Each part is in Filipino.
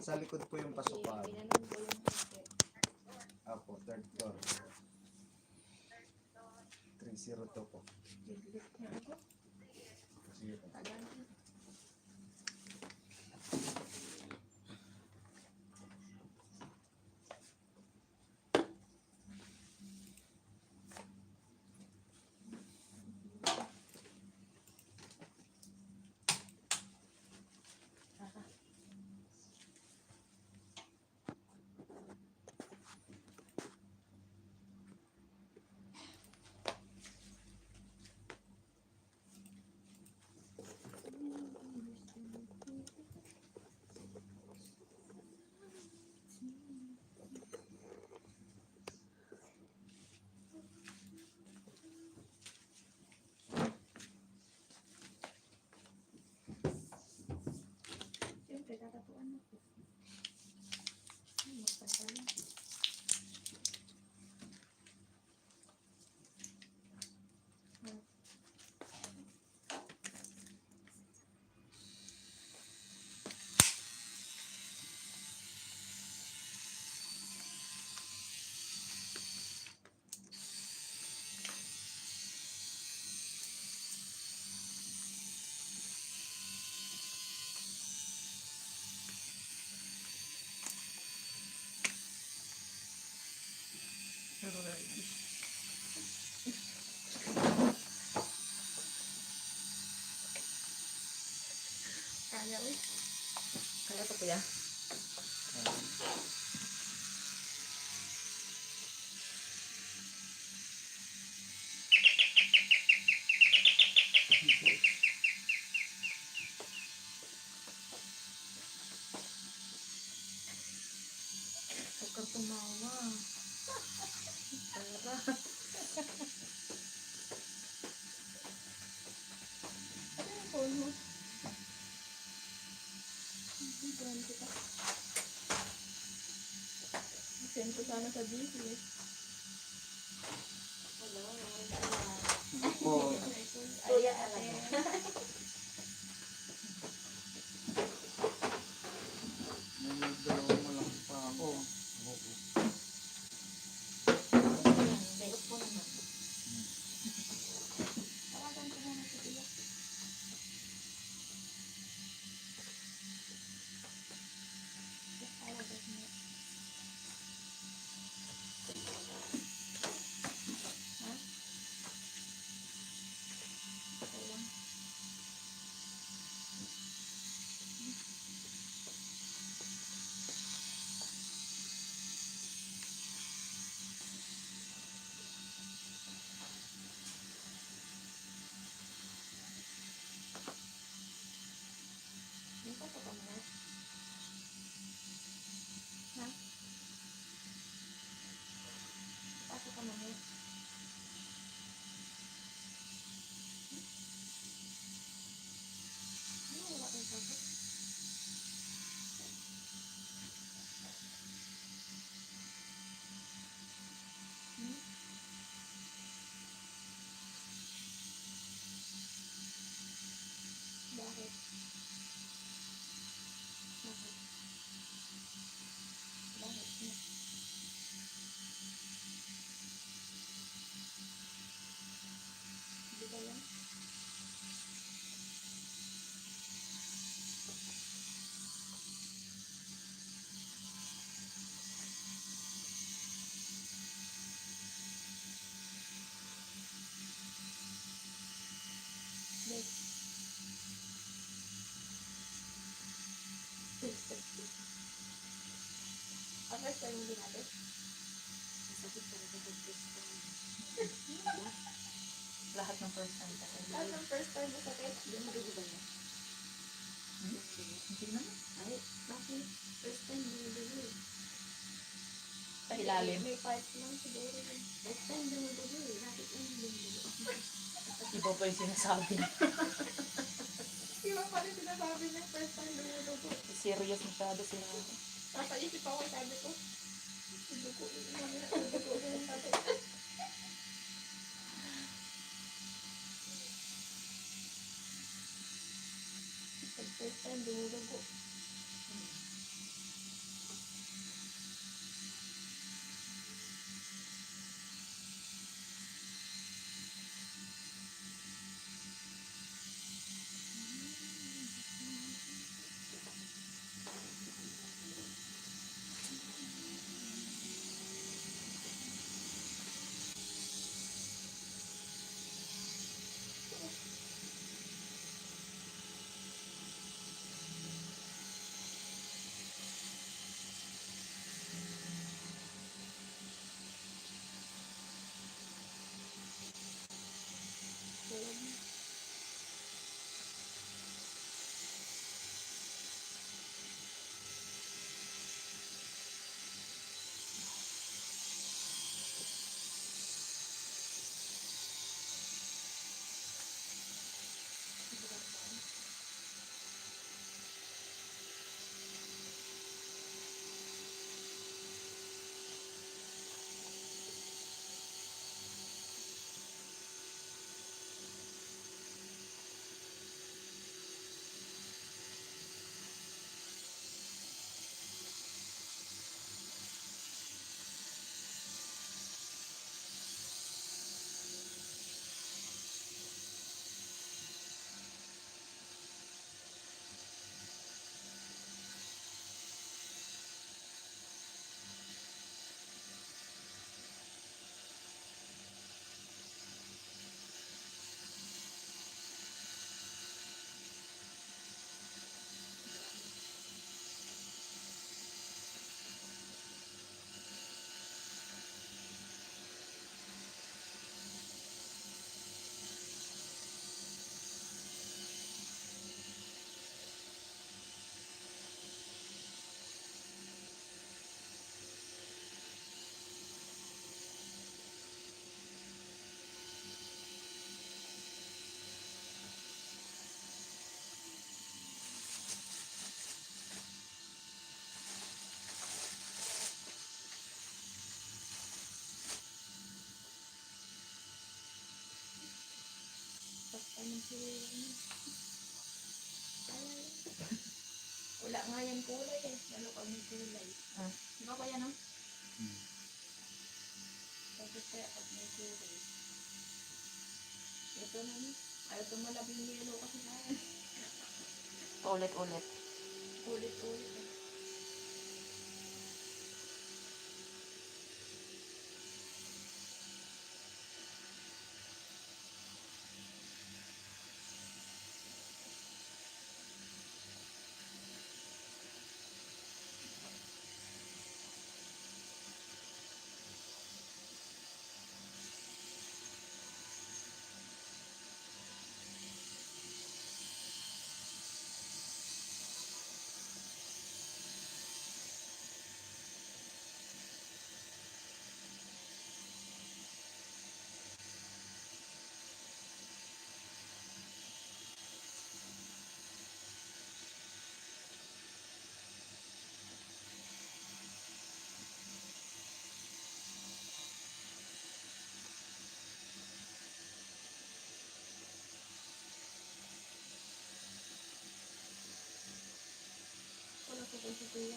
Sa likod po yung pasukan. Pinanon ko yung ticket. Apo, third floor. 302 po. Biglit niya ako. Sige po. Tagal. Siyempre, tatapuan mo po. Magpantala. Kaya uy. Kaya ito kuya. Huwag kang tumawa. Para. Ano yung phone mo? Send kita. Send ko sana sa DC. Hello. Po. Kuya talaga. May dalawang malaki pa ako. Oo. Layot po naman. Tawagan ko muna si kuya. Tawagan mo. Ha? Okay lang. Dito pa ka muna. Ha? Pasok ka muna. Ano wala kang pasok? Hmm? Bakit? Bakit? Bakit? Hindi ba yan? Yes. First time hindi natin. Masakit talaga pag first time. Lahat ng first time kasi. Lahat ng first time mo sakit. Hindi mo dugo ba yan? Hindi naman. Ay, bakit? First time hindi mo dugo eh. Sa ilalim. May parts lang siguro. First time hindi mo dugo eh. Bakit lang hindi mo dugo? Iba pa yung sinasabi. Di ba pala sinasabi niya first time hindi mo dugo? Serious masyado sila. Napaisip ako, sabi ko. Dugo. Dugo yung sabi. First time dumudugo. Ay. Wala nga yan kulay eh. Lalo kami kulay. Ah. Di ba kaya no? Hmm. Bakit kaya pag may kulay? Ito na no. Ayaw tumalabing yelo kasi na yan. Ulit-ulit. Ulit-ulit eh. Wala ko kung si Kuya.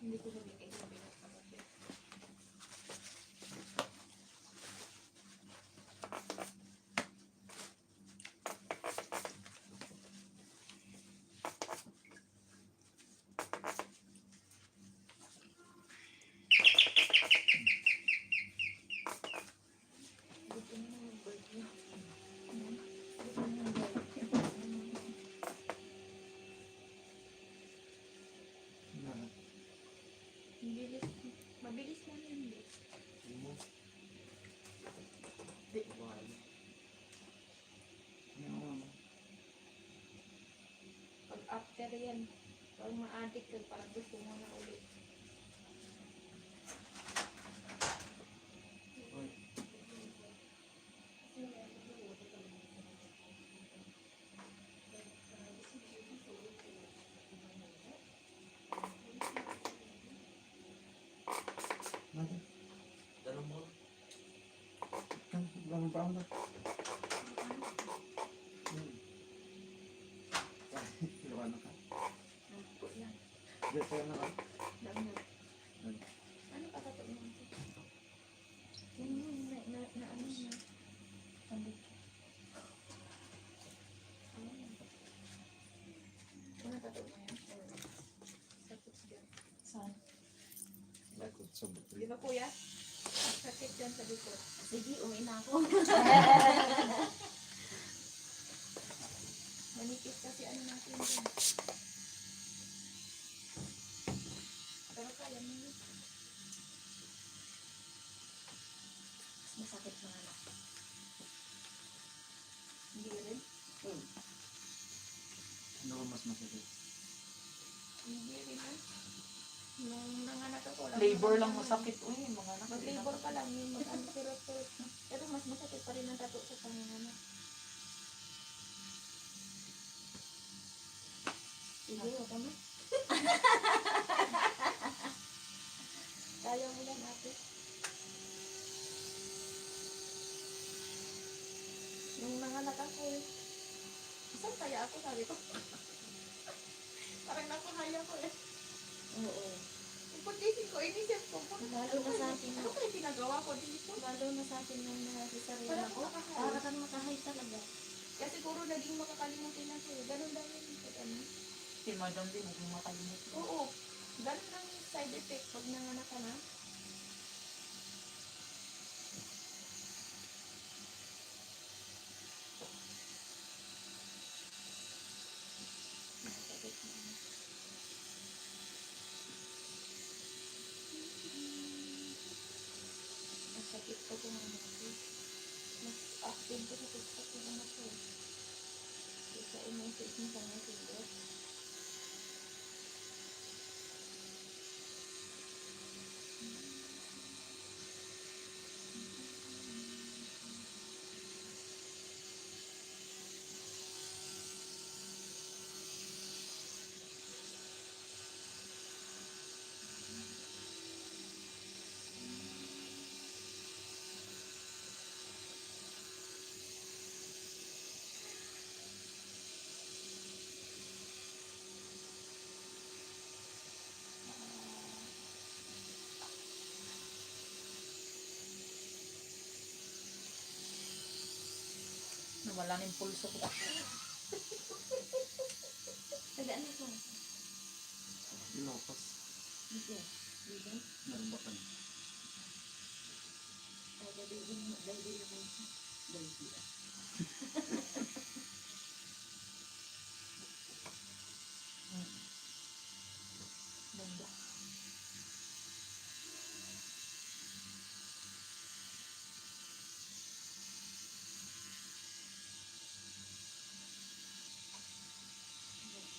Hindi ko sabi kayo sabi ng kapatid. Gusto niyo ng birthday. Gusto niyo ng birthday. Na. Mabilis. Mabilis lang yun. Hindi mo. Di. Wala. Ano? Pag after yan, pag ma-addict ka, parang gusto mo na ulit. Uy. Natin. Tanong mo. Kan, bangun pa ako. Ilocano ka? Nagpo lang. Dito na ka? Dami. Nag. Ano ka tato mo? Yung na ano na. Ano? Ano tato mo yan? Sakit dyan. Saan? Lakot sa buto. Di ba kuya? Sakit dyan sa likod. Sige, uwi na ako. Manipis kasi ano natin dyan. Pero kaya mo yun. Masakit na anak. Hindi rin. Ano ka mas masakit? Hindi rin ah. Nung nanganak ako lang. Labor lang masakit. Uy, mga anak. Mag-labor ka lang yun. Mag-ano sirot-sirot na. Pero mas masakit pa rin ang tato sa panganganak. Sige, huwag ka na. Kaya mo lang ate. Nung nanganak ako eh. Saan kaya ako? Sabi ko. Parang napahaya ko eh. Oo. Iputisip ko, inisip ko. Lalo na sa akin. Ano kaya pinagawa ko dito? Lalo na sa akin nang nakasarili Parang ako. makakahay. Para kang makahay talaga. Kaya siguro naging makakalimutin na siya. Ganun lang yun. Pag ano. Si madam din, huwag mong makalimut. Oo. Ganun lang yung side effect pag nanganak ka na. Ang tiis mo sana siguro. Nawala na yung pulso ko. Tagaan ako. Ilopas. Dito. Dito. Narumbakan. Dagdagan mo. Dagdagan mo. Dagdagan. Bunda.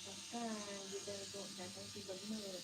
Baka, dito ko. Datang si Bagmer.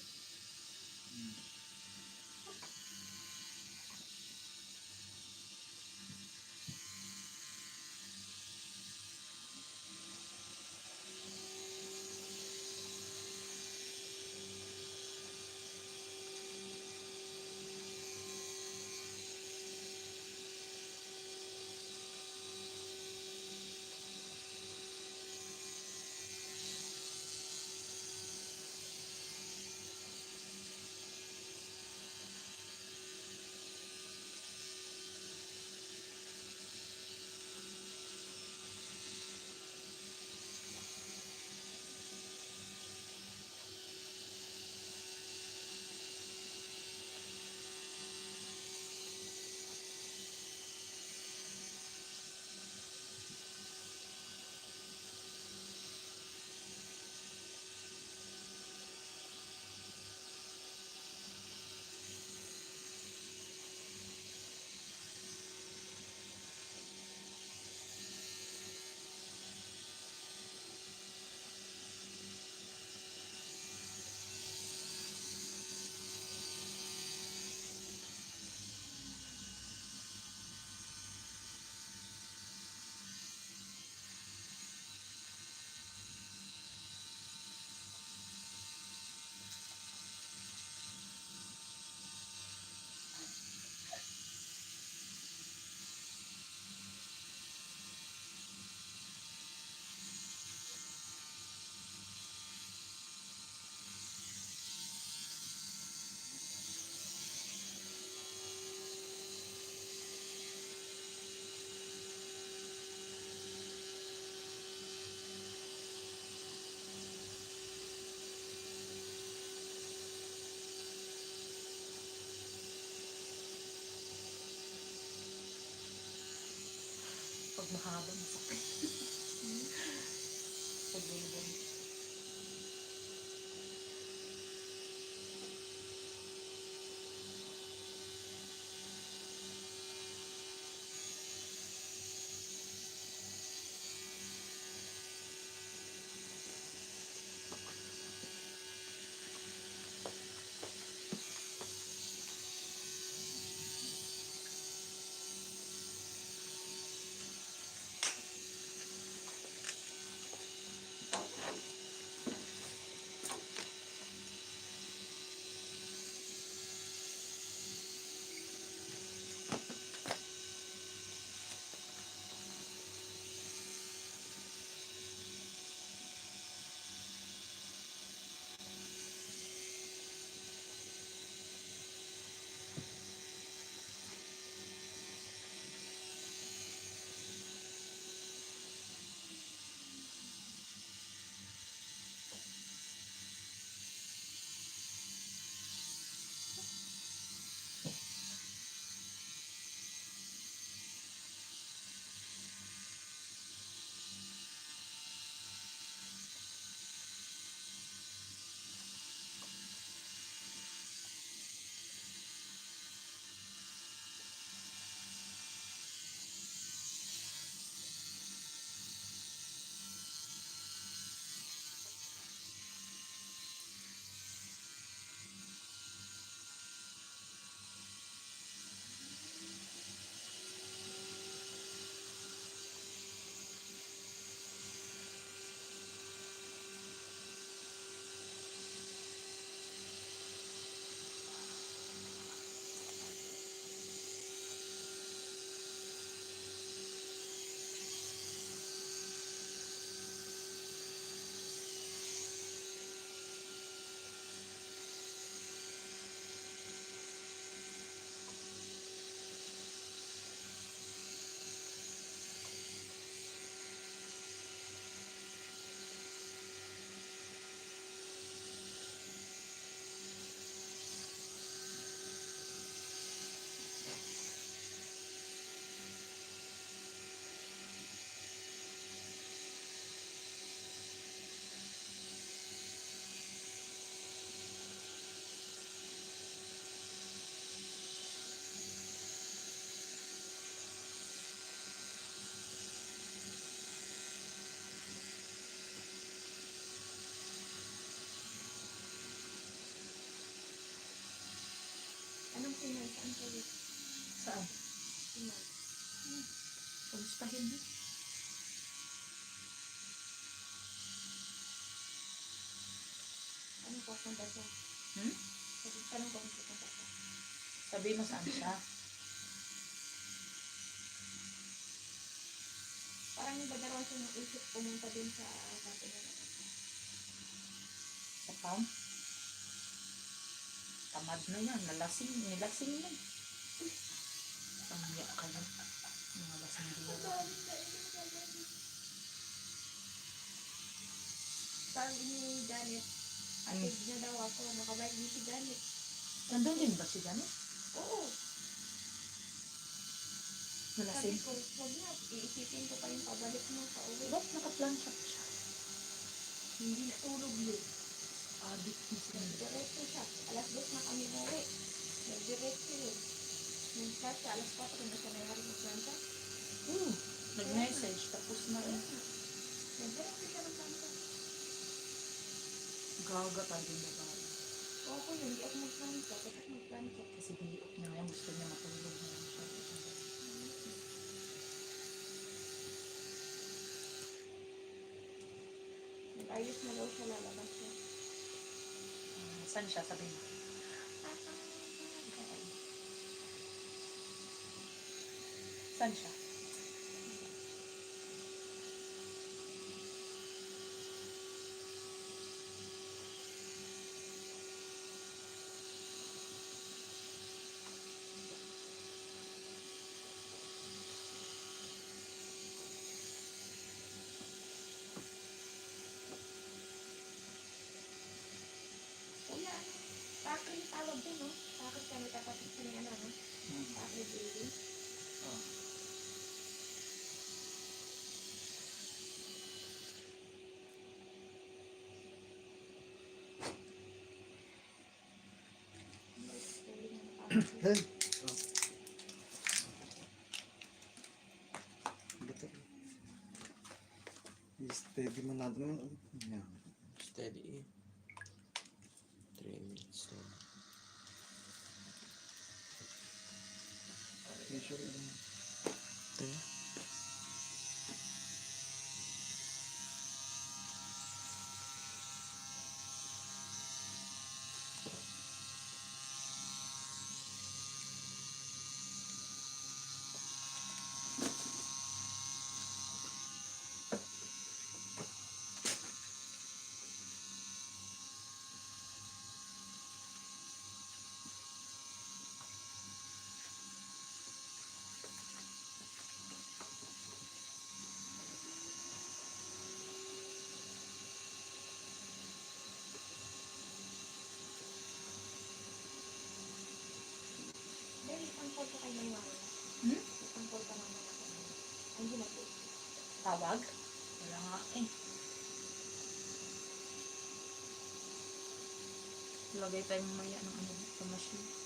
Pag mahaba, masakit. Pag ganyan. naman si Mel, saan kayo? Saan? Si Mel. Kumustahin mo? Anong pupunta siya? Hmm? Anong pupunta siya? Sabi mo saan siya? Parang nagdadarawan siya ng isip pumunta din sa sabi niya. Sa farm? Tamad na yan. Nalasing. Nilasing yan. Pangya ka yan. Mga lasing din. Sabi ni Janet, atid niya daw ako, nakabike din si Janet. Nandun din ba si Janet? Oo. Sabi Nalasing. ko, huwag na, iisipin ko pa yung pabalik mo sa uwi. Ba't nakaplansya pa siya? Hindi natulog yun. Adik na siya. Nagdiretso siya. Alas 2 na kami uwi. Nagdiretso yun. Nag-chat siya, alas 4 na siya nangyari sa planta. Nag-message. Tapos na rin. Nagdiretso siya ng planta. Gaga tayo din na ba? Oo ko yun, hindi ako mag-planta. Tapos mag-planta. Kasi biniok niya ngayon. Gusto niya matulog na lang siya. Nag-ayos na daw siya, lalabas siya. Saan siya? Sabi mo. Saan siya? Kuya, Pakri tawag din, no? Pakri kami kapatid sa niya, no? Pakri baby. Ah. Hey. Steady mo natin. Yan. Steady. 3 minutes na. Usually, Ito na. Dahil ipangkol ko kayo ng mama. Hmm? Ipangkol ka naman ako. Ang ginagawa. Tawag? Wala nga eh. Lagay tayo mamaya ng ano sa machine.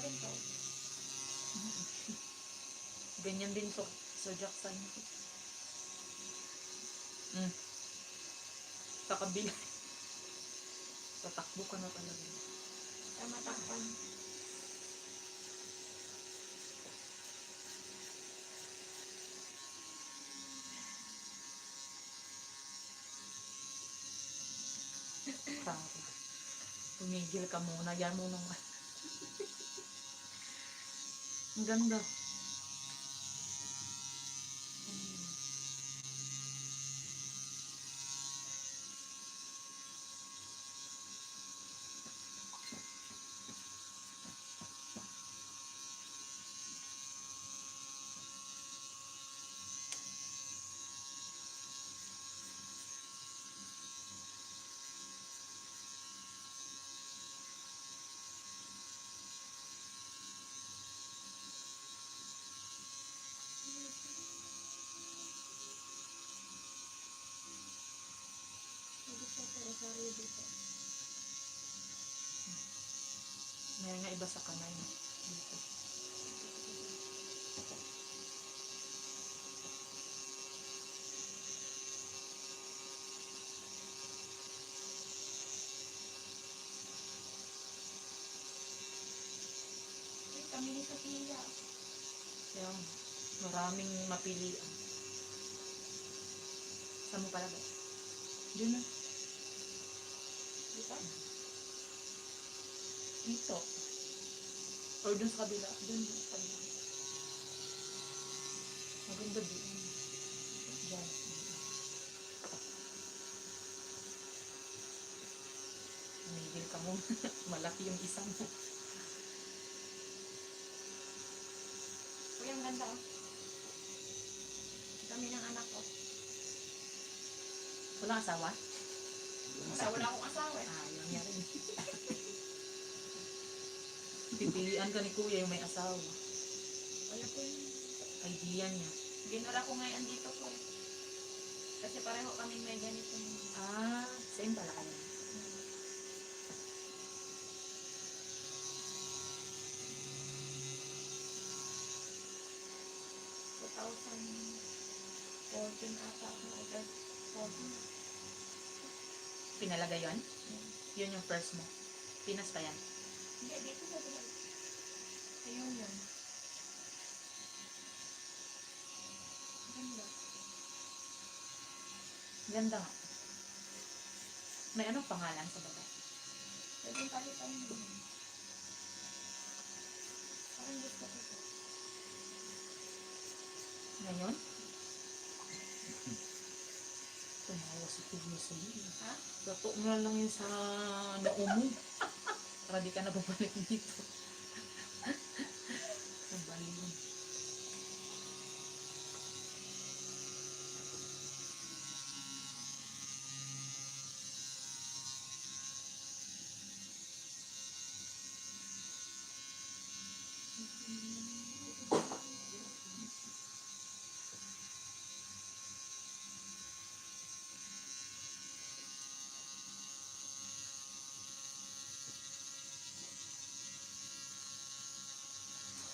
rin to. Ganyan din so Jackson. Sa kabila. Tatakbo ka na talaga. Tama takpan. Grabe. Tumigil ka muna. Yan mo nung... Ang ganda. Hindi siya pero sorry dito. May nga iba sa kamay. Dito. Ay, kami ni Sophia. Yan. Maraming mapilian. Saan mo pala ba? Diyan na. Dito? Dito. Or dun sa kabila. Dun sa kabila. Maganda din. Diyan. Tumigil ka mo. Malaki yung isang mo. Uy, ang ganda oh. Kami ng anak ko. Walang asawa? Kasi wala akong asawa eh. Ayaw niya rin. Pipilian ka ni kuya yung may asawa. Wala ko yun. Idea niya. Ginura ko ngayon dito ko eh. Kasi pareho kami may ganito. Same pala kayo. So, 2014 ata ako. August 14. Pinalaga yun? Yun yung first mo. Pinas pa yan? Hindi, dito sa dilag. Ayun yun. Ganda. Ganda nga. May anong pangalan sa baba? Pwede palitan mo. Parang gusto ko ito. Ngayon? Tumawa si kuya sa iyo. Ha? Dato mo na lang yun sa noo mo. Para di ka na babalik dito. Sa baliw.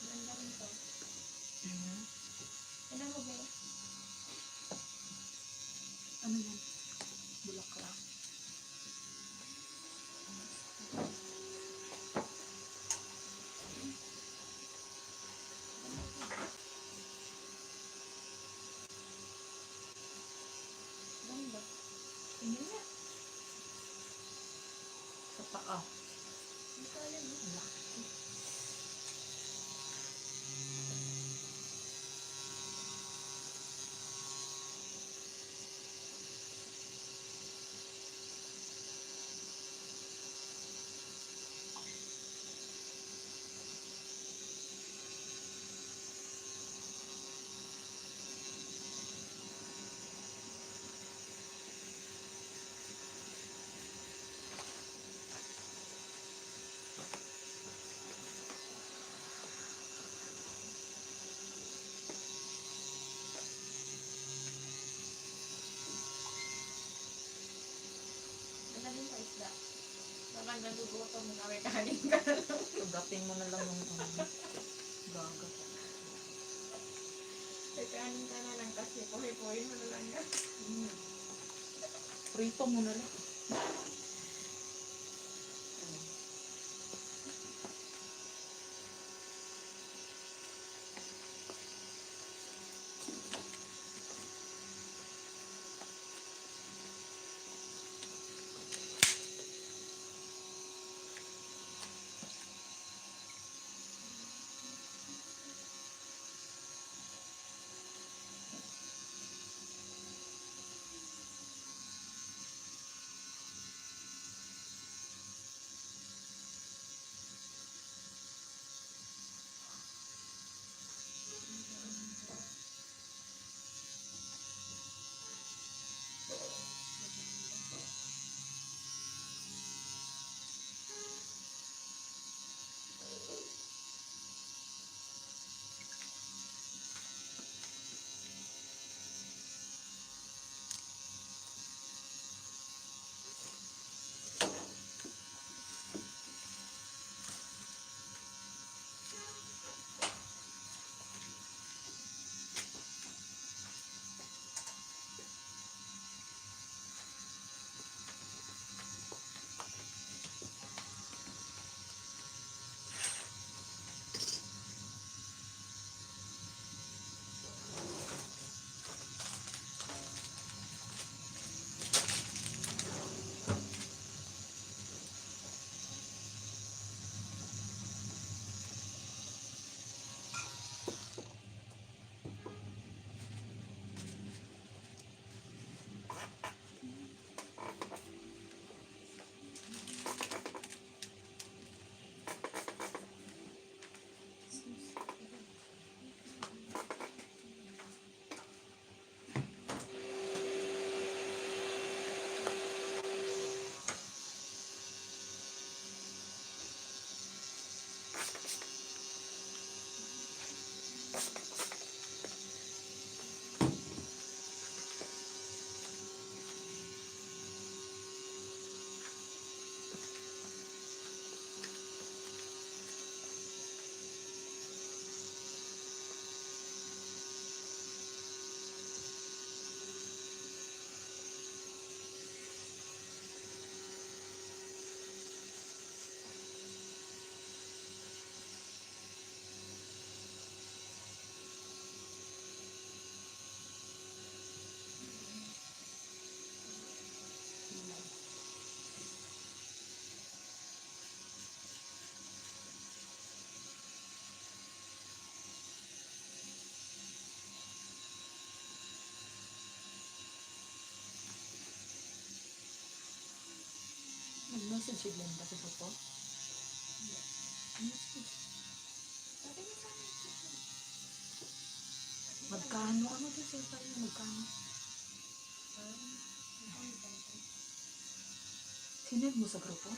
Ganda rin to. Mhm. Ano mo ba? Ano yan? Bulaklak. Ganda. Tingin nga. Sa paa. Hindi ko alam eh. Laki. Ganda din sa isda. Kapag nagugutom mo kami, kanin ka na lang. Tugating mo na lang yung gaga. Kanin ka na lang kasi puhi-puhin mo na lang yan. Prito mo na lang. Nag-message si Glenda sa po. Magkano? Ano to siya tayo? Magkano? Sinend mo sa grupo?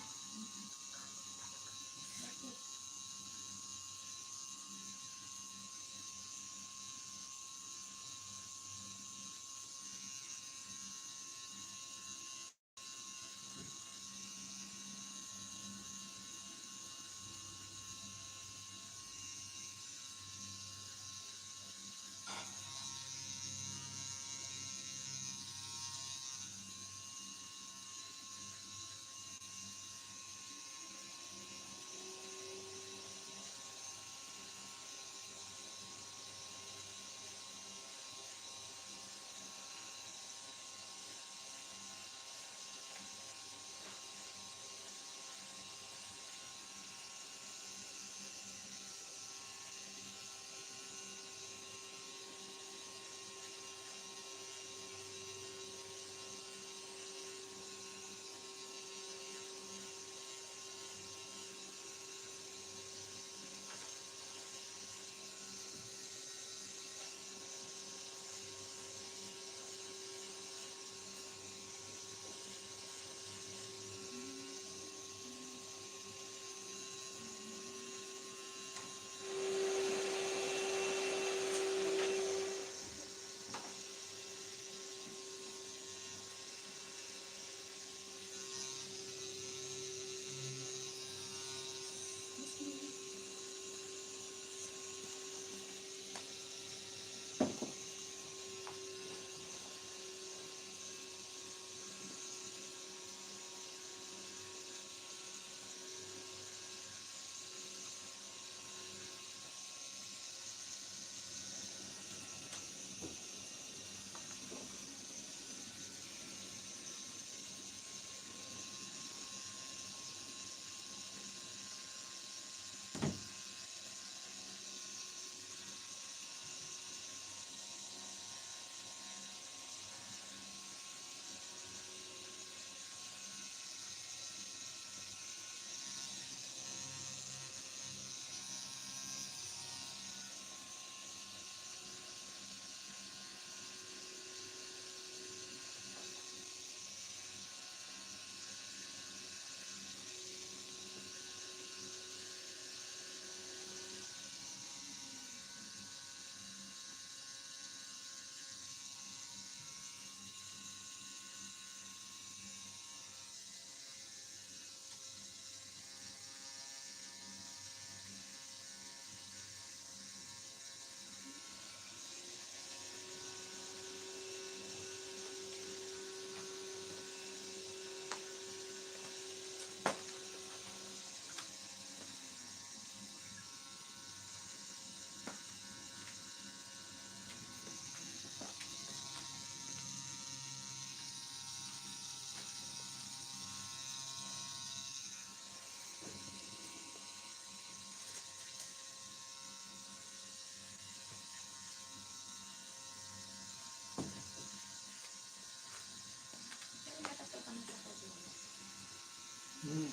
Hmm.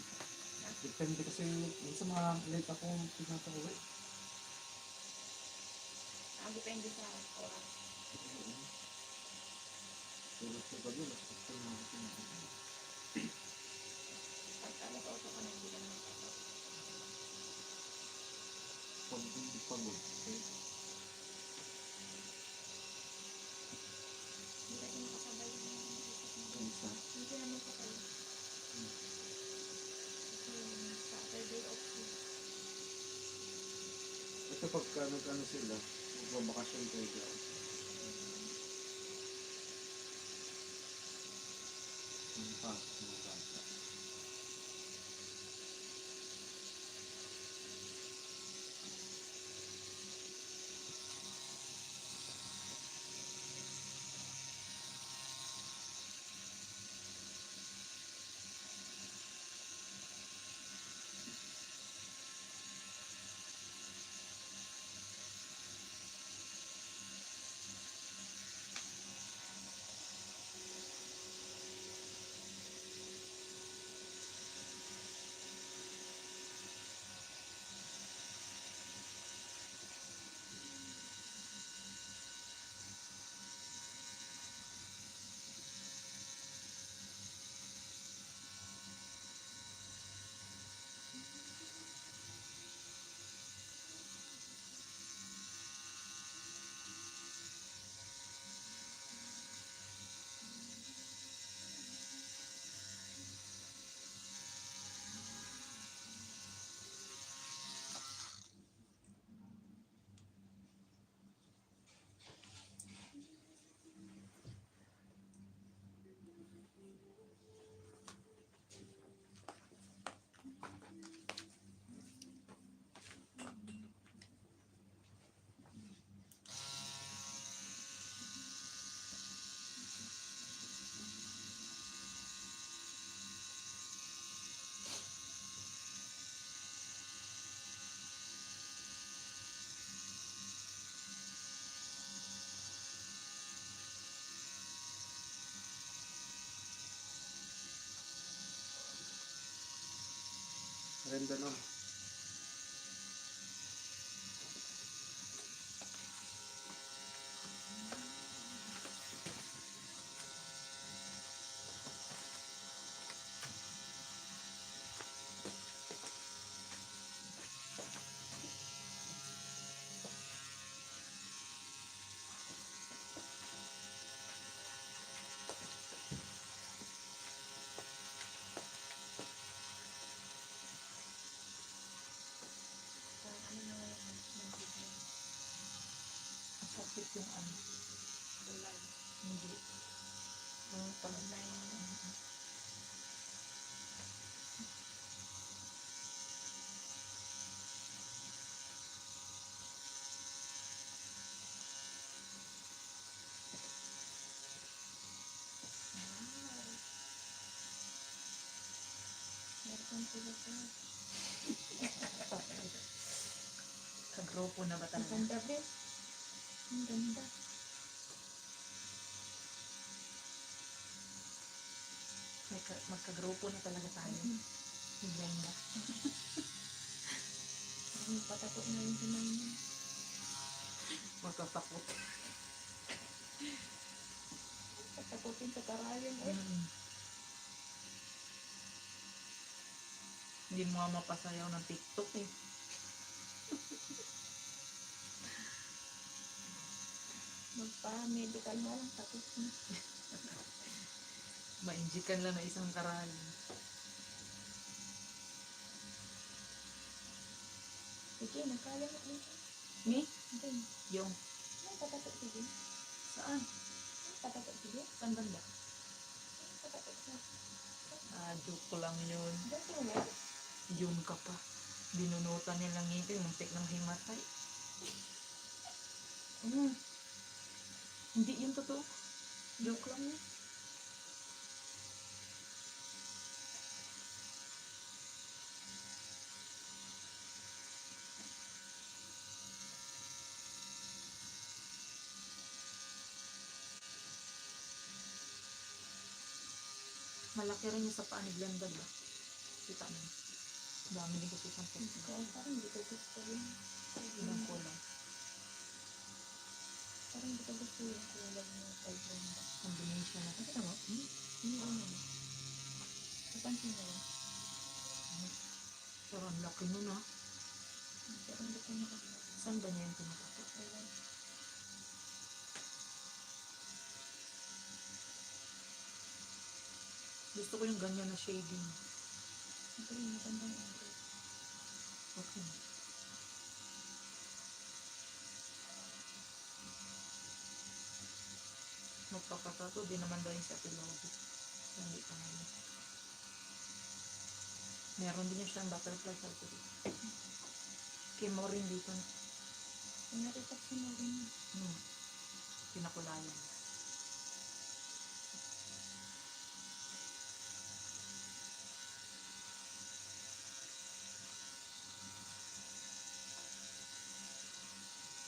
Depende kasi minsan mga late ako pinapauwi. Depende sa oras. Tulad sa gabi, mas gusto mo Pag auto ka na, hindi ka naman auto. pag hindi pagod. Okay. Hindi kasi makasabay yung isip mo. Kanisa. Hindi naman kapal. Kasi Saturday off yun. Ito pagka nag-ano sila, magbabakasyon kayo dyan. Yung pasok mga bata. Renda na. Parang ano na wala ng signal. Sakit yung ano. Tulad. Hindi. Yung pag Online. Meron sila sa kagrupo na ba talaga? maganda, bes. Ang ganda. Magkagrupo na talaga tayo. Higay na. Patapot na yung kamay niya. Magkasakot. Patapotin sa karayan. Hindi mo nga mapasayaw ng TikTok eh. Magpa-medical na lang. Tapos na. Mainjikan lang na isang karal. Sige, nakaya mo dito. Me? Diyan. Yung. Ay, patapot sige. Saan? Patapot sige. Saan banda? Patapot sa. Joke ko lang yun. Diyan ko na. Yun ka pa. Binunutan niya lang ngipin. Muntik ng himatay. Hindi yun totoo. Joke lang yun. Malaki rin yung sa paa ni Glenda ba? Kita mo. Dami din kasi isang puti. Parang hindi ko gusto yun. Ilang kulay. Parang hindi ko gusto yung kulay ng pag-ganda. Combination na. Kasi ano? Yung ano? Napansin mo yun? Pero ang laki nun ah. Pero hindi ko nakakita. Saan ba niya yung pinapakot? Gusto ko yung ganyan na shading. Ito yung magandang ingles. Okay. Magpapatato din naman daw yung sa Pilobi. Hindi pa naman. Meron din yung siyang butterfly sa Pilobi. Kay Maureen dito. Nakita ko na rin. Pinakulayan.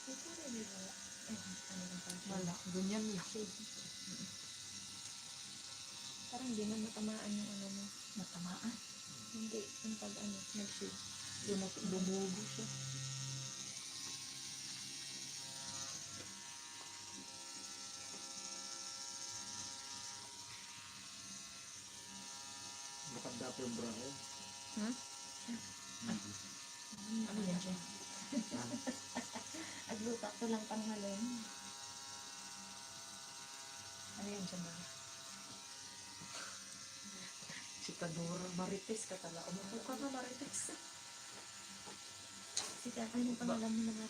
Ito rin wala. Ano lang pang Wala. Ganyan lang. Parang hindi na matamaan yung ano mo. Matamaan. Hindi. Ang pag ano, nag-shade. Bumubo siya. Nakadap yung bra ko. Ano yan siya? Aglutak ko lang panghalin. Ano yan siya ba? Chikadora. Marites ka tala. Umupo ka na Marites. Si ano pangalan mo naman?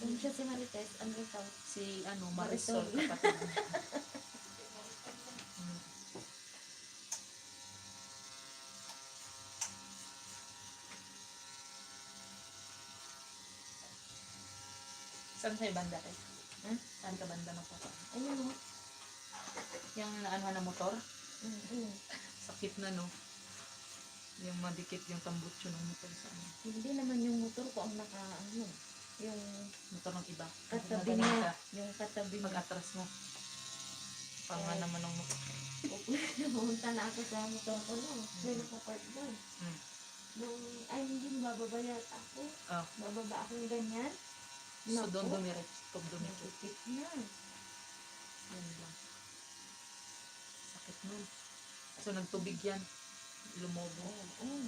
Doon siya si Marites, ang retaw. Si ano, Marisol Marisol. kapatid mo. Saan sa'yo banda eh? Saan ka banda ng papa? Ayun o. Yung naano na motor? Mm-hmm. Sakit na no? Yung madikit yung tambutso ng motor sa ano. Hindi naman yung motor ko ang ano, yung Motor ng iba. katabi Magaling niya. ka. Yung katabi niya. Pag-atras mo. Panga Yes. naman ng motor. Pumunta na ako sa motor ko no. May nakapark doon. Nung, ay hindi bababa yata ako. Oh. Bababa ako yung ganyan. So Naku, doon dumiret. Pag dumikit. nakikip na. Yan lang. Sakit nun. So nagtubig yan. Lumobo. Oo.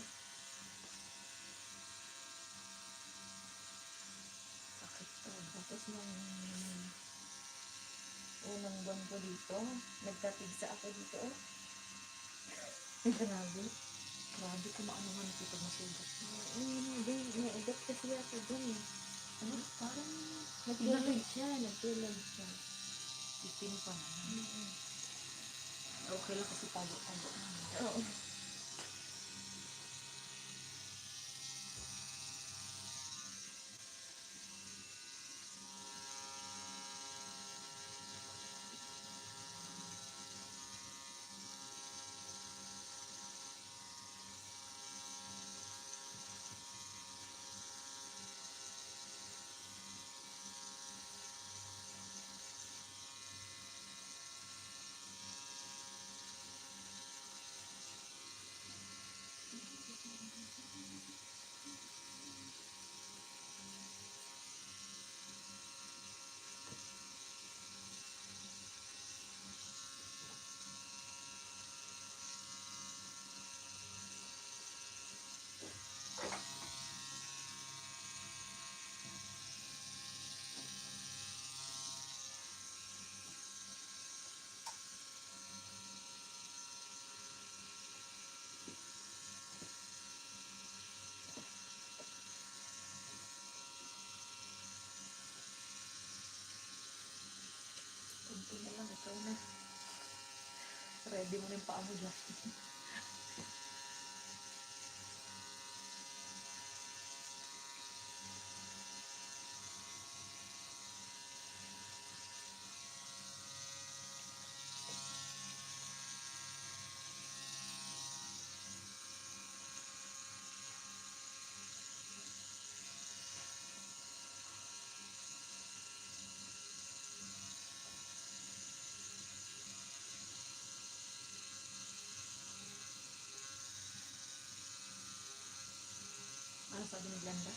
Sakit to. Tapos nung unang buwan ko dito, nagkatigsa ako dito. Oh. Grabe. Grabe kung maano nga nakita masugat. Hindi, may edad kasi ako dun eh. Ano? Parang Nagtulog siya, nagtulog siya. ipin pa naman. Okay lang kasi tago-tago. Oo. Kunti na lang. Ikaw na. Ready mo na yung paa mo dyan. sabi ni Glenda.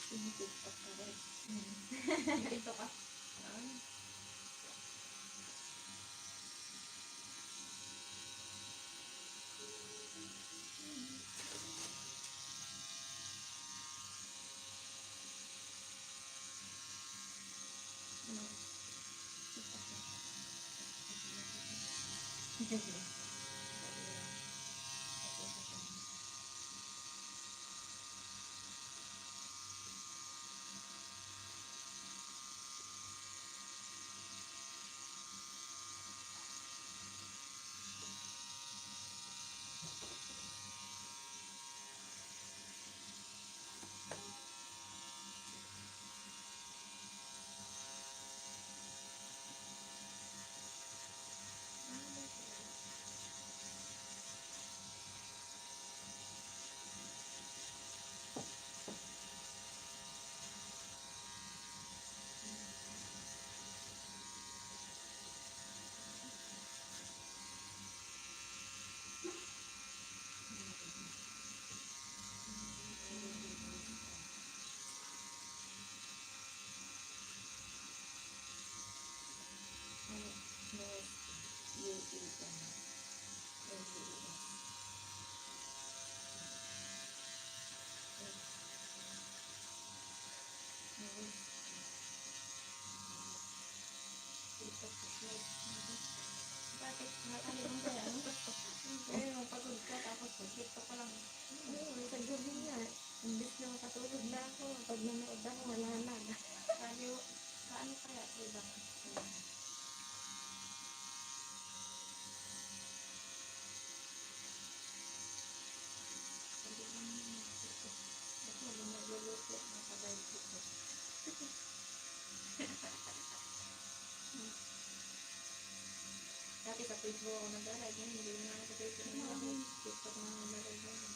Tinitiktok ka rin. Ito ka. Nakakalimutan kaya ano. Eh, pagod ka, tapos pag-tiktok ka lang. Sa gabi nga, imbis na makatulog na ako, pag nanood ako, wala na. Kaano kaya, diba? Ako, nung nagluluto, nakabay ko. Dati sa Facebook ako nag-aral, yan, hindi na ako sa Facebook na ako. TikTok na ako nag-aral.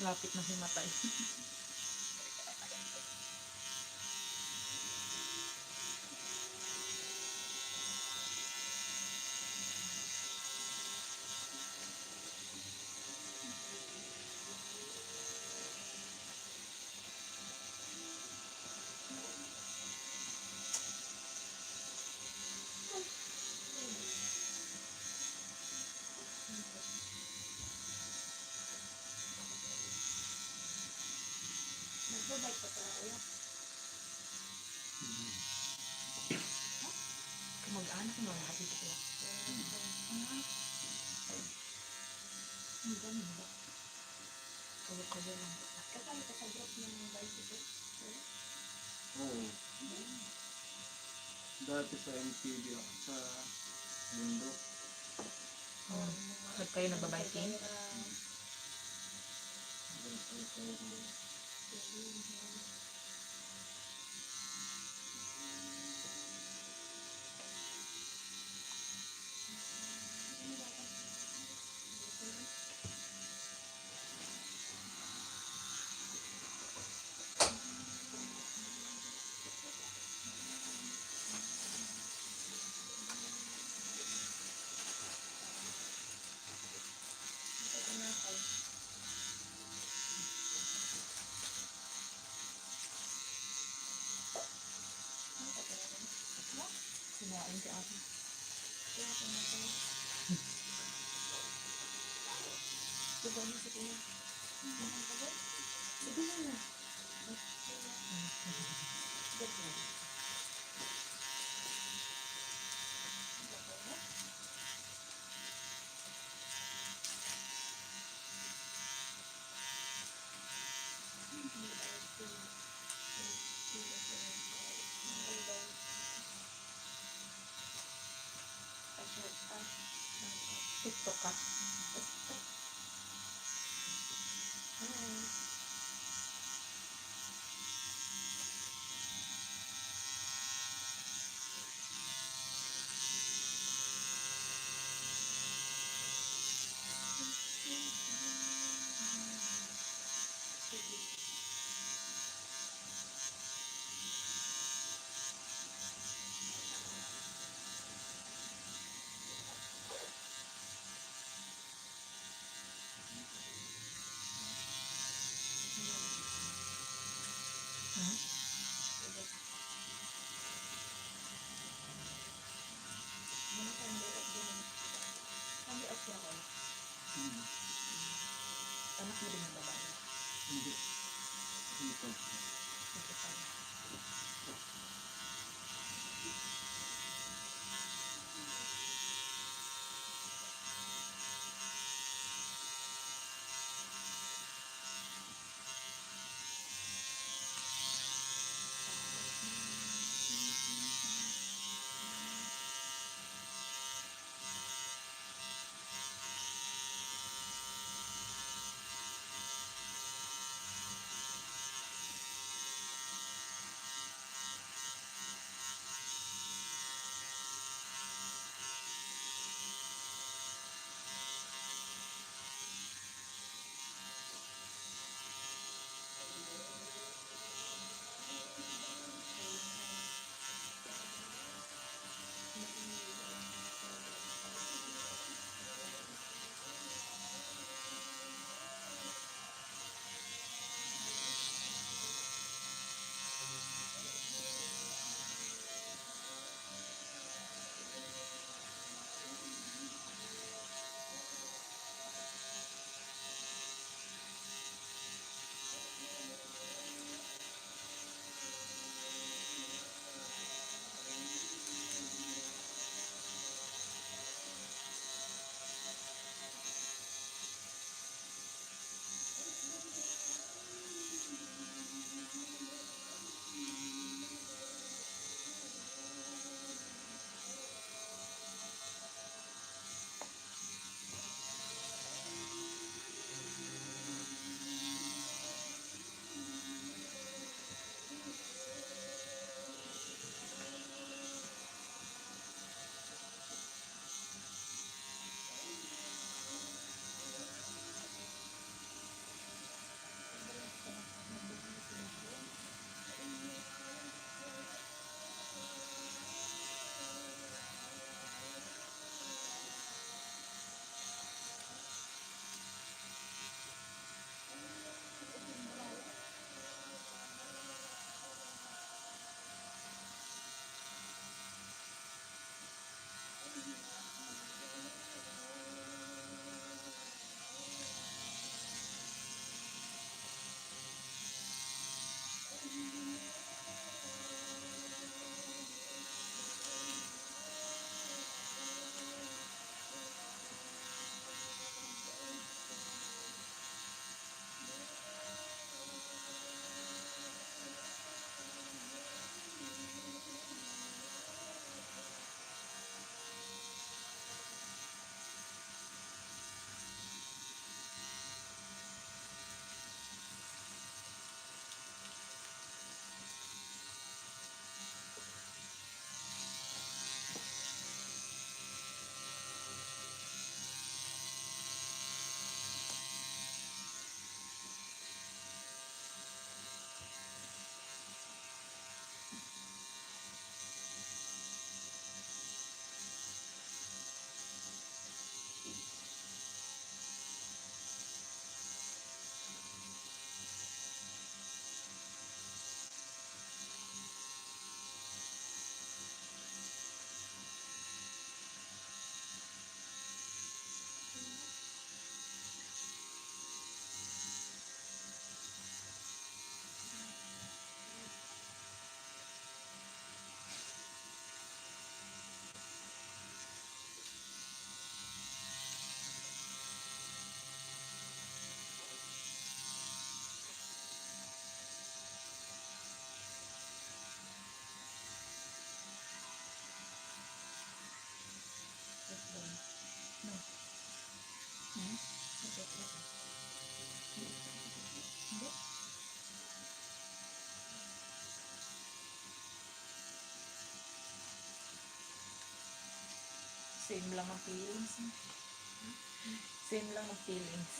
Lapit na himatay. Nagbabike pa pala kayo. Mag-anak mo, nakasito sila. Ang ganun ba? Kaya lang. Kasama ka sa group ng bicycle. Oo. Dati sa MTV ako sa mundo. Pag kayo nagbabiking? Sinain si ate. Diba niya sa kanya? Sige na. TikTok ka. Anak mo din ang babae. Hindi. Dito. Same lang ang feelings. Same lang ang feelings.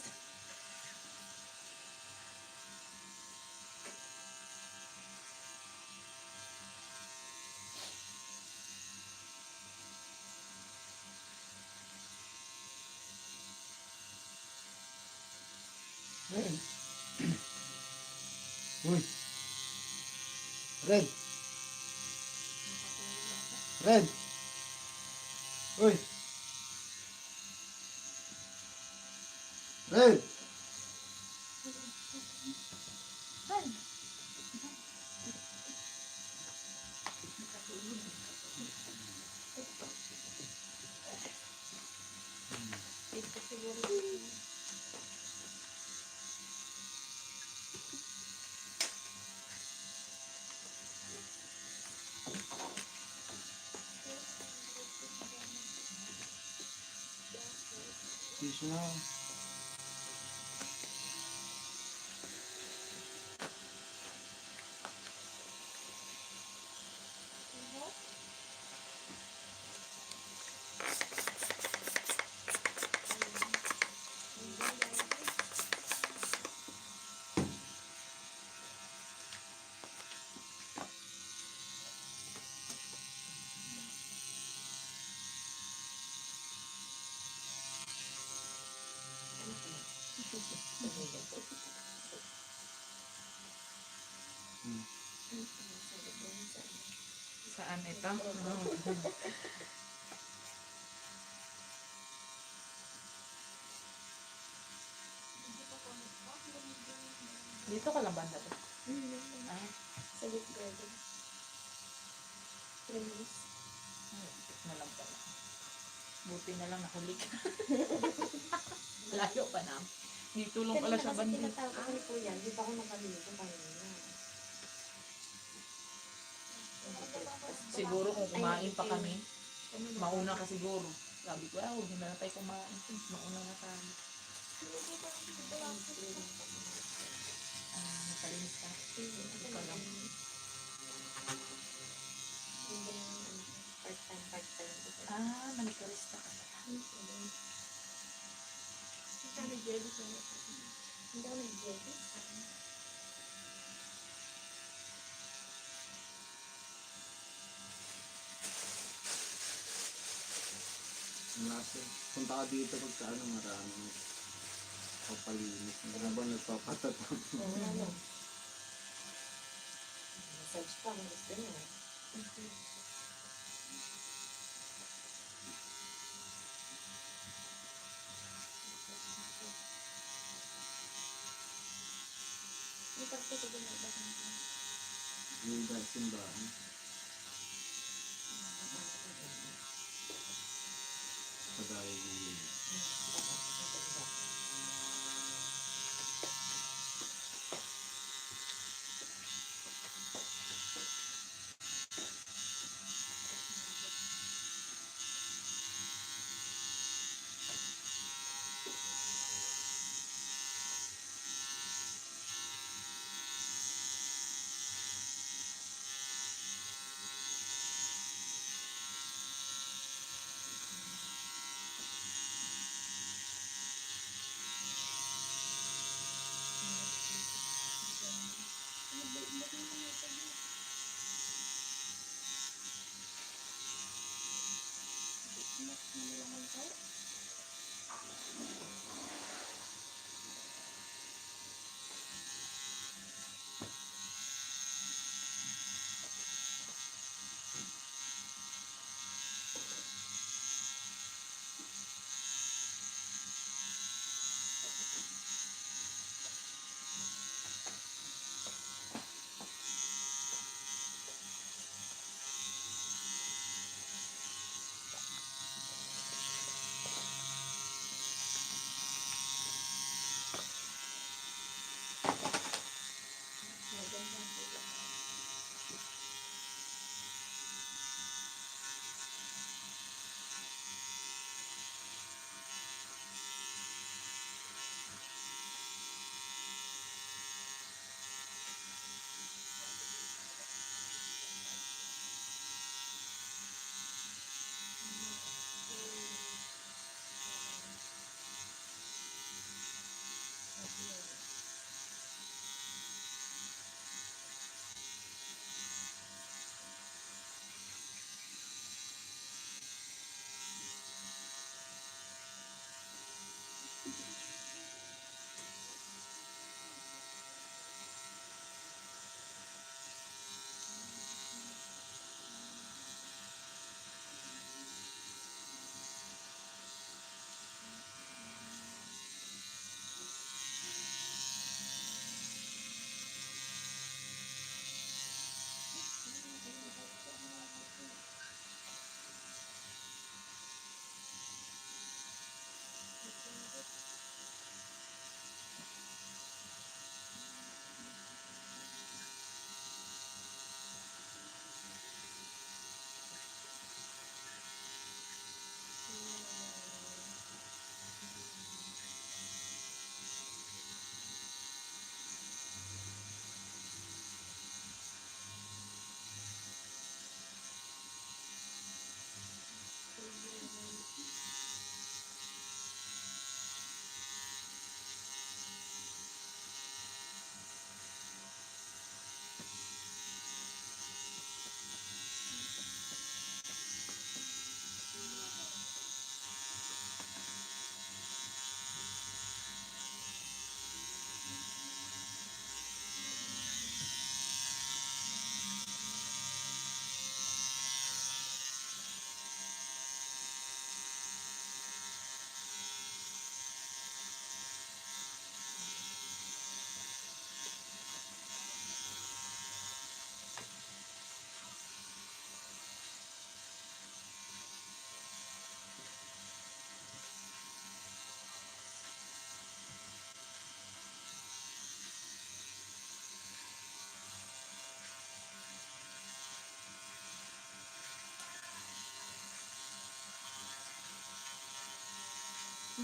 Ren. Uy. Ren. Ren. Uy. Ren. Ban! Ito siguro. Tissue na. Saan ito? Dito ka lang banda to. Ah, Sa gift garden. Release. na lang pala. Buti na lang nahuli ka. Layo pa na. Dito lang pala siya Kasi banda. tinatawag ko ni Kuya, di pa ako nakalito kanina. Siguro kung kumain pa kami, mauna ka siguro. Sabi ko, huwag na tayo kumain. Mauna na tayo. Nakalinis ka. Ito pa lang. Part-time. Manikarista ka. Hindi ako nag-jelly. Hindi ako nag-jelly. Punta ka dito pagka ano, maraming papalinis. Habang nagpapatatap. Ano? Massage pa, ang gusto niya. Hindi pa ko ginagawa. Yung dahil simbahan. Pagdahil yun.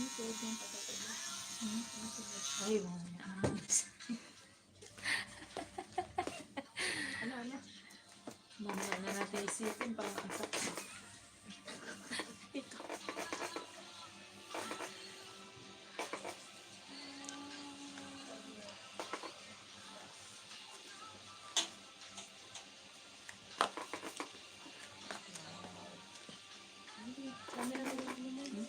Ano suod yung pagkakaba? Ano suod? Ay, mga Ano? mamaya na natin isipin pang asak. Ito. Camera mo lang mo.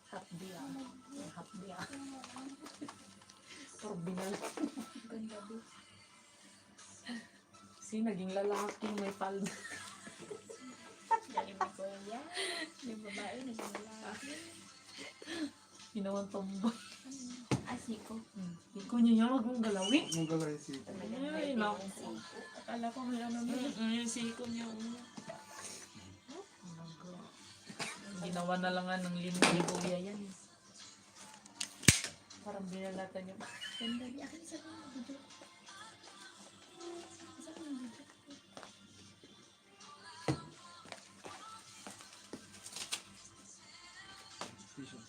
Hapdi ah. Hapdi ah. Turbinal. Ganda ba? Si naging lalaki may palda. Galing mo ko yan. Yung babae, naging lalaki. Ginawan tomboy. Asiko. Ikaw niya yung magong galawin. Mong gagawin si Ay, naku. Akala ko may ano na. Yung sikon niya. Ginawa na lang nga ng limang ni Kuya yan. Parang binalatan yung... Ganda di. Akin sa mga video. Sa mga video. tissue.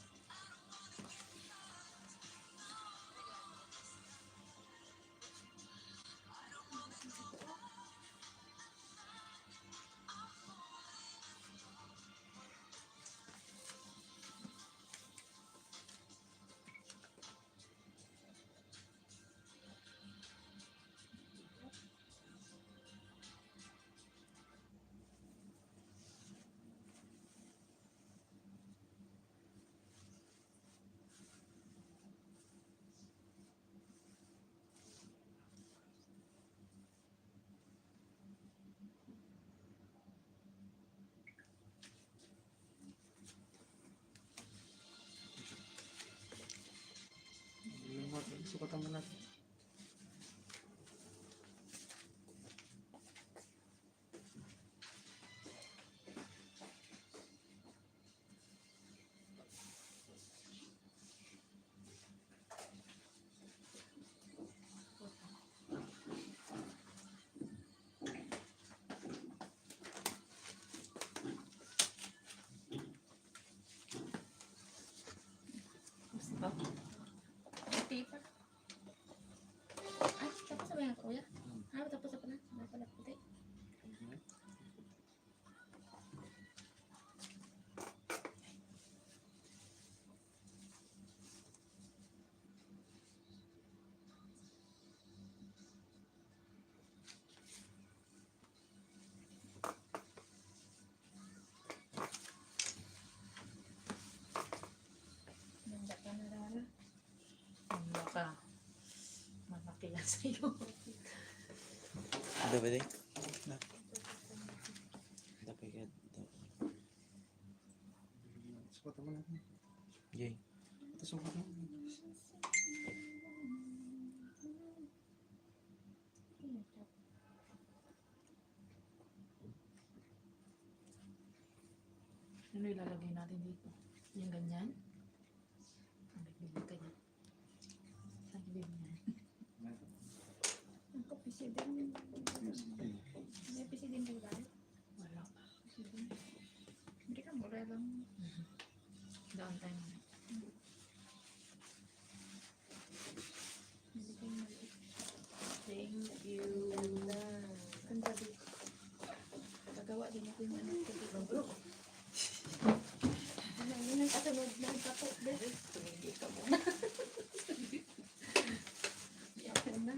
Sukatan mo natin. Paper. Ay, tapos na ba yan, kuya? Ah, tapos na pala. Wala pala puti. Ganda ka na rara. Baka malaki yan sa'yo. Ada ba day? Dapat ka. Sukatan mo natin. Yay. Ito sukat mo. Ano ilalagay natin dito? Yung ganyan? Nagbibig ka niya. Nagbibig niya. Ang kapisi din. May pisi din kayo dahil. Wala pa. Pisi din. Hindi ka mura lang. Daan tayo muna. Hindi kayo maliit. Thank you. Ganda din. Pagawa din ako yung ano ko dito. Bro. Ano, yun ang kasunod ng kapot din. Tumingin ka muna. Yan na.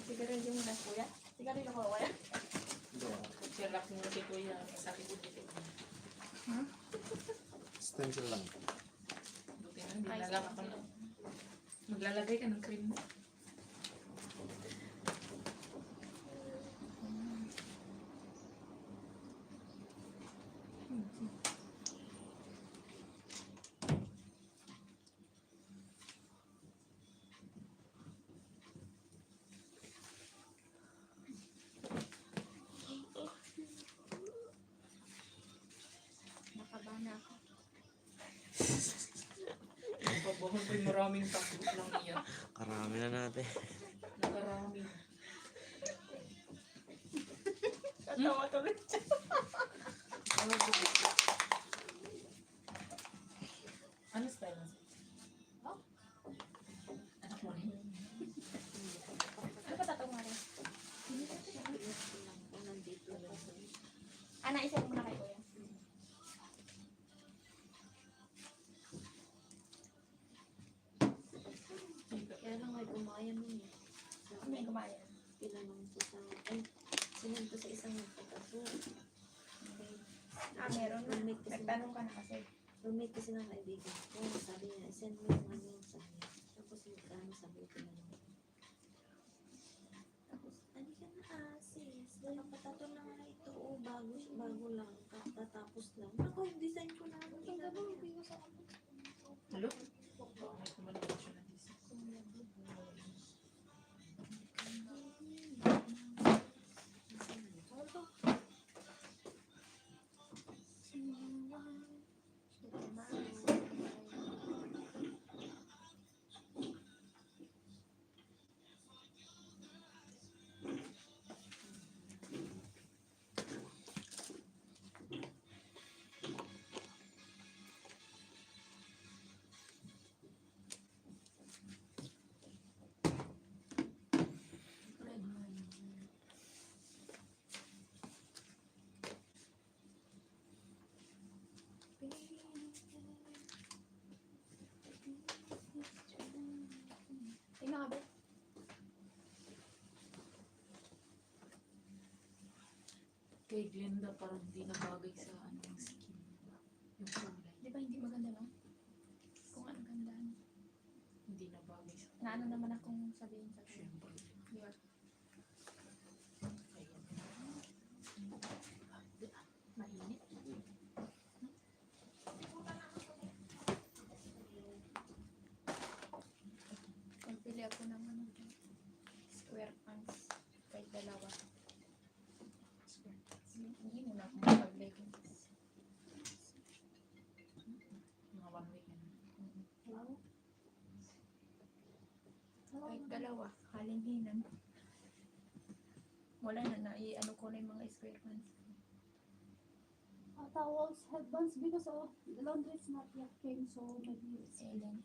Sigarilyo mo na, kuya. Sigarilyo ko, kuya. Sirap mo si Kuya. Sakit mo dito. Stencil lang. Buti na, hindi na lang ako lang. Maglalagay ka ng cream mo. Nakabana ako. Pabuhay Ako'y maraming takot lang niya. Karami na natin. Nakarami. Katawa tuloy siya. Ano style na? Oh? Anak mo rin? Ano ba tatong mare? Ana, isa mo na kay Kuya. Kaya lang may gumayan nun eh. Ano yung gumaya? Pinanong ko sa, ay, sinend ko sa isang nagpatato. Okay. Ah, meron na. Roommate kasi, Nagtanong ka na kasi. roommate kasi ng kaibigan ko. Sabi niya, send mo yung ano sa akin. Tapos magkano sabi ko na lang. Tapos, ano ka na sis? Napatato na nga ito. Oh, bago lang. Tatapos lang. Ako, yung design ko na. Ang gano'n, hindi ko sa ako. Hello? May kumalit siya na isa. Tingnan nga ba? Kay Glenda parang hindi nabagay sa ano yung skin. Yung kulay. Di ba hindi maganda, no? Kung ano ganda. Hindi nabagay sa Naano naman akong sabihin sa akin. Siyempre. Di ba? Ayun. Mainit. Pagpili ako ng ano, square pants. Kahit dalawa. Hindi muna ako makapag-leggings. Mga 1 week na. Kahit dalawa, halin-hinan. Wala na, ano ko na yung mga square pants. Towels, headbands, because of the laundry is not yet came, so maybe it's Ellen.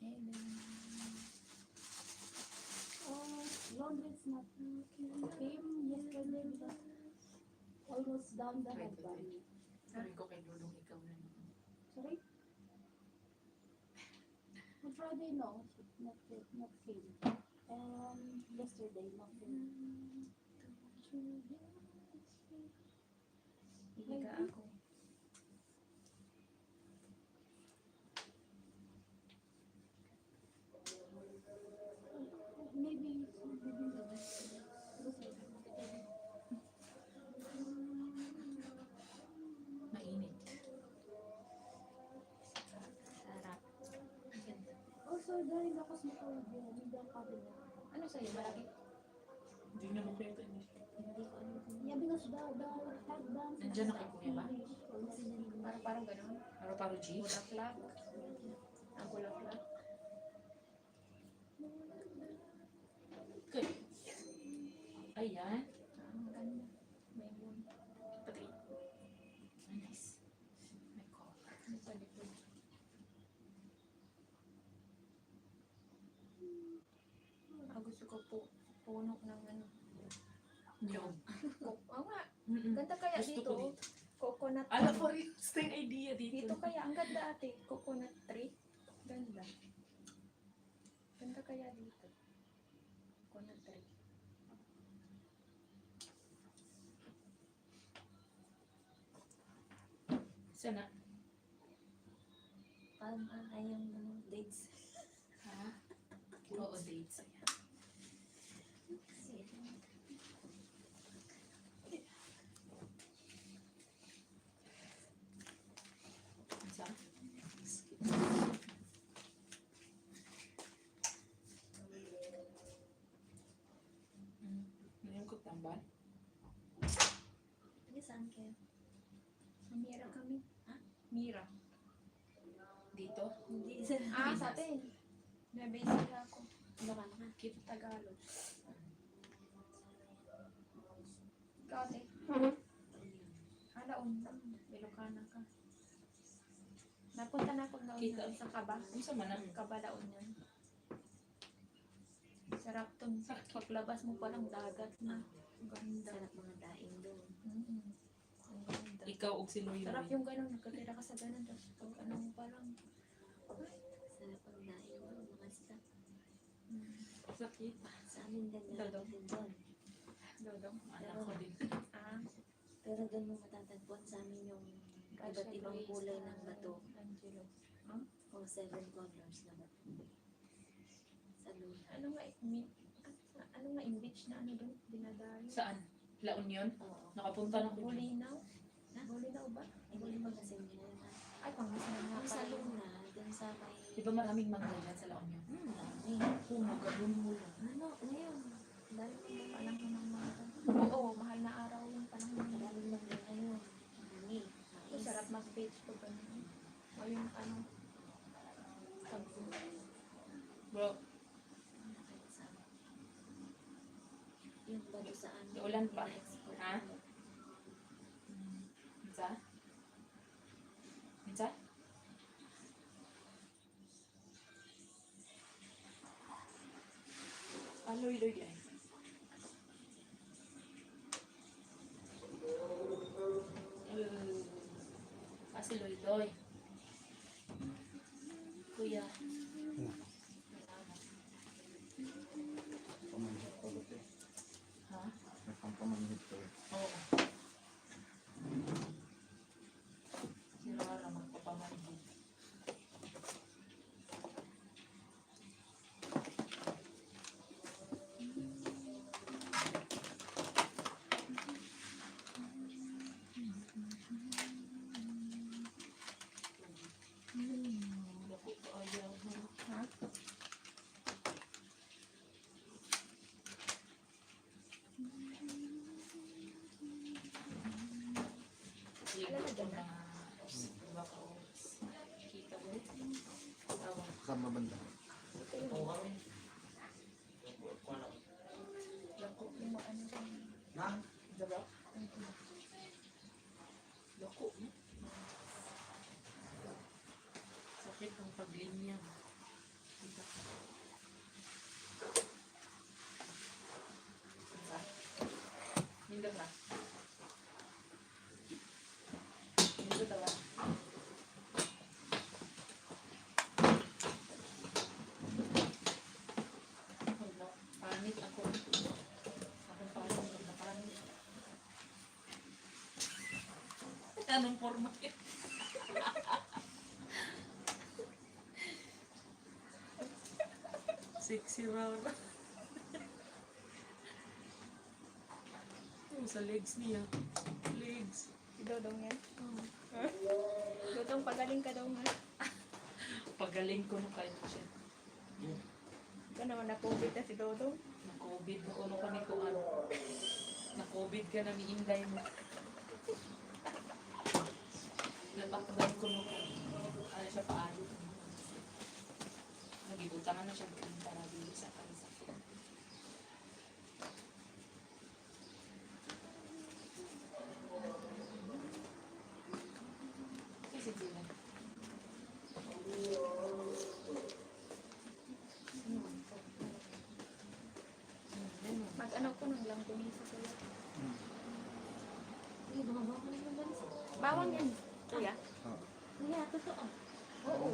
laundry is not came yesterday because almost down the headband. Sabi ko kay Lulong ikaw na naman. Sorry? On Friday, no, not came. And yesterday, not came. Hihiga ako. Maybe Mainit. Sarap. also galing ako sa Macau, hindi ang cabinet. Ano sa'yo? Malaki? Hindi na makita niya. Hindi ko ano. Yeah, because the headbands. Nandiyan na kay Kuya ba? Parang gano'n. Paro G? Bulaklak. Ang bulaklak. Okay. Ayan. Ang ganda. May moon. Pati. Ay, nice. May color. Ano sa likod? Gusto ko po puno ng ano. Yung. Oo nga. Mm-mm. Ganda kaya Gusto dito. ko dito. Coconut. Alam ko rin. Gusto yung idea dito. Dito kaya. Ang ganda ate. Coconut tree. Ganda. Ganda kaya dito. Coconut tree. Sana. Ay, yung ano, dates. Ha? Oo, dates. Ayan. Isa? Ngayon ko tambal. Ano saan kayo? Mira kami. Ha? Mira. Dito? Hindi, sa Ah, sa atin. Nabisi ako. Naman na. Kit Tagalog. Got it. Alaon. Ilocana ka. Napunta na akong daon Kita. sa Kaba. Ano sa manan? Kaba daon yan. Sarap tong paglabas mo palang dagat na. Ang ganda. Sarap mga daing doon. Ang ganda. Ikaw og si Loy Sarap yung gano'n, nakatira ka sa gano'n, tapos pag ano mo parang, Sarap ang daing doon. Mga isda. Sakit. Sa amin din Dodong. din doon. dodong. Anak ko din. Ah, Pero doon mo matatagpuan sa amin yung iba't ibang kulay ng bato. Angelo. O 7 colors na bato. Sa luna. Ano nga yung beach na ano doon, dinadayo? Saan? La Union? Oo. Nakapunta na ko. Bulinaw? Na? Bulinaw ba? Hindi mo kasi nila na. Ay, pangis na nga Yung sa pala. luna, doon sa may... Di ba maraming mangga dyan sa La Union? Dami. Pumaga doon mo. Ano, ngayon? Dami Panahon ng mga, oo, mahal na araw yung panahon ng mga. Maraming mga ngayon. Dami. Mais. Sarap mag-beach ko ba naman? O yung ano, Bro, Yung bato sa amin. Ulan pa. ina-export Ha? nila. Minsa? Minsa? Loy di ay. Si Loy. Kuya. Pamanhit pa ba ito? Ha? May pampamanhit pa. Oo. Si Rara magpapamanhid. Lako pa ayaw mo. ha? Alam na dyan na baka kita mo. Tawag. Saan mabanda? Lako yung ano dyan. Diba? Lako. Sakit ang paglinya. Kita. Minda ka. Minda tawa. Hala, panit ako. Akong panit na panit. Anong forma yun? Sexy raw na. Oh, sa legs niya. Legs. Si Dodong yan. Dodong, pagaling ka daw nga. Pagaling ko na kayo siya. Ikaw naman na-COVID na si Dodong. Na-COVID na ko kami ko ano. Na-COVID ka na ni Inday mo. Napakabay ko no. Ano siya paano. Nagibutangan na siya para dili sa kanisa. Kasi sila. Mag-ano ko ng langgunisa ko yan. Ay, mga bawang naman ba nisa? Bawang yan. Kuya? Kuya, totoo. Oo.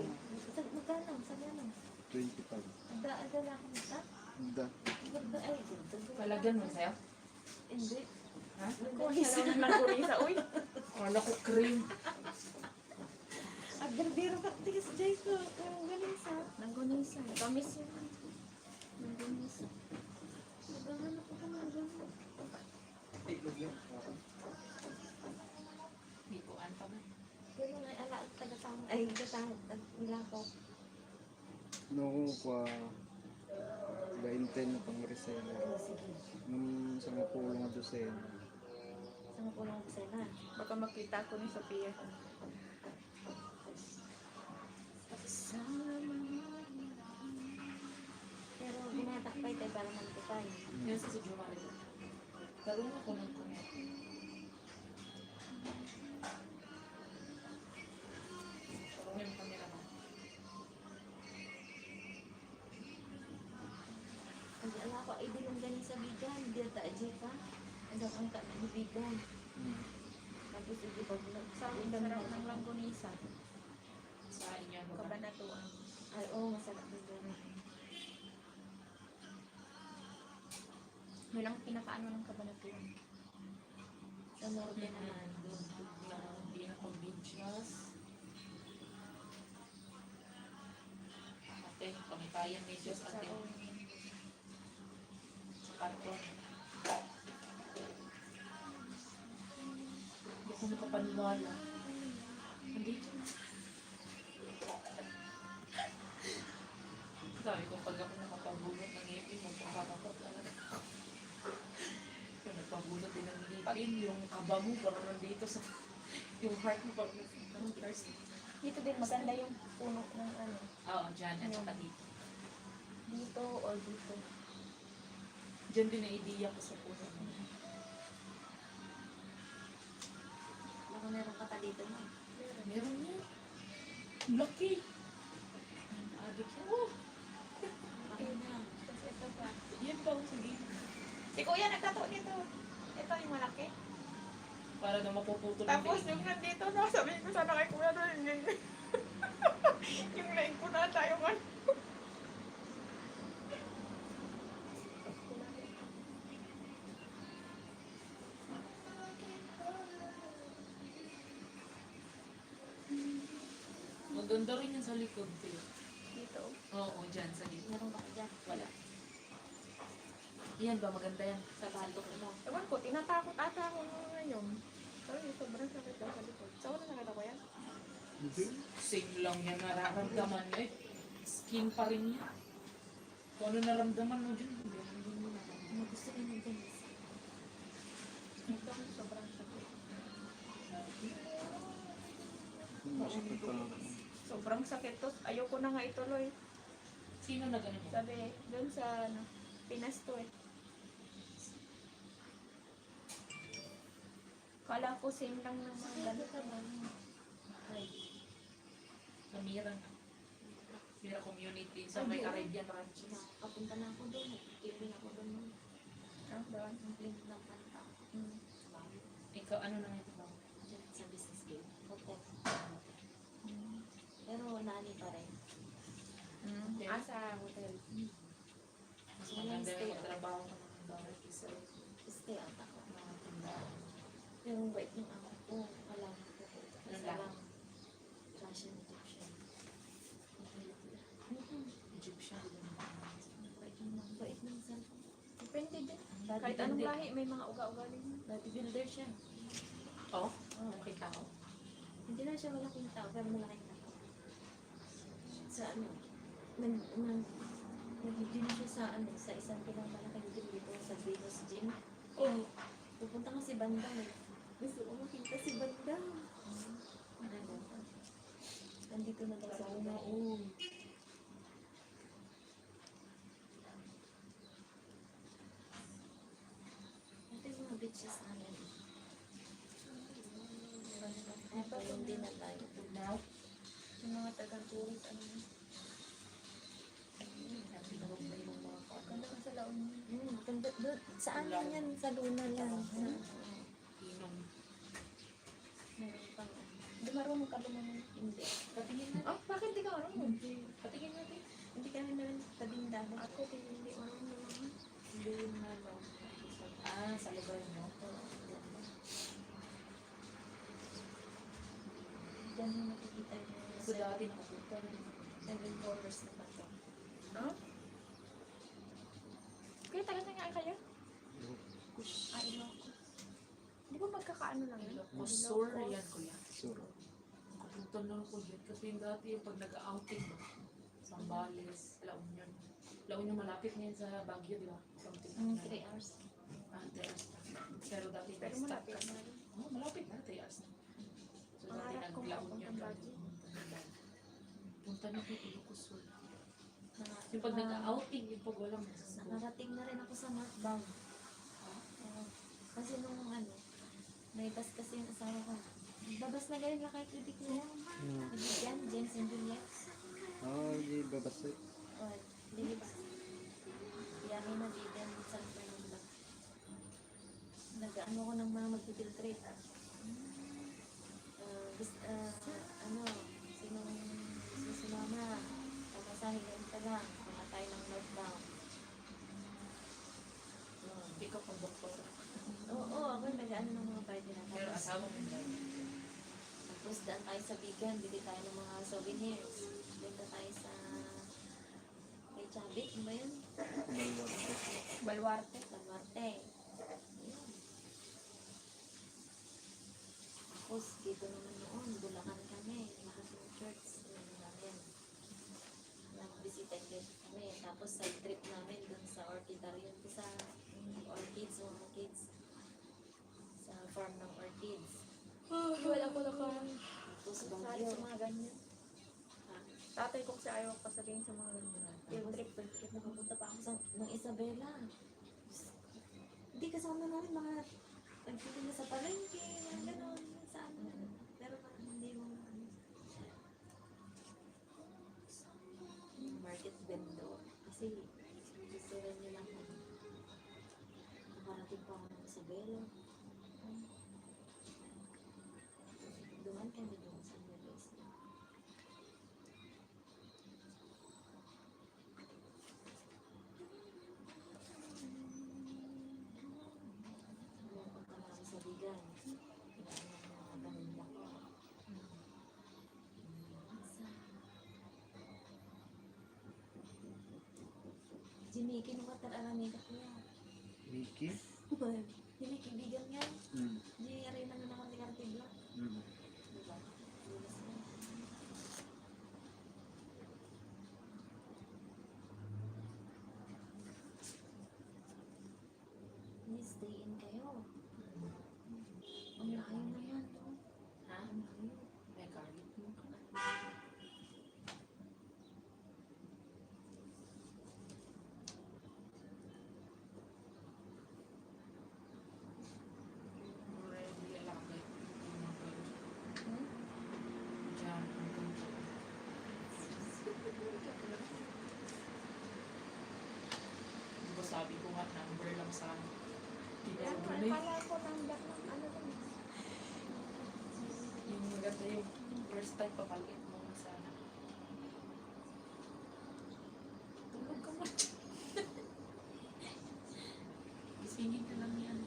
Magkano? Sa gano'n? 25. Ada na ako nita? Hindi. Ay, dito. Palagyan mo sa'yo? Hindi. Ha? Langgunisa ng langgunisa. Uy! Wala ko cream. Agarbiro ka, tigas jay ko. Ang galing sa... Langgunisa. Kamis yan. Nagumisa. Naghahanap ako ng gano'n. Bikuan pa man. Gano'n ay ala at tagatang. Ay, gatang. Nilakaw. No, kwa 20 na pang resela. Sige. Nung sa mga pulong nga dosen. Sama ko lang sa na. Baka makita ko ni Sophia. Sama. takpay tayo para mantikay. Yan sa Jumari. Karoon ako ng kuno. Karoon yung camera mo. Ang ala ko ay dilong ganin sa bigan. Dila ta aji ka. Ang ang ka ng bigan. Tapos ito pag Sa sarap ng langgonisa. Sa inyo ba? Kabanatuan. ay oo masarap bigan. Yun ang pinakaano ng kabanatuan. Sa norte naman. Doon na pinaka-beaches. Ate, pamitayan ni Diyos Sa ate. Sa karton. Hindi ako nakapaniwala. Nandito na. Sabi ko, pag ako nakapagulot ng ngipin, magpapakapot talaga. Kung nagpagulot din ng ngipin, yung kaba mo, parang nandito sa... yung heart mo, parang first. Dito din maganda yung puno ng ano. Oo, dyan, at saka dito. Dito or dito. Diyan din ang idea ko sa puno. Baka meron ka pa dito na. Meron niya. Lucky! Adik yan. Oh! Okay na. Tapos ito pa. Yan pa, sige. Si Kuya nagtato nito. Ito yung malaki. Para na mapuputol ang Tapos leeg yung niya. nandito na, sabihin ko sana kay Kuya doon. Yung laing ko na tayo man. Maganda rin yan sa likod. Tio. Dito. Oo, dyan, sa likod. Meron ka pa dyan. Wala. Yan ba, maganda yan. Sa batok mo. Ewan ko, tinatakot ata ako ngayon. Sorry, sobrang sakit daw sa likod. Sa una nakita ko yan. Hindi. Same lang yan, nararamdaman niya eh. Skin pa rin niya. Kung ano naramdaman mo dyan, hindi mo nararamdaman. Ano gusto rin ng ganis? Ito, sobrang sakit. Masakit pa ako. Sobrang sakit to. Ayoko na nga ituloy. Sino na ganun mo? Sabi, doon sa ano, Pinas to eh. Kala ko same lang ng mga ganito. Sa Mira. Mira Community sa may Arabian Ranches. Kapunta na ako doon. Kibin ako doon. Ah, doon. Ang blink ng kanta. Ikaw, ano na ito ba? Diyan sa business game. Hotel. Pero nani pa rin. Ah, sa hotel. Mas Walang maganda stay yung out. magtrabaho ka ng bahay kaysa Stay out ako. mga tindahan. Pero wait ng ako ko. Alam ko po. Ano Kasi lang? lang. Russian Egyptian. Egyptian. Bait ng cellphone. Depende din. Dati Kahit anong builder. lahi, may mga uga-ugaling. Dati builder siya. Oh? Nakita ko. Hindi na siya malaking tao, pero malaking tao. Sa ano, nag-gym siya sa ano, sa isang pinakamalaking gym dito sa Venus Gym. Oh, pupunta ka si Bandang eh. Gusto ko makita si Bandang. Ano? Nandito na daw sa una. Oh. Ito yung mga beaches namin. Ito yung dinala yung Now, Yung mga taga-tourist, ano yun. pinagod na yung mga kano. Ganda ka sa laon yun. Ganda doon. Saan yan yan? Sa Luna yan. Inom. Meron pang Hindi marunong ka lumanong. hindi. Patingin na. Ah, bakit di ka marunong? Patingin natin. Hindi kami naman tabing dagat. Ako din hindi marunong lumanong. Hindi yung ano. Ah, sa lugar mo. Diyan mo makikita yung So, dati nakapunta rin. 7 colors na bato. Ah? Kaya taga na nga kayo? Ay, Ilocos. Di ba magkakaano lang yun? Kusur, yan kuya. Sure. Nakapunta lang ko dyan. Kasi yung dati yung pag nag-outing ba? Sambales, La Union. La Union malapit ngayon sa Baguio, di ba? Something. 3 hours. Ah, 3 hours na. Pero dati Pero nag-stop malapit kasi. na rin. Oh, malapit na, 3 hours na. So dati Pangarap kong nag-La mapuntang Union kami. Baguio. Punta na ko Ilocos Sur. Yung pag nag-outing, yung pag walang masasama. Nakarating na rin ako sa Northbound. Kasi nung naibas kasi yung asawa ko. Babas na galing na kahit ibig niya. Nabigyan, James and Juliet. Di babasay. O, lilibas. Biyahe na bigyan sa Fernando. Nag-ano ko ng mga mag-filtrate. Sinong sumama, pamasahin ka lang, pumatay ng Northbound. Hindi ka pang doktor. Oo, ako nag-ano ng mga party na. Pero asawa mo ba? Tapos daan tayo sa Bigan, bili tayo ng mga souvenirs. Benta tayo sa kay Chabit, ano ba yun? Balwarte. Balwarte. Ayun. Tapos dito naman noon, Bulacan kami, Mahasong Church. Ano namin. Nag-visita kami. Tapos side trip namin dun sa Orchidarium ko sa Orchids, mga kids. Sa farm ng Orchids. Wala ko na Tapos sali Baguio. sa mga ganyan. Tatay ko kasi ayaw pa sabihin sa mga ganyan. Field trip, nakapunta pa ako sa ng Isabela. Hindi kasama namin mga nagtitinda sa palengke, mga gano'n, sa ano. Pero parang hindi mo market vendor. Kasi gusto rin nila nakarating pa ako ng Isabela. Duman kami doon sa Nueva Ecija. Pumunta na kami sa Bigan. Kailangan ng mga paninda ko. Jimmy, kinukatar alameda ko yan. Mickey? Jimmy, kaibigan nga. Mm. Jimmy, aray naman ako ni Karte Black. Mm. Diba? Lulas na. Hindi, stay in kayo. Ang layo naman to. Ha? Ang layo. May garlic mo ka na. Already lalaki. Diyan, ang ganito. Di ba sabi ko nga, number lang sana. Yan, Tinawag kala ko tanggap ng ano dun. yung maganda yung first time papalit mo na sana. Tulog ka man. Isingin ka lang yan.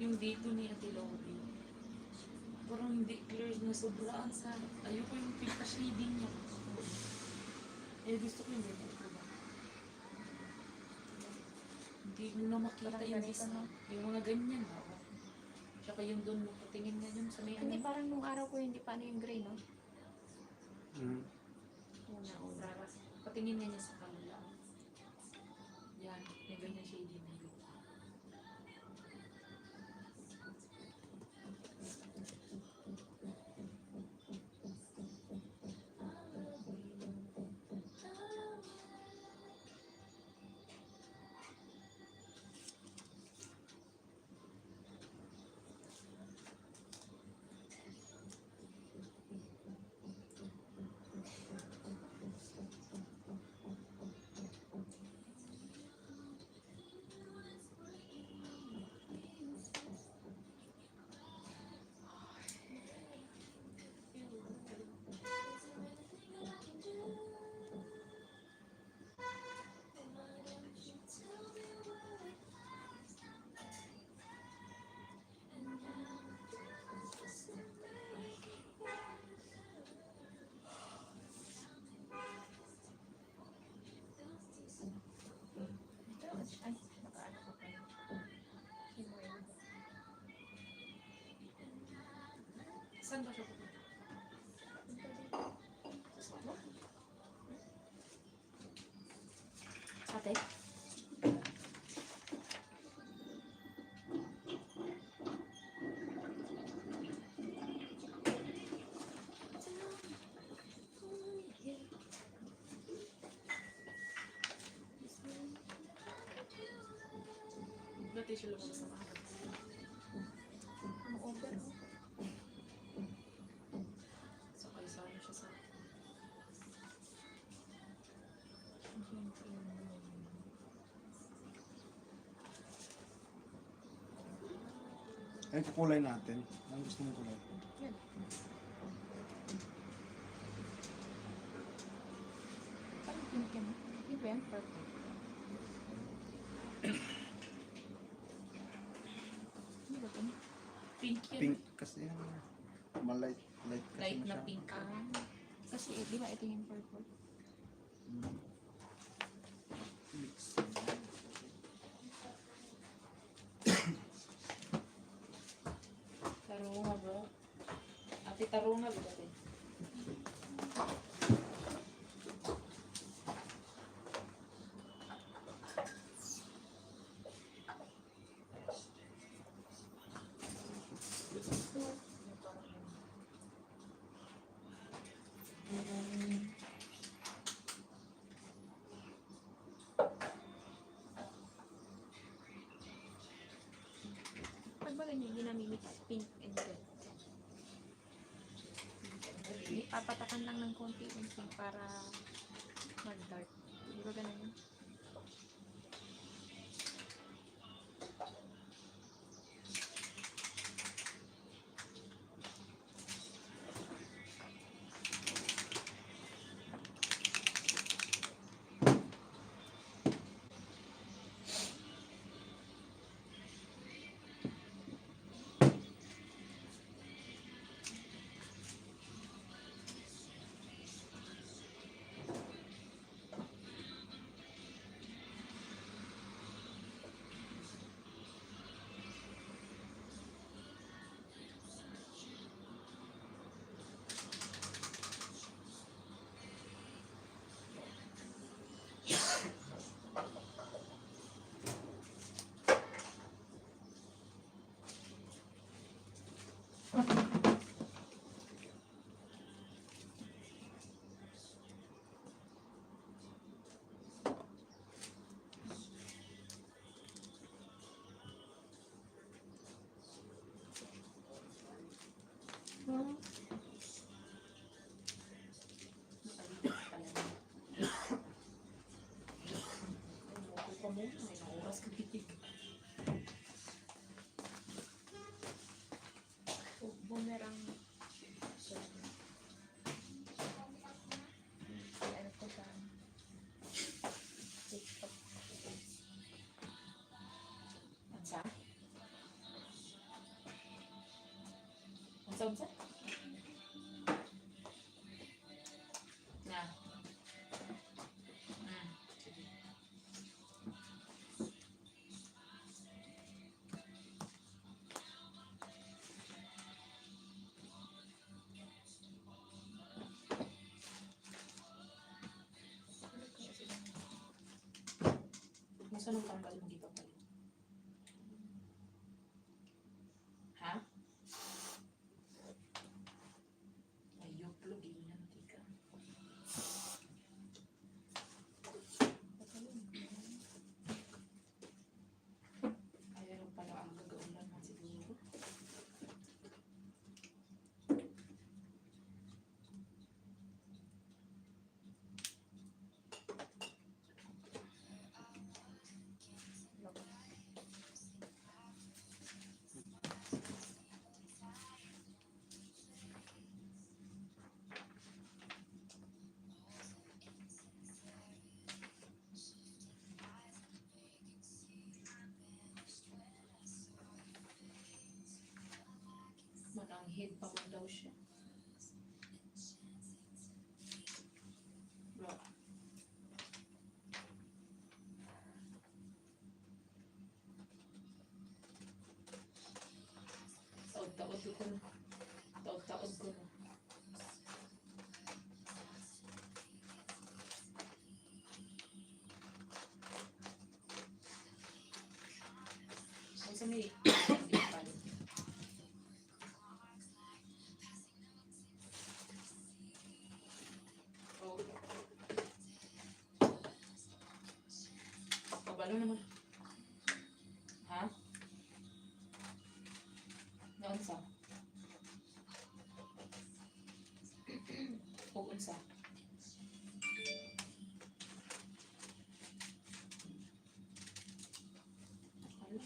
Yung dito ni Ate Lobby, parang hindi clear na sobraan sa, ayoko yung pinka shading niya. Eh gusto ko yung ganyan ko ba? Hindi mo na makita Parang yung ganito, design. no? Yung mga ganyan, oo. Tsaka yung doon mo patingin nga yun sa may Hindi, ano. parang nung araw ko hindi pa ano yung gray, no? Mm. Una. Patingin nga niya sa kanila. Yan, may ganyan shading na yun. Saan ba siya pupunta? Sa Solo? Ate? Dati siya lumabas sa maaga. Ang order mo. Sakay sana siya sa... Ayun, kulay natin. Ang gusto mong kulay? Yan. Parang pink yan. Pink ba yan? Purple. Ano ba ito? Pink yan. Pink kasi yan. Malight, light kasi Light na siya. pink. Ah, kasi di ba ito yung purple? Mm. Mix. Tarunga bro. Ate tarunga ba dati? Pag ba ganyan, ginamimix pink and red. Papatakan lang ng konti yung pink para mag-dark. Di ba ganun yun? Boomerang. Ano ko sa TikTok. Unsa? Unsa? Na. Sige. Kung saan ang tanggal mo dito pala? Ha? Ayok, lugin na tika. Ayaw pala ang gagaulan man siguro. Mananghid pa man daw siya. Bro. Taod-taod ko. Taod Pagtaod ko no. Ang sa may hindi pala. Oh. Kabalo naman. Ha? Noon sa? Kung unsa?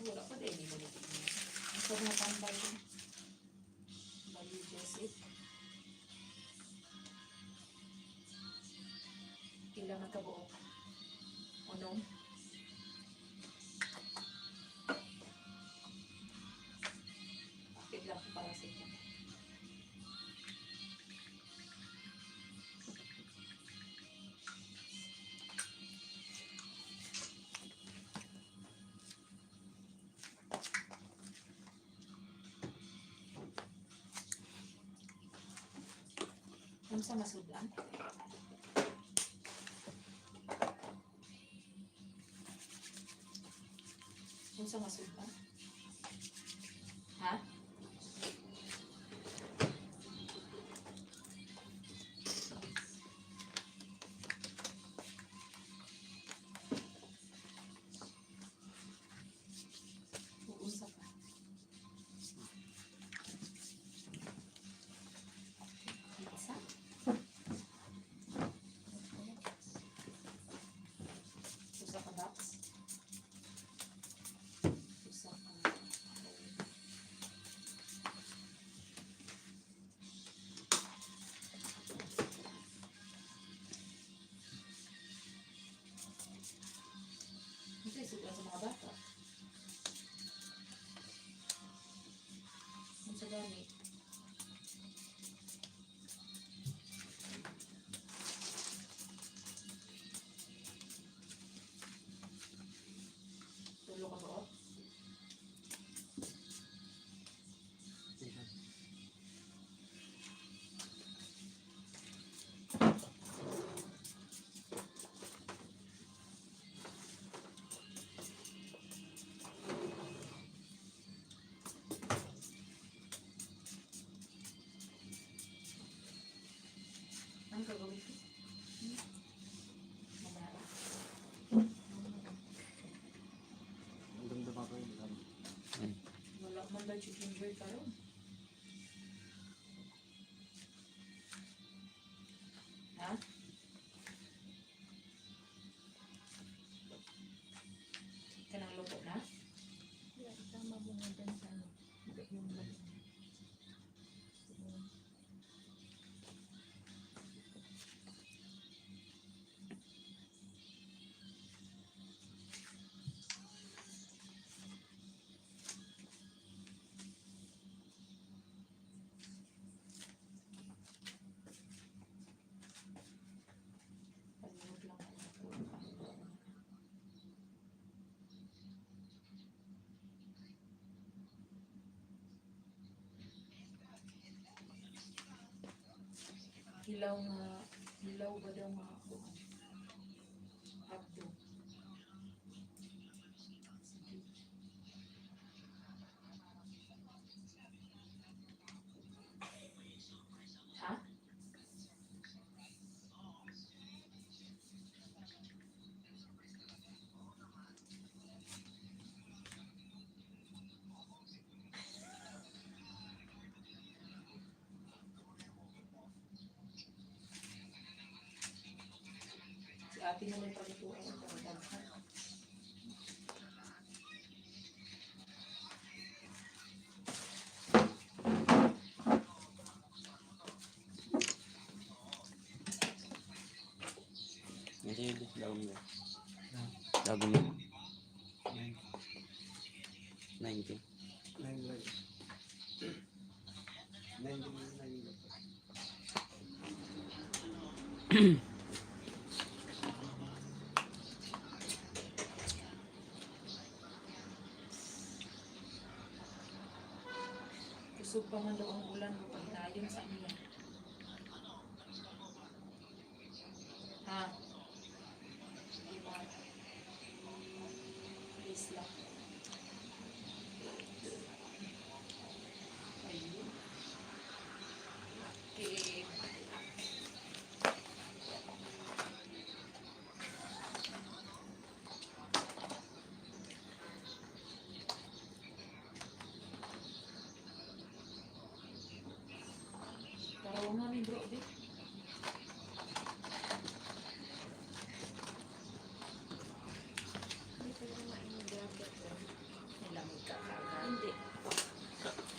Wala pa din. Hindi mo natin. Ang sarap na tambay ko. Bali, Jessic. Kailangan ka buo. Ano? Bakit lang ko para sa inyo? Ano sa masudlan? Ano sa masudlan? Ha? Uunsa ka? Isa? Usa ka box? Usa ka Ito isip lang sa mga bata. Ano sa gamit? Tulo ka ba o? Ano gagawin ko? Mamaya. Ang ganda pa kayo. Wala man daw chicken bird karon. Ha? Kanang luto na? Tama mo nga dyan sa ano. Yung Pagod lang ako. Hilaw ba daw mga kuhan? Abdo. Sige. Ha? Si ate na may palituan ng pagdaghan. Kasi yun, dagom mo. Dagom mo. 90. 99. Lugsog pa man daw ang ulan mo pag inayon sa iya. Ha? Please lang. Ayun. Okay. Taraw nga ni bro, di. Hindi ko na mainagagat. Nilamig ka kagad. Hindi.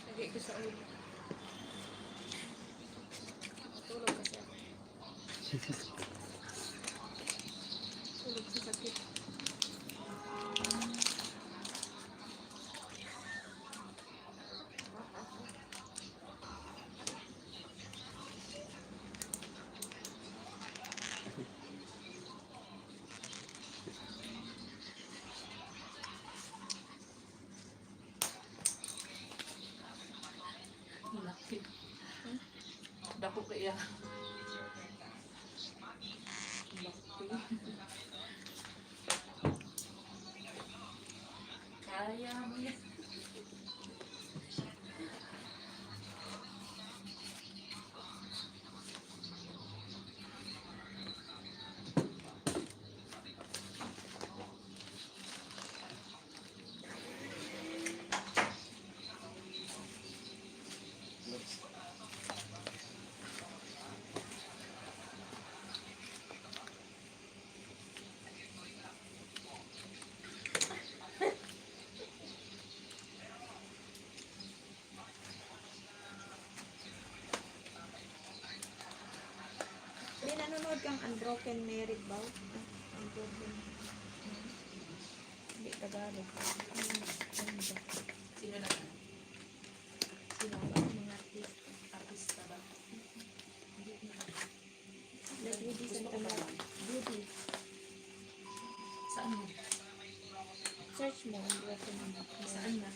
Lagay ko sa ulo. Tulog kasi ako. Tulog sa sakit. Laki. Dako kaya. Laki. Kaya mo yan. May nanonood kang Unbroken Married ba? Unbroken. Hindi, Tagalog. Ganda. Sino na? Sino ba? Mga artist. Artista ba? Like Rudy Gusto ko Santana. ba? Rudy. Saan mo? Search mo, Unbroken Married. Saan na?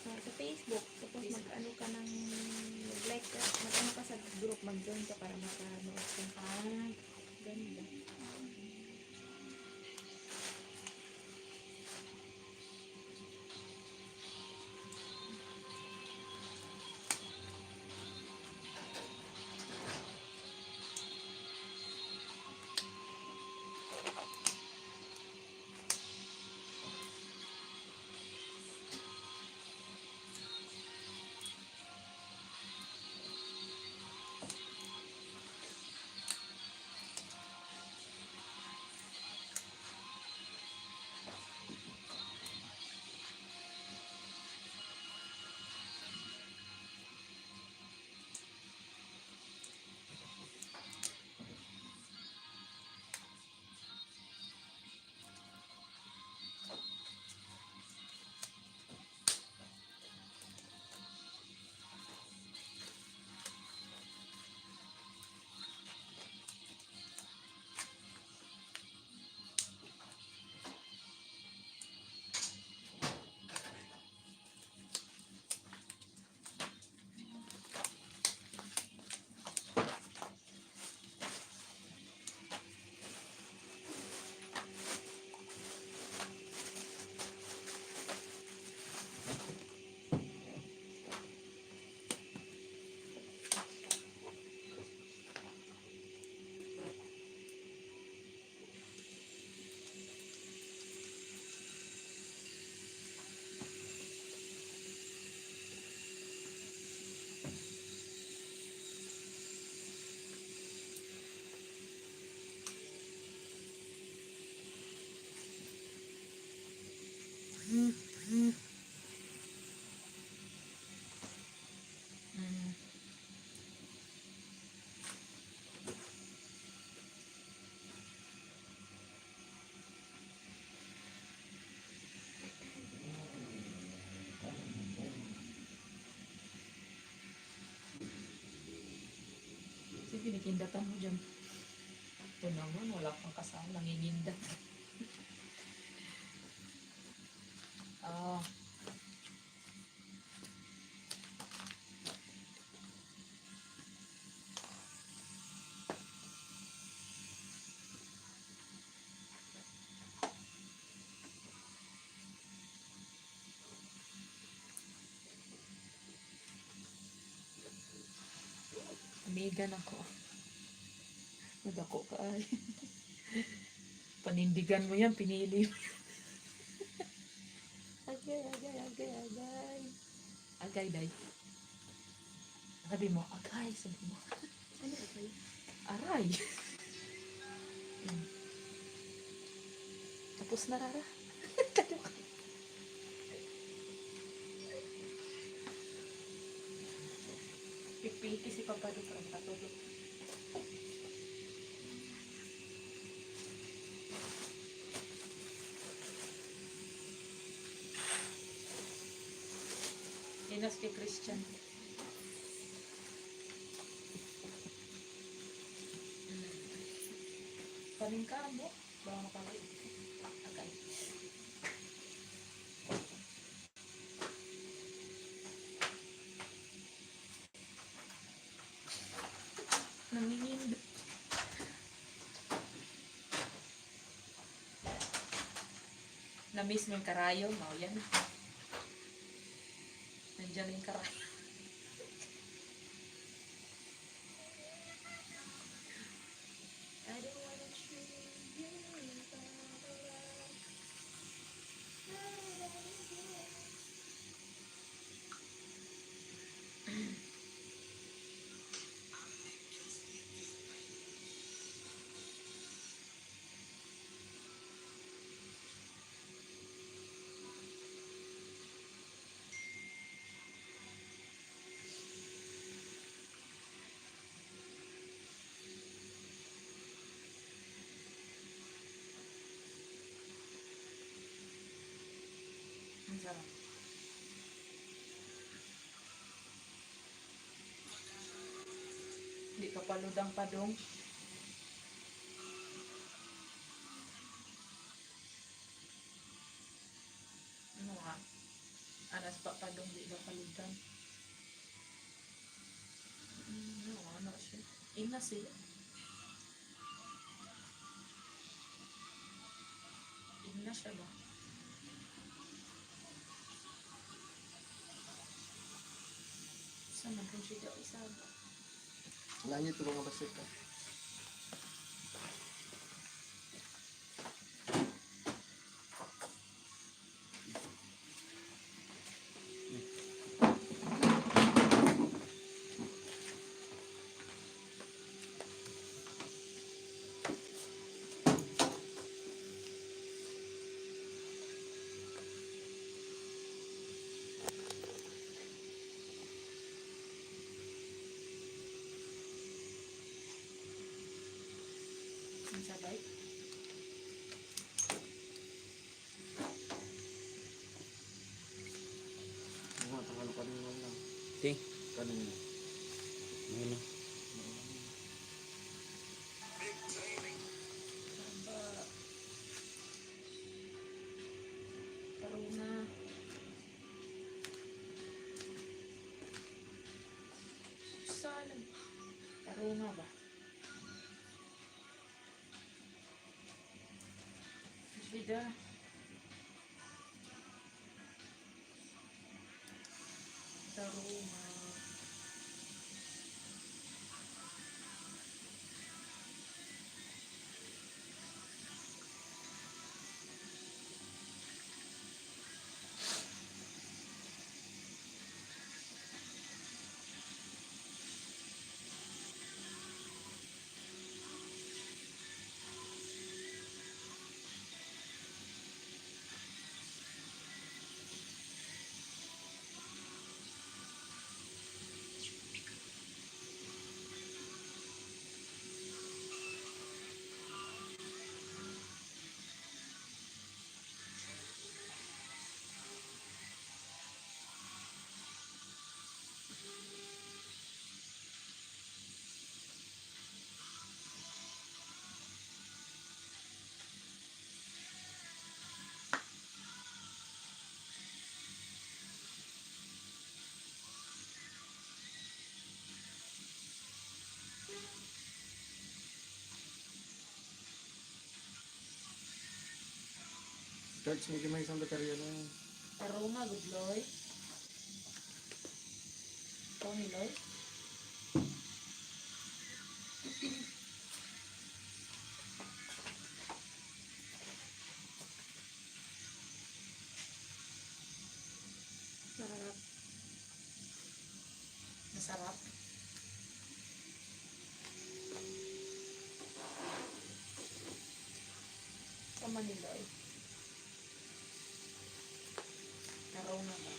Sa Facebook. Tapos mag-ano ka ng mag-like ka. Mag-ano ka sa group. Mag-join ka para makanood ka. Ah, Ganda. mm. Sige, nakindatan mo dyan. Ito naman, wala pang kasama, nangingindat. Ah. Naninigan ako. Nagako ka ay. Panindigan mo yan, pinili mo. Agay, agay, agay, agay. Agay, day. Sabi mo, agay, sabi mo. Ano ba yun? Aray. Tapos na, Rara. Pipiki si Papa doon parang patulog. Inas kay Christian. Paningka mo? Baka makalit. Agay. Nangingin. Na-miss mo yung karayo? Mau yan. Nandiyan yung karayo. I don't wanna treat you like a Ang sarap. Hindi ka paludang padong. Ano ha? Anas pa padong, di ba paludang? Ano siya? Ina siya. Ina siya ba? Saan naman siya daw isa ba? Wala niyo ito mga basit ka. Ang sabay. Mga takalo ka rin lang. Ting. Kanina. Ano? Saba. Karuna. Saan? Karuna ba? Vida. Karuna. Church, medyo may isang baterya na yun. Karuna, good Loy. Tony Loy. Sarap. Sa Manila eh. Araw na ba?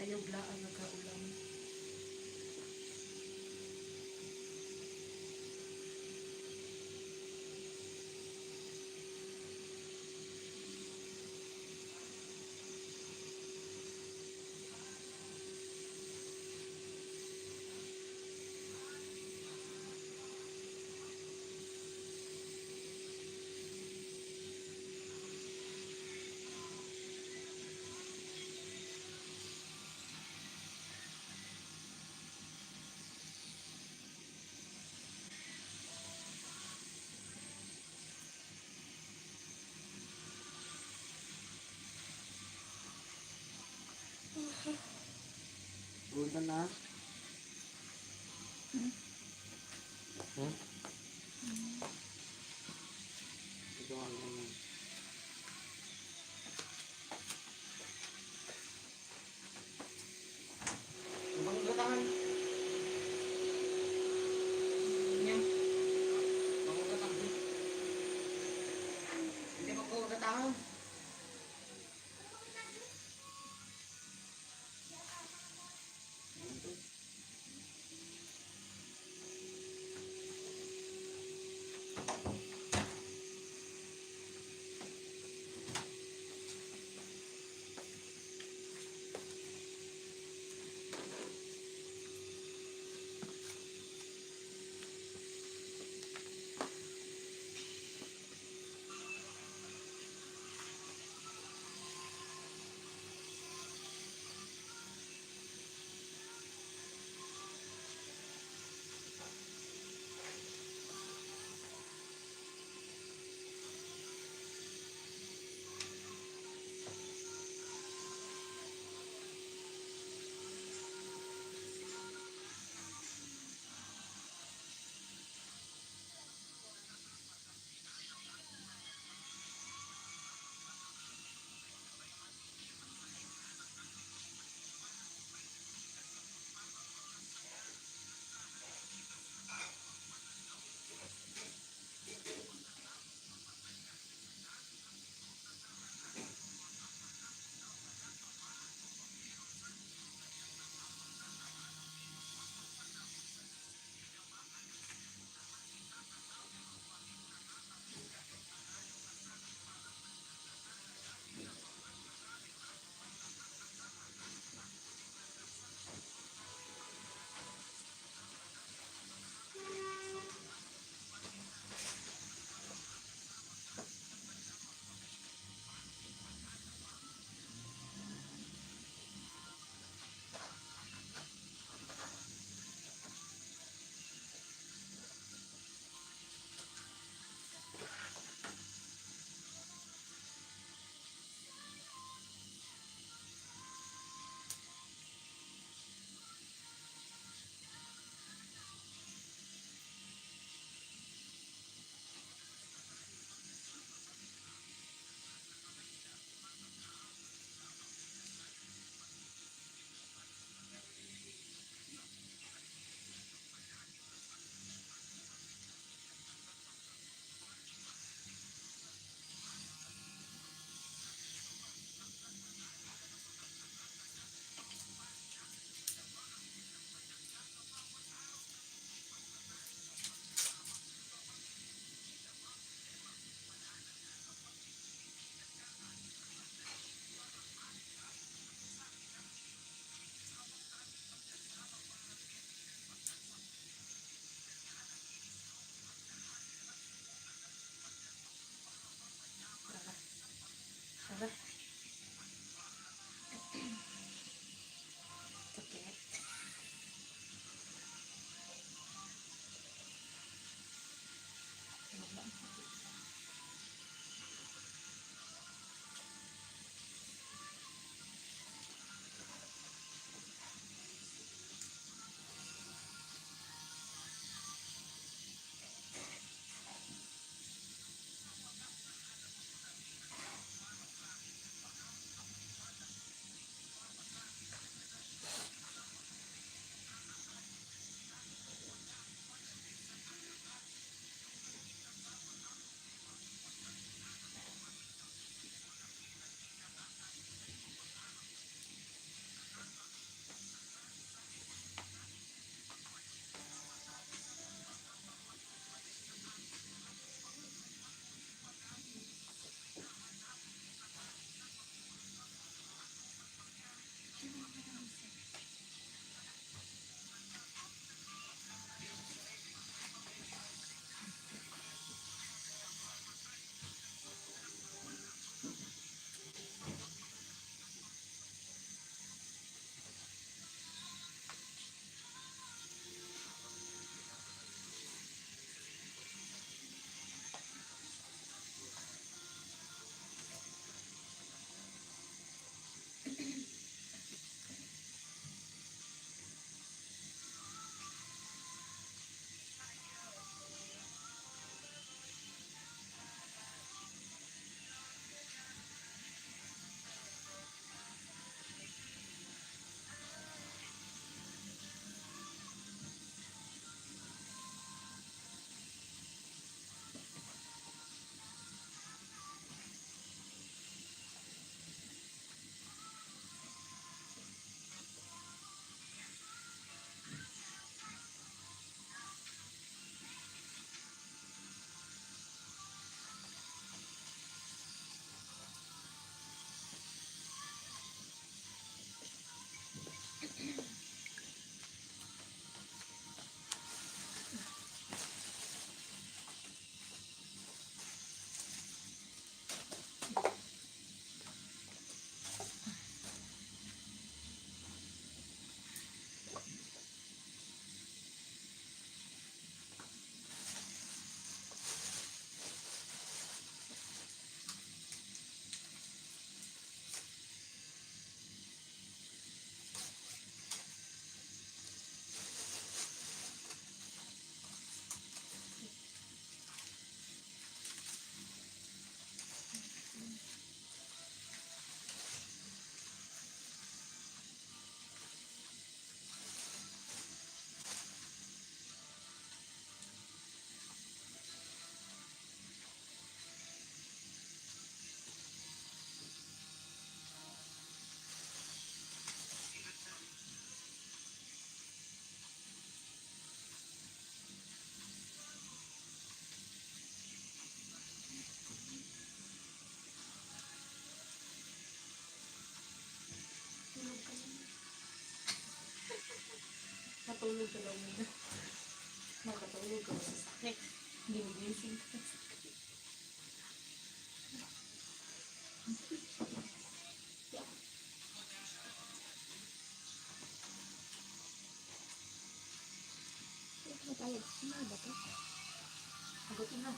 Ayaw blaan nagkaulam. Punta na. Ito ang ano. Ibang gatangan. Yan. Ibang gatangan. Hindi magkagatangan. sa loob nila. Makatulog ko sa sakit. Ginigising ko. Matayag. Ano ba to? Agutin na.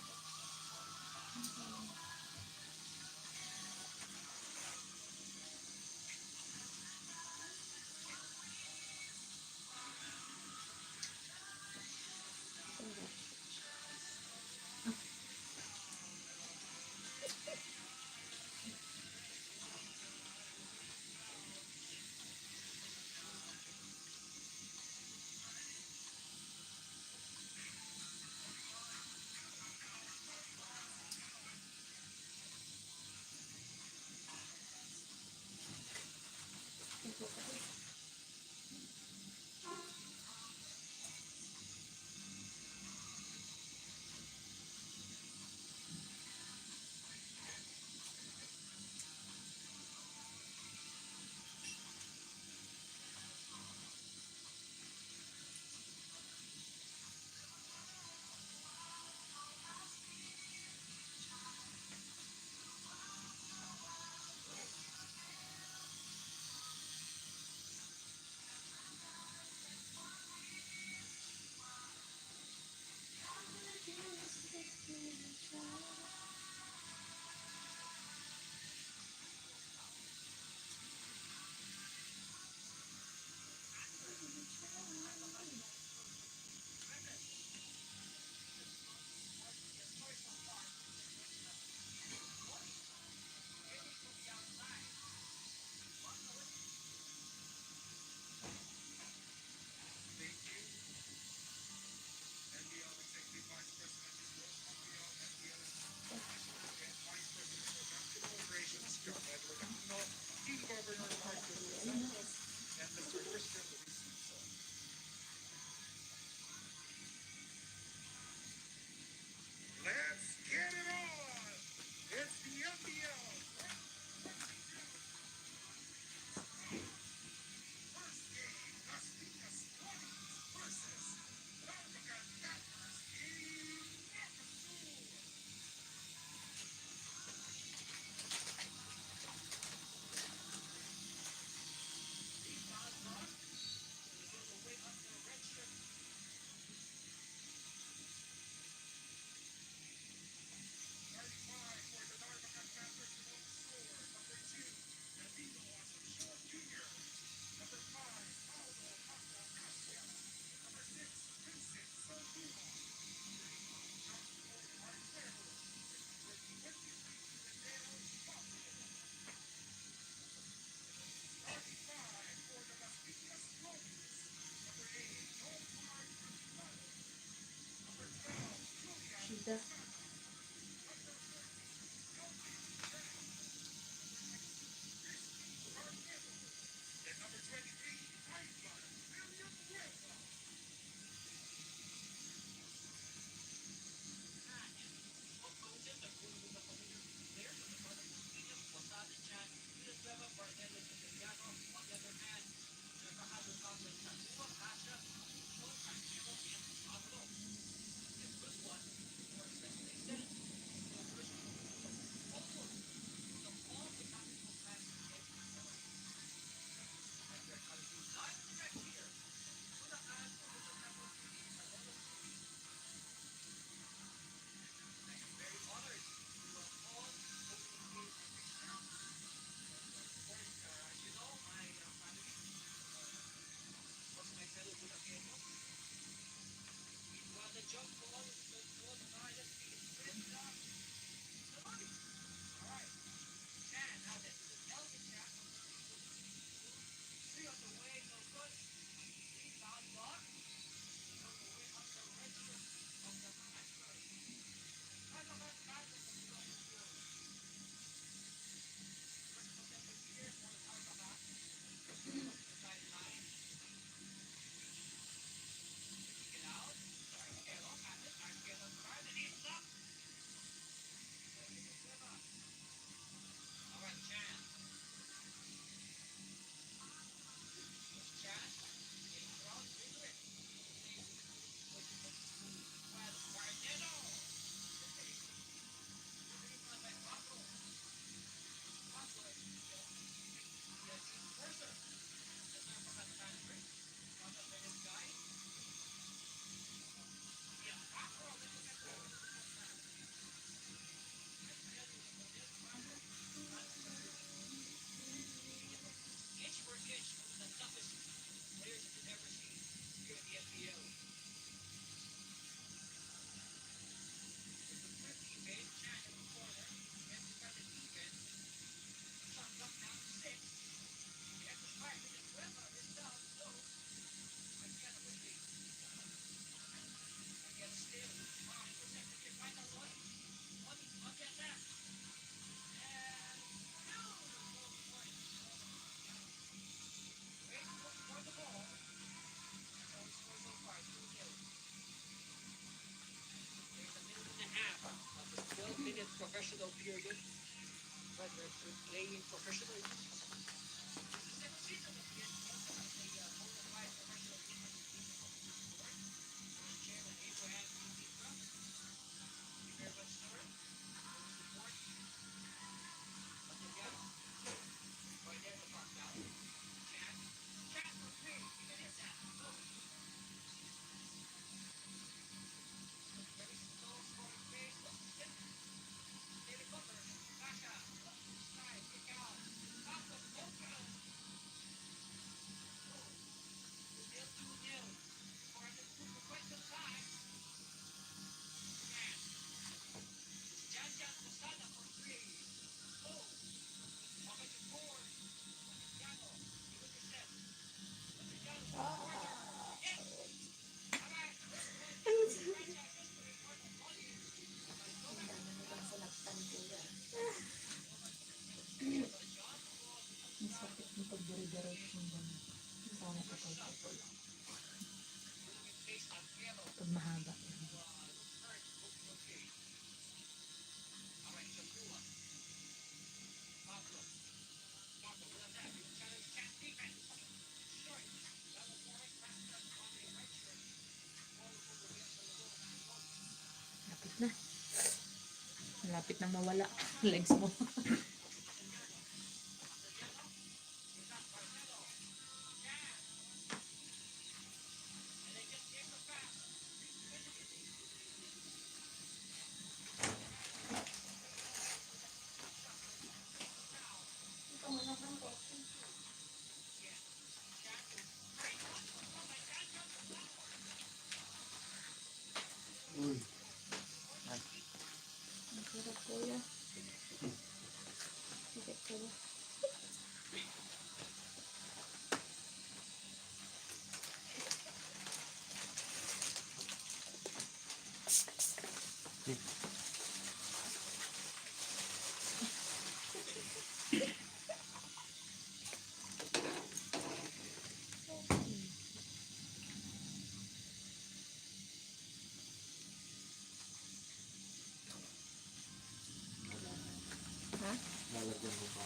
Ang dami mo pang salaktan ko yan. Ang sakit ng pag-dire-diretso yung ganun. Sana putol-putol. Pag mahaba. Lapit na. Malapit nang mawala. Legs mo. Ito mo naman po. Uy, Ang sarap kuya. Sige kuya. lalagyan mo pa.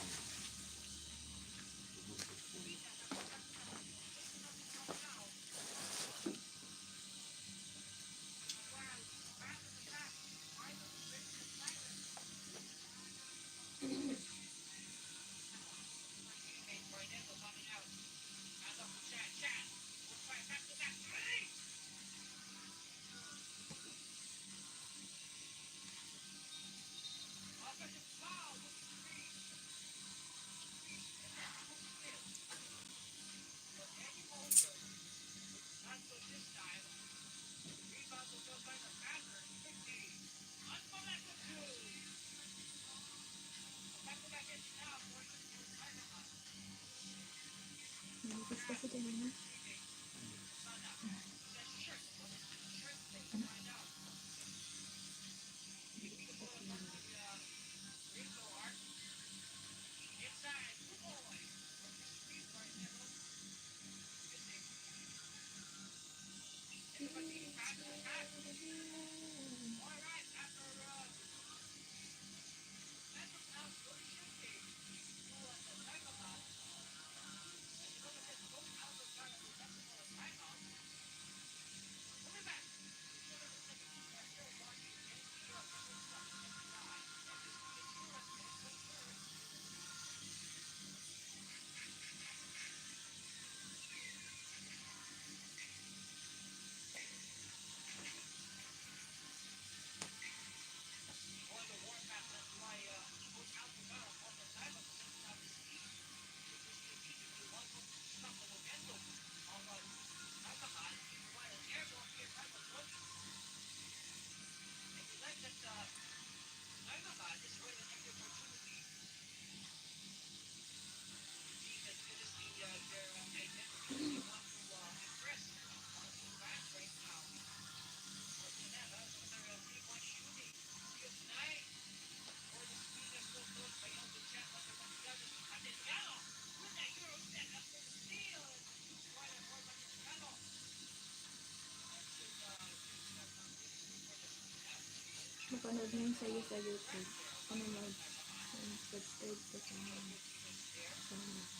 Nalipis kasi kanina. Mapanood mo yun sa'yo sa YouTube. Ano mag? Subscribe ko sa mga. Sana.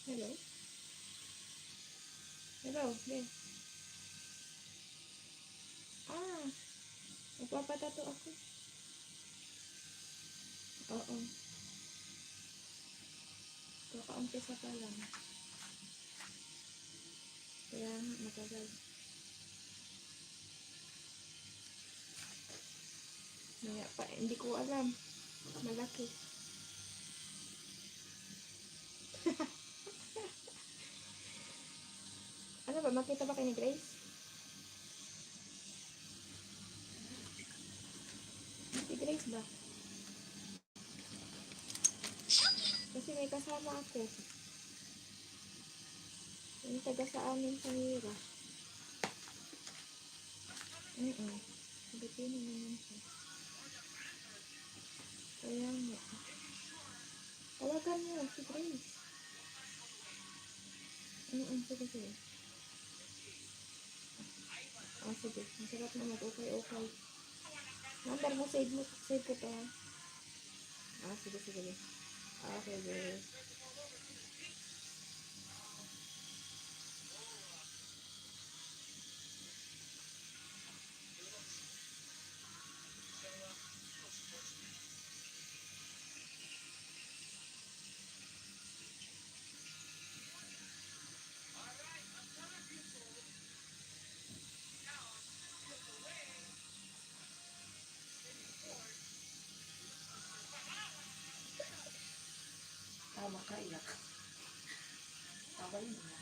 Hello? Hello, Ben. Ah, magpapatato ako. Oo. Kaka-umpisa pa lang. Kaya nga, matagal. Kaya pa, hindi ko alam. Malaki. Ano ba, makita ba kayo ni Grace? Si Grace ba? Kasi may kasama ako. Yung taga sa amin sa Mira. Filipino naman siya. Kaya nga. Tawagan mo, si Grace. Sige, sige. Sige. Masarap na mag-okay. Number mo, save ko to ha. Sige. Okay, Grace. Tama ka, iyak. Tawal mo na.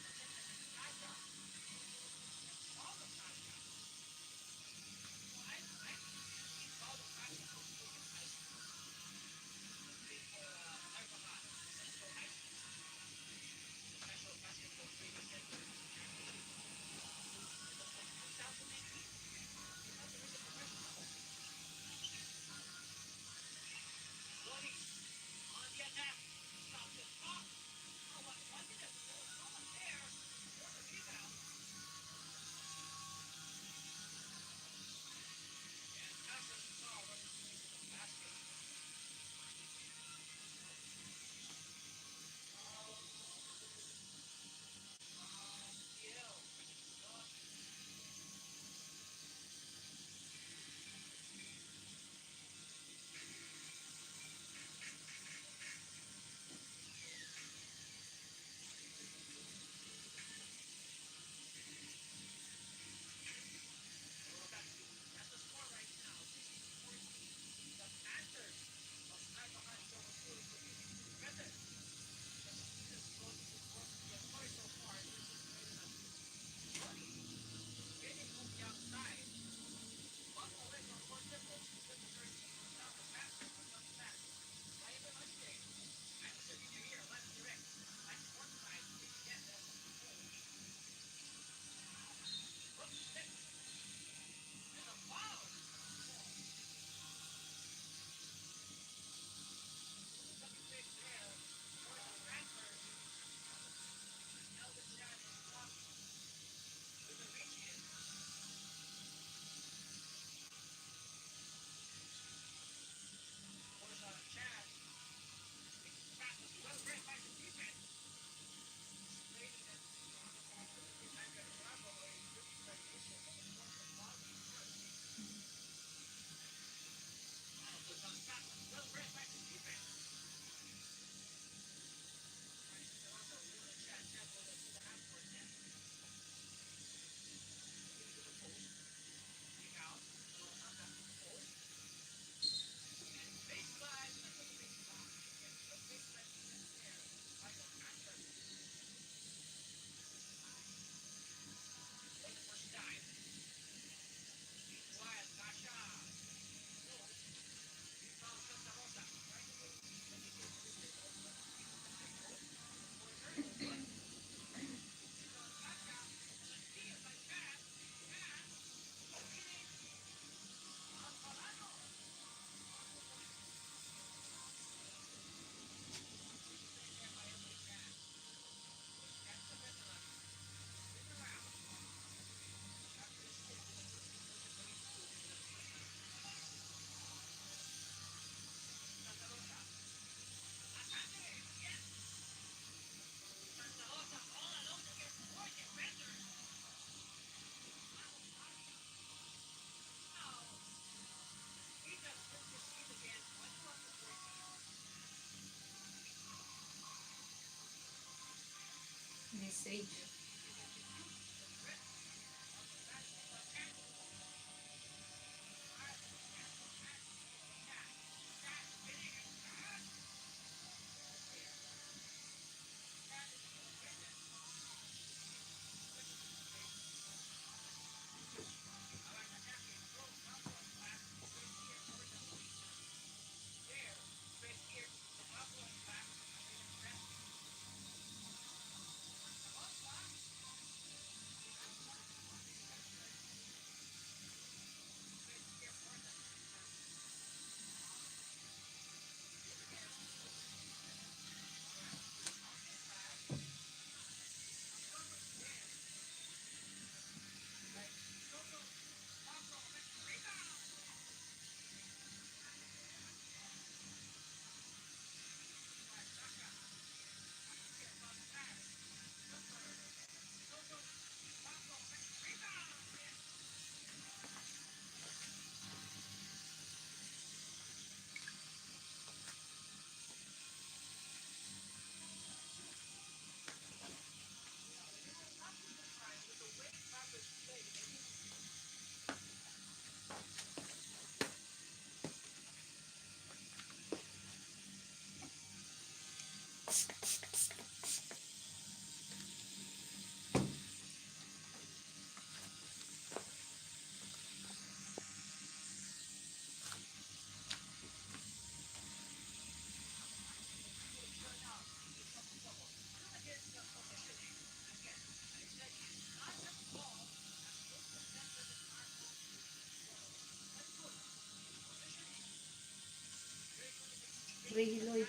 spray, Lloyd.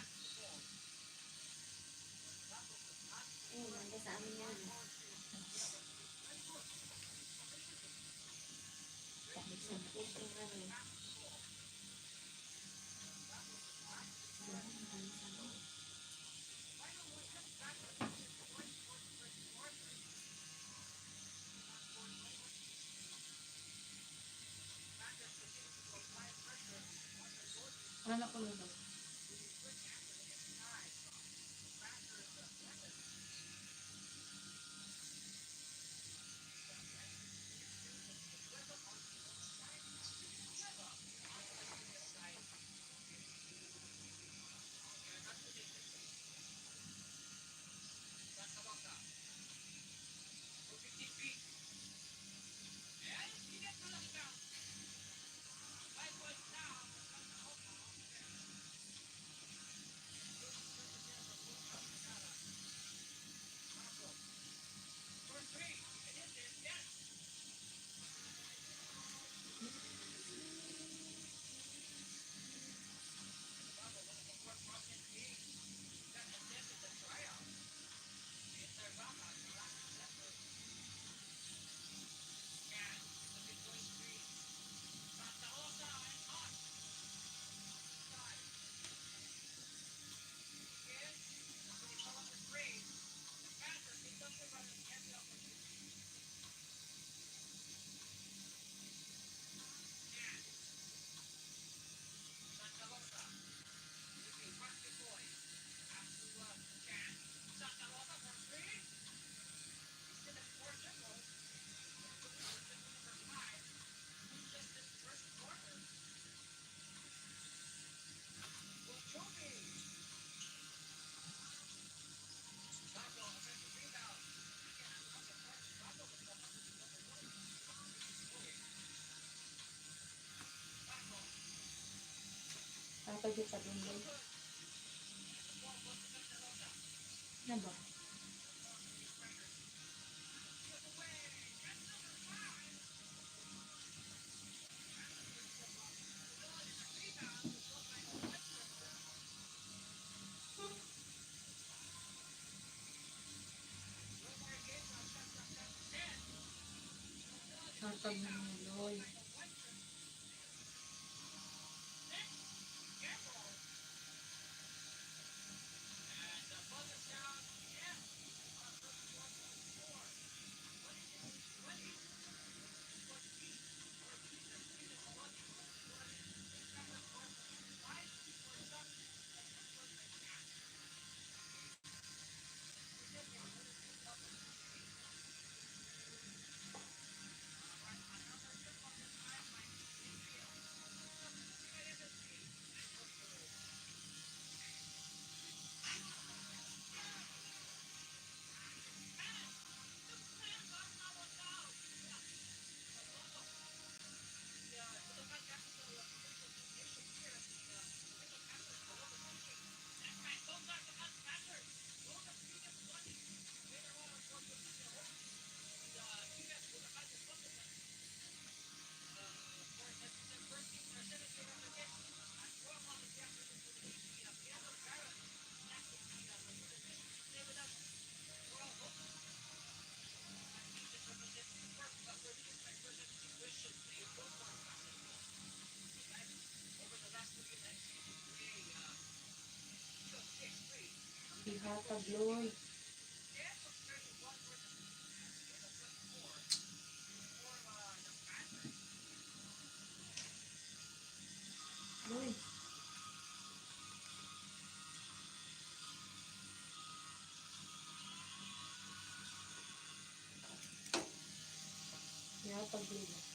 Mangga sa amin yan. Sampung yung ano. Ano ko lang. Kapag yung sabon, Lloyd. Ano ba? Hatag na ng Lloyd. Ihatag, Lloyd. Lloyd. Ihatag, Lloyd.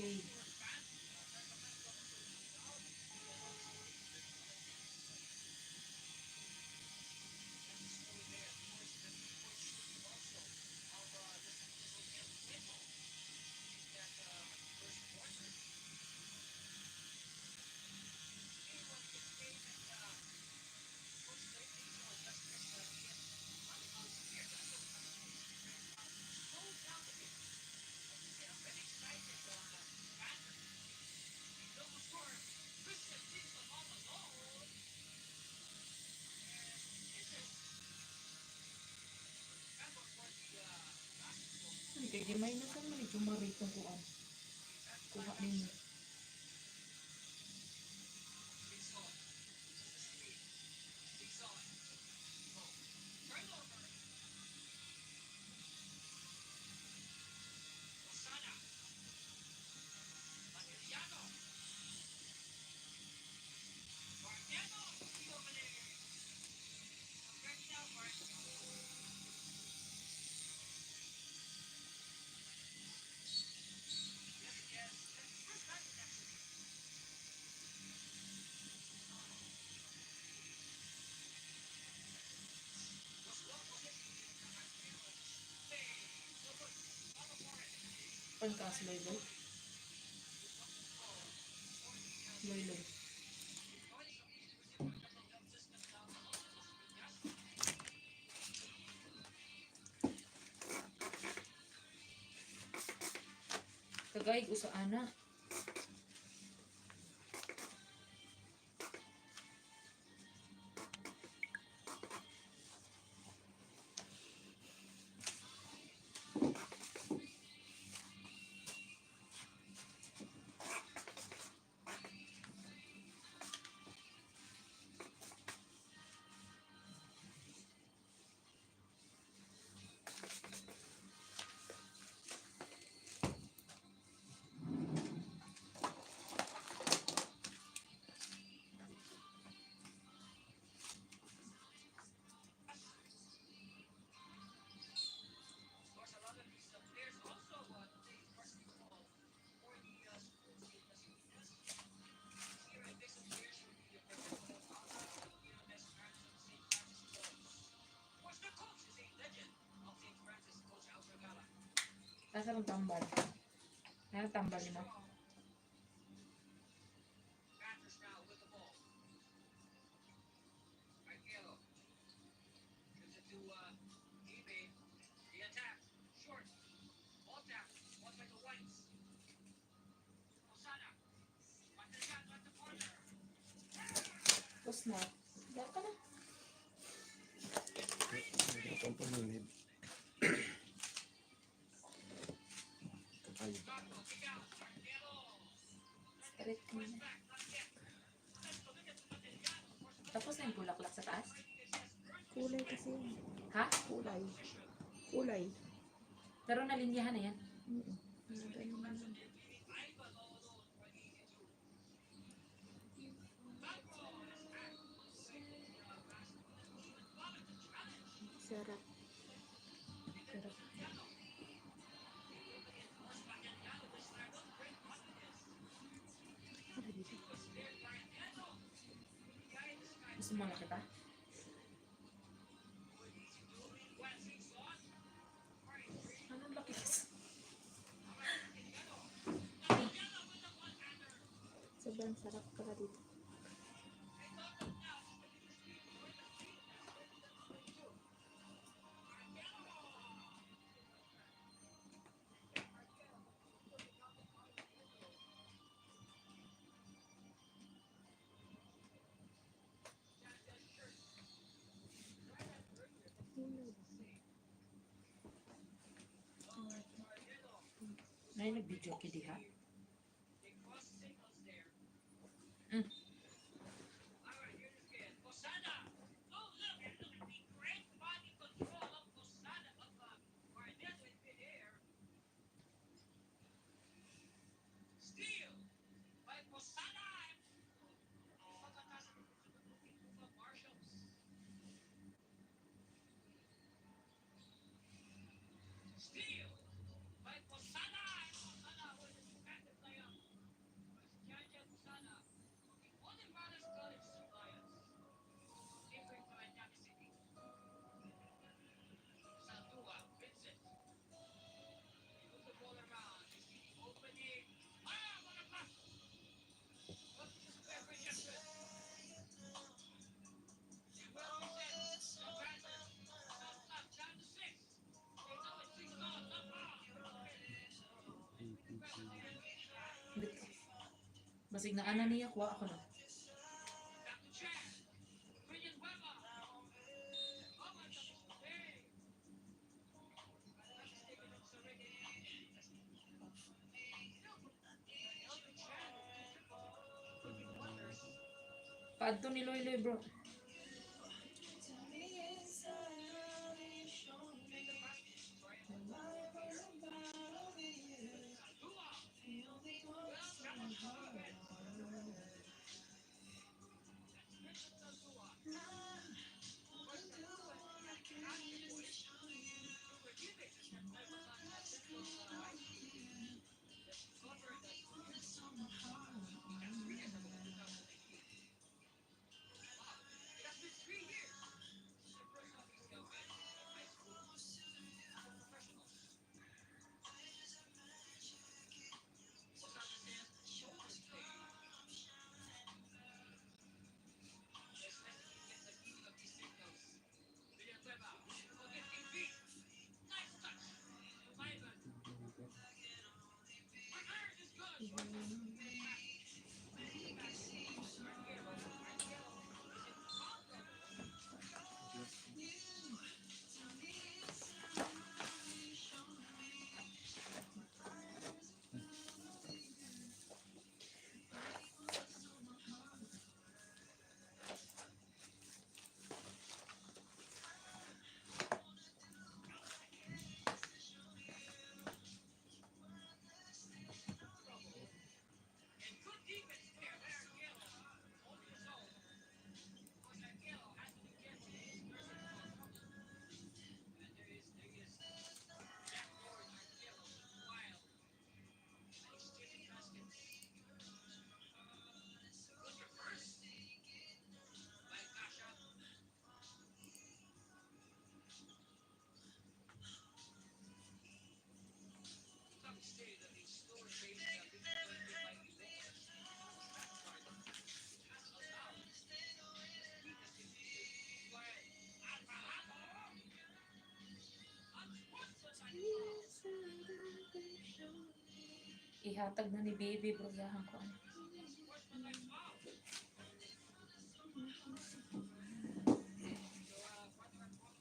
Okay. Gamay na sa man ito maritong kuan. Kuha ninyo. Pangkas loy-loy. Loy-loy. Kagayig usa ana. Asa ang tambal? Ano tambal mo? Tapos na. Diyan ka na. Ito ang pamunid. Ay, Straight mo na. Tapos na yung bulaklak sa taas? Kulay kasi yun. Ha? Kulay. Kulay. Pero nalinyahan na yan. Ganun naman. Sarap. Pero, gusto mo malaki pa? Anong laki kasi? Sobrang sarap pala dito. May nag-video ki diha? Basig na ana niya, kuha ako na. Paadto ni Loy Loy bro. Ihatag na ni baby bro yahan ko ano.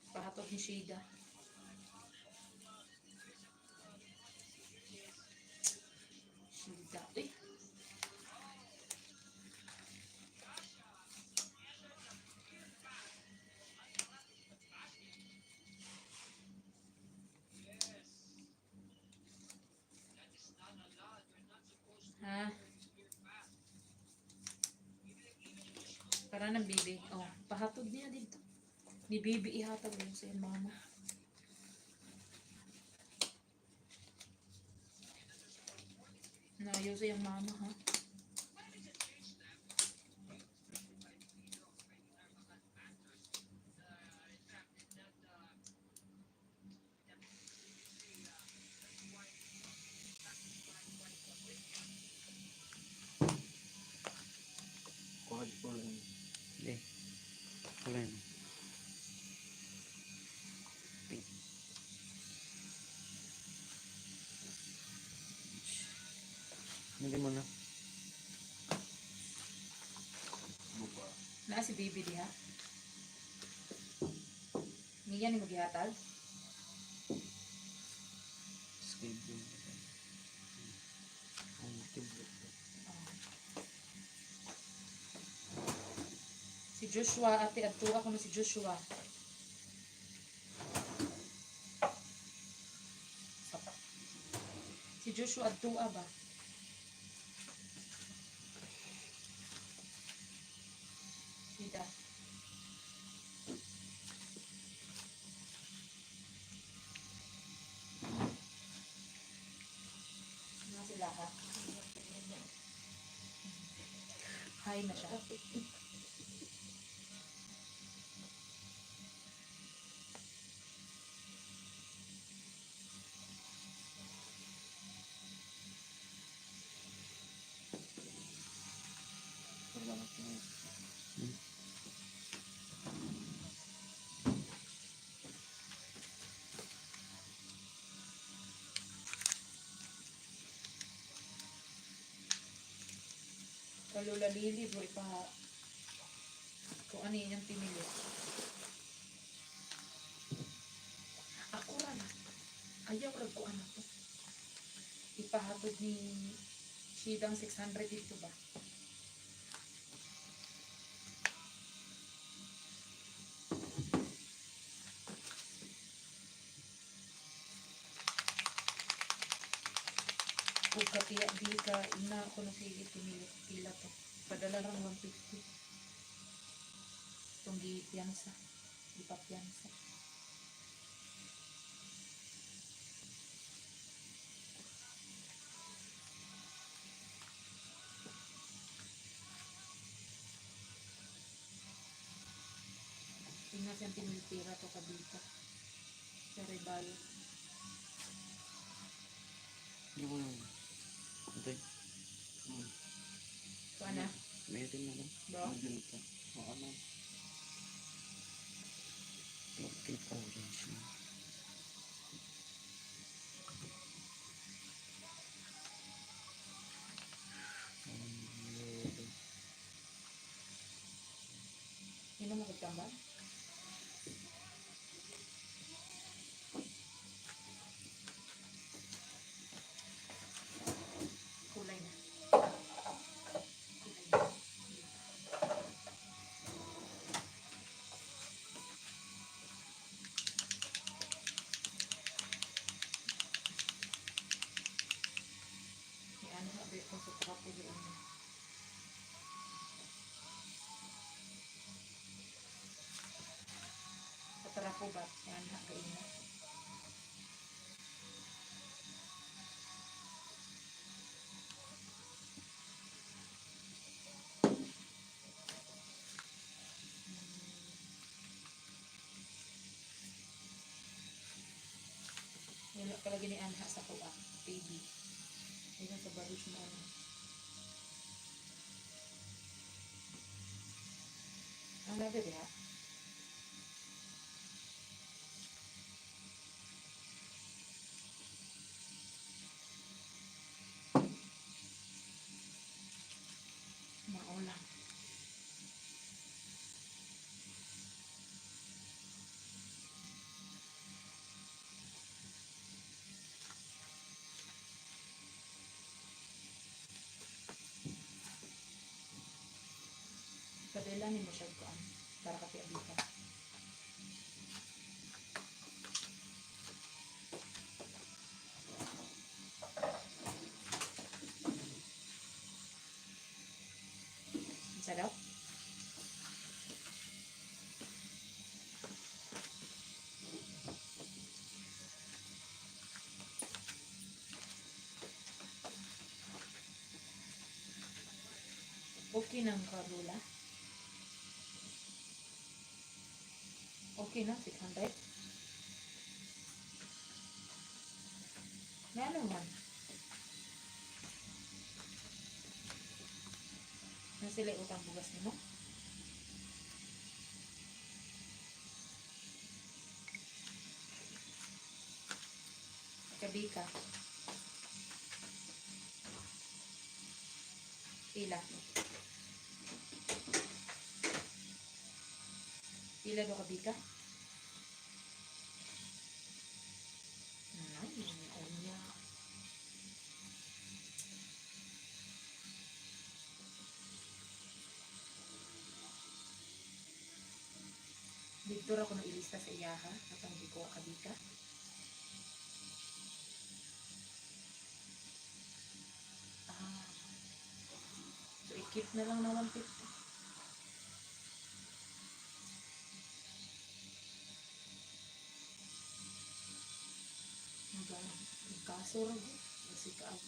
Pahatod ni Shida. Shida. Eh. Ha? Para ng baby. Oh, pahatod niya dito. Ni baby ihatag mo sa iyong mama. Nayo sa iyong mama ha. Quad po lang. Hindi. Wala yun. Hindi mo na. Buka. Naa si baby diha. Niya ni maghihatag. Schedule. Ang tibok. Si Joshua, ate, adto ako na si Joshua. Si Joshua, adto ba? Sida. Ano sila ha? Hi na siya. Salamat na. Kalula Lili, bro, ipa kung ano yun yung pinili. Ako rin. Ayaw rin ko ano to. Ipahatod ni Shidang 600 dito ba? Kaya di ka, ina ako na sige, pila to. Padala lang 150. Itong gipiyansa. Ipapiyansa. Tingnan siyang pinilipira to kabita. Sa Rebalo. Hindi ko lang. Ito So, ana? may itim na lang. Bro? Maganda ka. Oo na. Pink orange na. Yellow. Yun ang magkambal? Kulay na. Kulay na. May ano sabi ko sa trapo doon. Sa trapo ba? Yan, hakain na. Wala palagi ni Anha sa kuha. Baby. Ayun sa barush mo ano. Ang labi diha. Maulang. Padalanin mo siya ko para kapiabita. Ang sarap. Okay nang karula. Okay na, 600. Nga naman. Na sila utang bugas nimo? Kabika. Pila. Pila do kabika? Ay, niya. Dito ra ko na ilista sa iyaha at ang di ko kabika. Ah. So, i-keep na lang na 150. Kaso rin. Kasi kaag.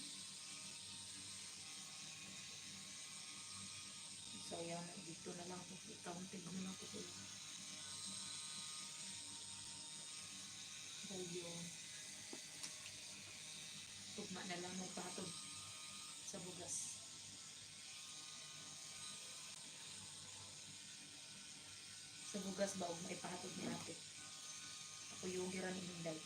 So, yan. Dito na lang po. I-counting na lang po sila. Dahil yung tugma na lang ng patod sa bugas. Sa bugas ba, huwag maipatod ni natin. Ako yung giran ni Hinday.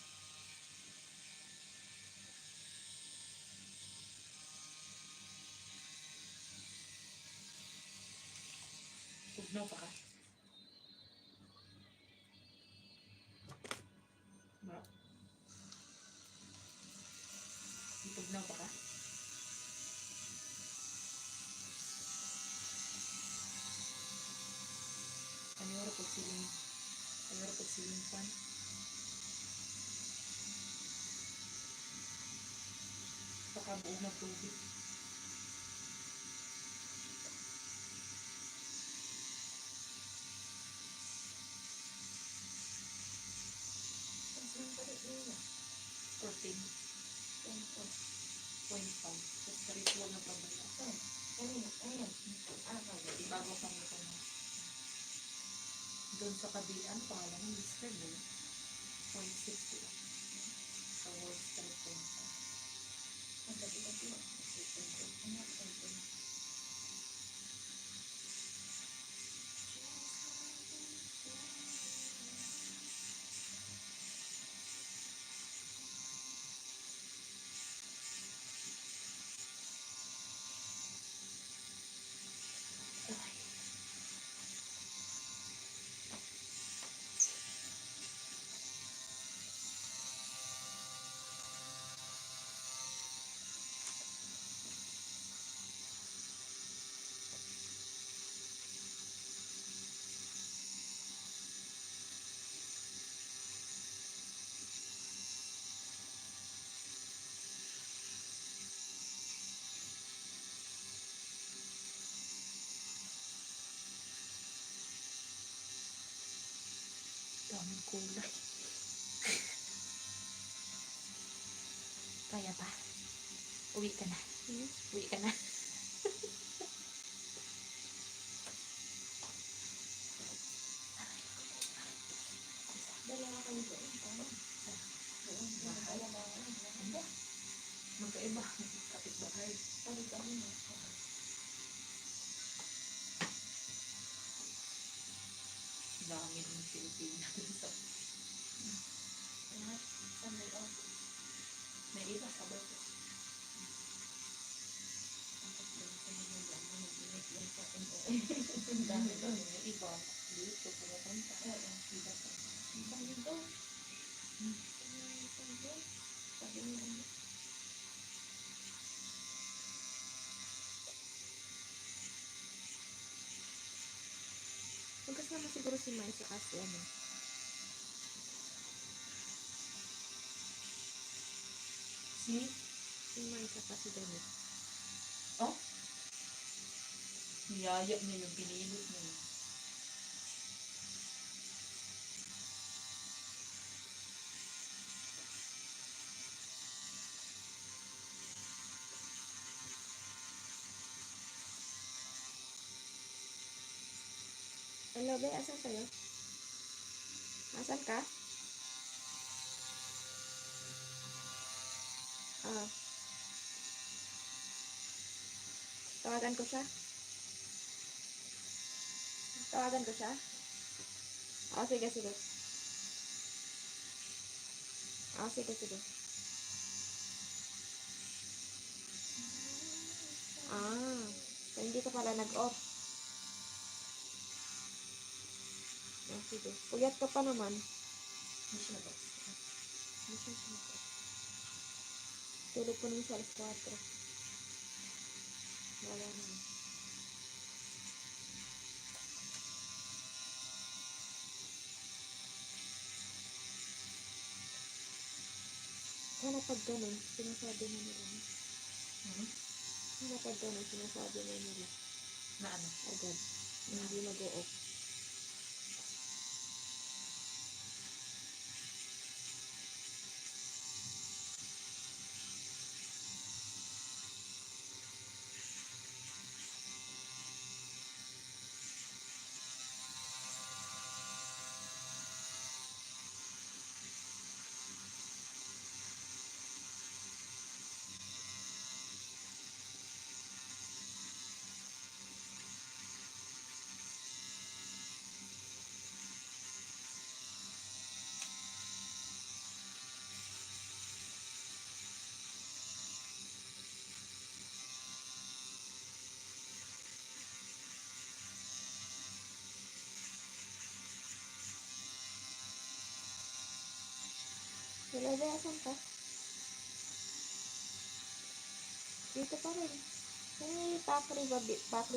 Tugnaw pa ka. Ba? Tugnaw pa ka. Ano pag siling pan. napakabuo ng tubig. Tapos lang palit nila. 14.5. Tapos karit huwag na pabala. Kanina, ayan. Ah, mali. Ibago kami ito na. Doon sa kabilaan, pangalan ng Mr. Mo, 0.6 lang. Sa worst 3.5. Ang gabi-gabi. Ano, ano. Daming kulay. Kaya ba? Uwi ka na. Uwi ka na. Dalawa kayo doon. Tama. Doon. Mahal. Dalawa kayo. Hindi. Magkaiba. Kapit-bahay. Sabi kami na. Dami ng Pilipina. Lahat. Sunday off. May iba sa bato. Tapos doon sa mga lang. Nag-init lang sa akin. Ang dami doon. May iba. Dito pumupunta. Oo. Iba sa Ang dami doon. Sabi niya. Magkasama siguro si Mai sa kasi ano. Si? Si Mai sa kasi Dennis. Oh? Niyaya niya yung pinilit niya. Hello, Be. Asan kayo? Asan ka? Ah. Tawagan ko siya? Tawagan ko siya? Oh, sige, sige. Oh, sige, sige. Ah. So, hindi ka pala nag-off. Oh, sige. Puyat ka pa naman. Hindi siya nabas. Hindi siya nag-off. Tulog ko nung sa alas 4. Wala na. Sana pag ganun, sinasabi na nila. Sana pag ganun, sinasabi na nila. Na ano? Agad. Na hindi mag-o-off. Hello, Be. Asan ka? Dito pa rin. May Pakri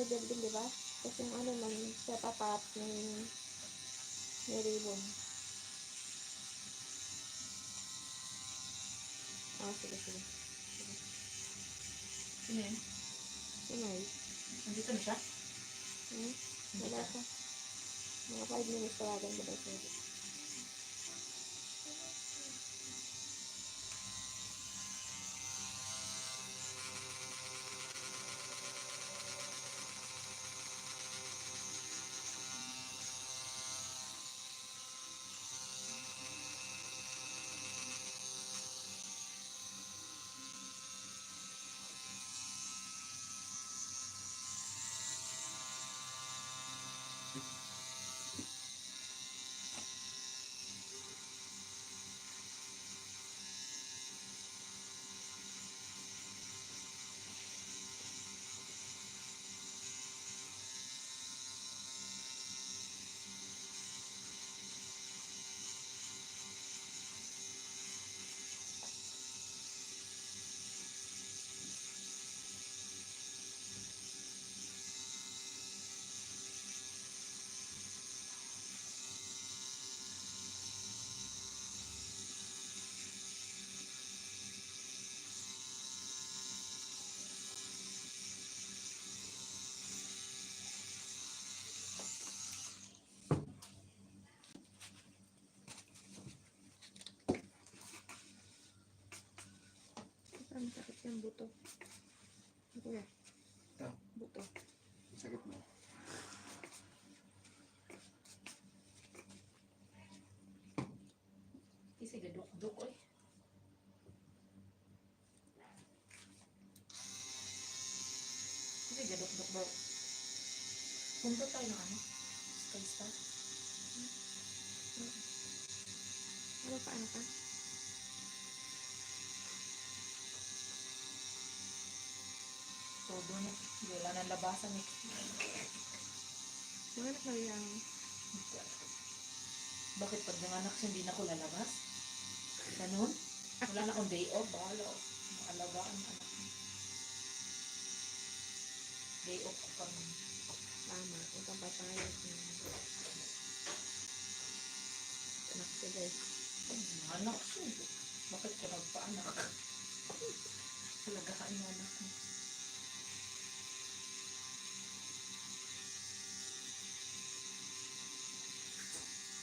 building, di ba? Tapos yung ano lang, sa tapat may ribbon. Ah, sige, sige. Sige. Sino yun? Inay. Nandito na siya? Hmm? Hindi Wala ka. pa. Mga 5 minutes tawagan ba daw siya? Ang sakit yung buto. Kuya. Ito. Buto. Sakit mo. Kasi gadok-dok eh. Kasi gadok-dok ba? Punta tayo ng ano? Sky Star? Ano pa, ano pa? So doon eh. Wala nang labasan eh. Mga anak na yung Bakit pag nanganak siya hindi na ako lalabas? Ganun? Wala na akong day off. Bahala ako. Maalagaan ang anak mo. Day off ko pang tama. Ang pampapayag. Anak ko guys. anak siya. Bakit ka nagpaanak? Alagaan yung anak mo.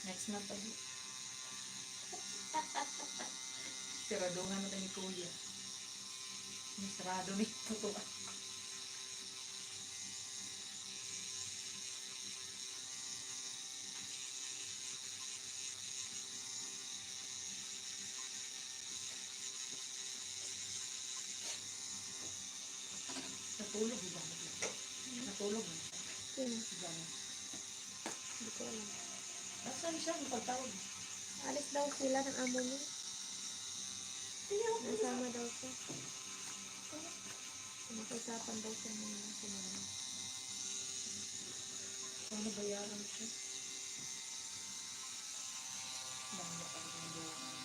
Next month tayo. Sirado nga natin ni Kuya. Sarado ni Tutuwa. Natulog ba? Natulog ba? Sino? Gano'n. Hindi ko alam. Nasaan siya? Ang pagtawag. Alis daw sila ng amo niya. Nasama daw siya. Nakisapan daw siya ng kumama. Paano bayaran siya? Lang na pang doon.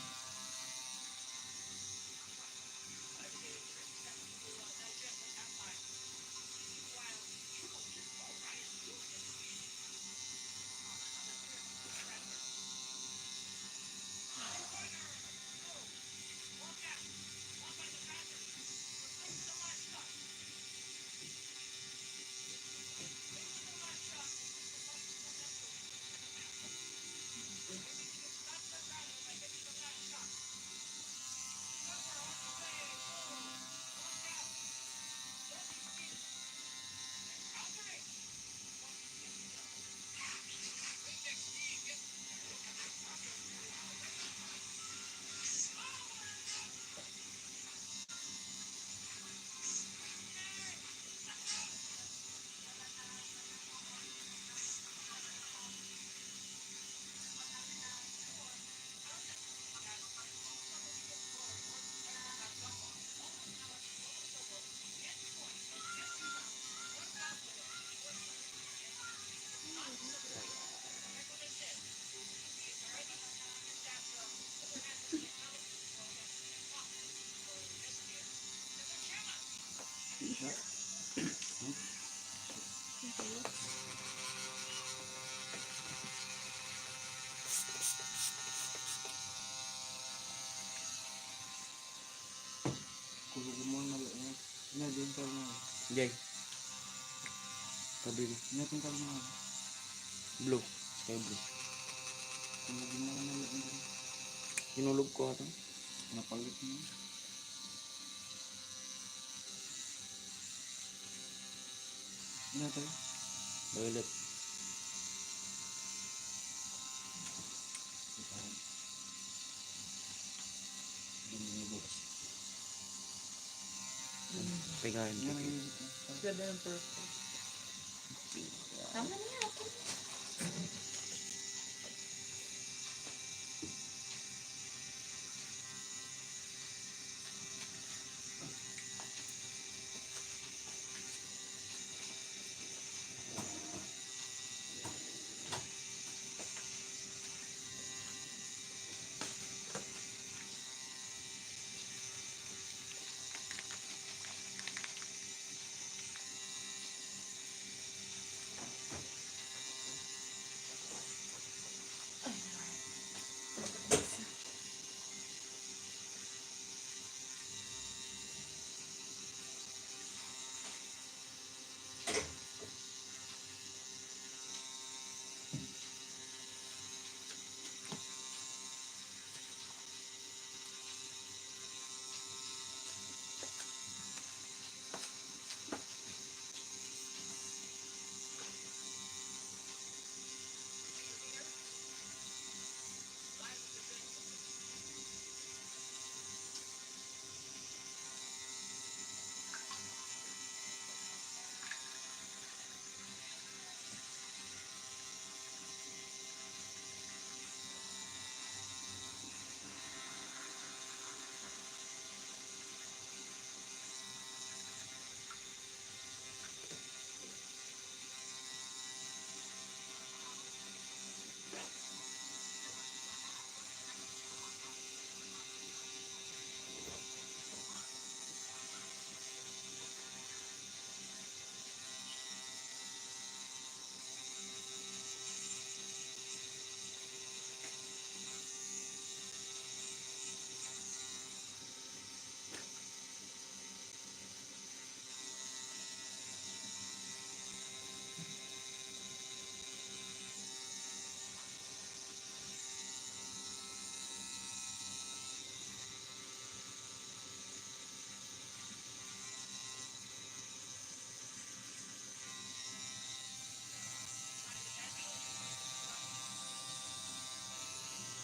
Jay. Tabi ko. Natin ka mga. Blue. Sky blue. Tumagin mo na yun. Hinulog ko ito. Napalit mo. Natin. Violet. Pegahin ko. Yan ang isip ko. Ganda ng purple. Tama na yan.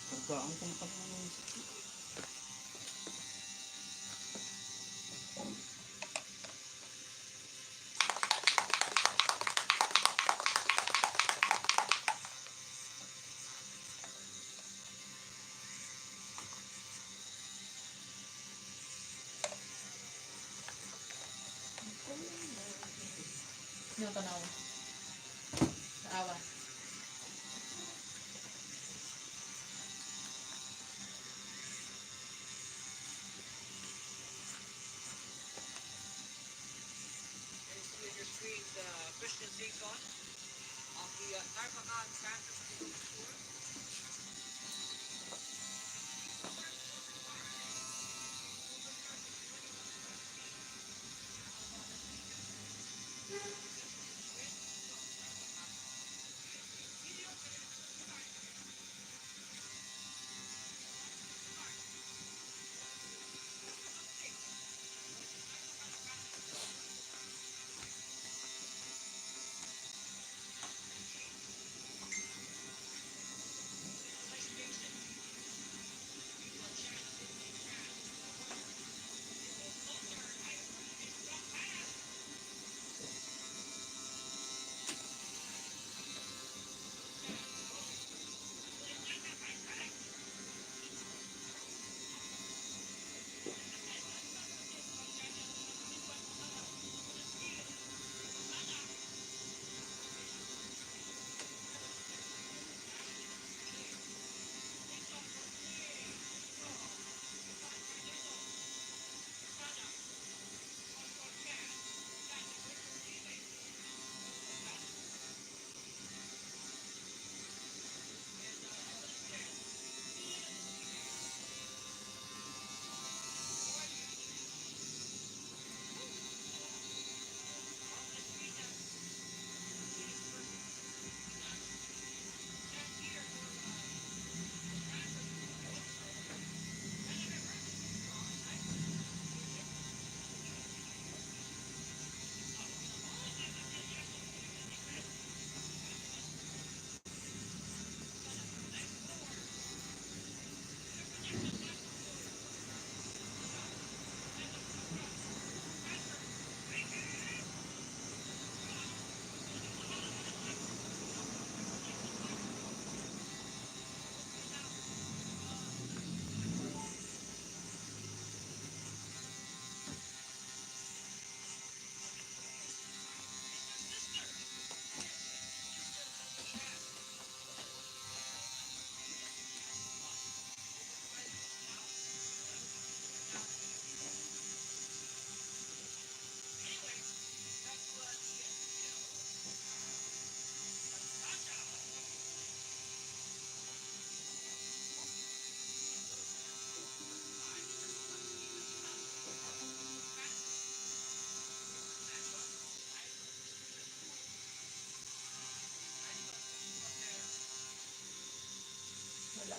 Pagkaan kung pa naman isip ko. Yung tanaw. Sa awa.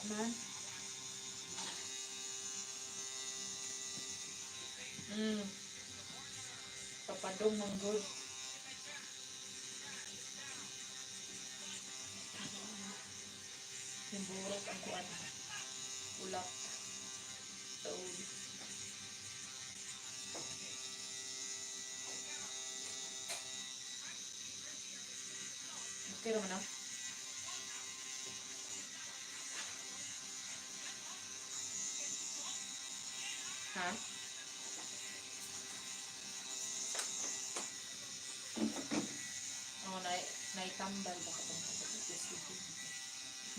man. Papadong manggod. Yung burot ang kuan. Ulap. Sa ulo. Okay naman ah. Ha? Oh, naitambal baka pang kapag-isipin.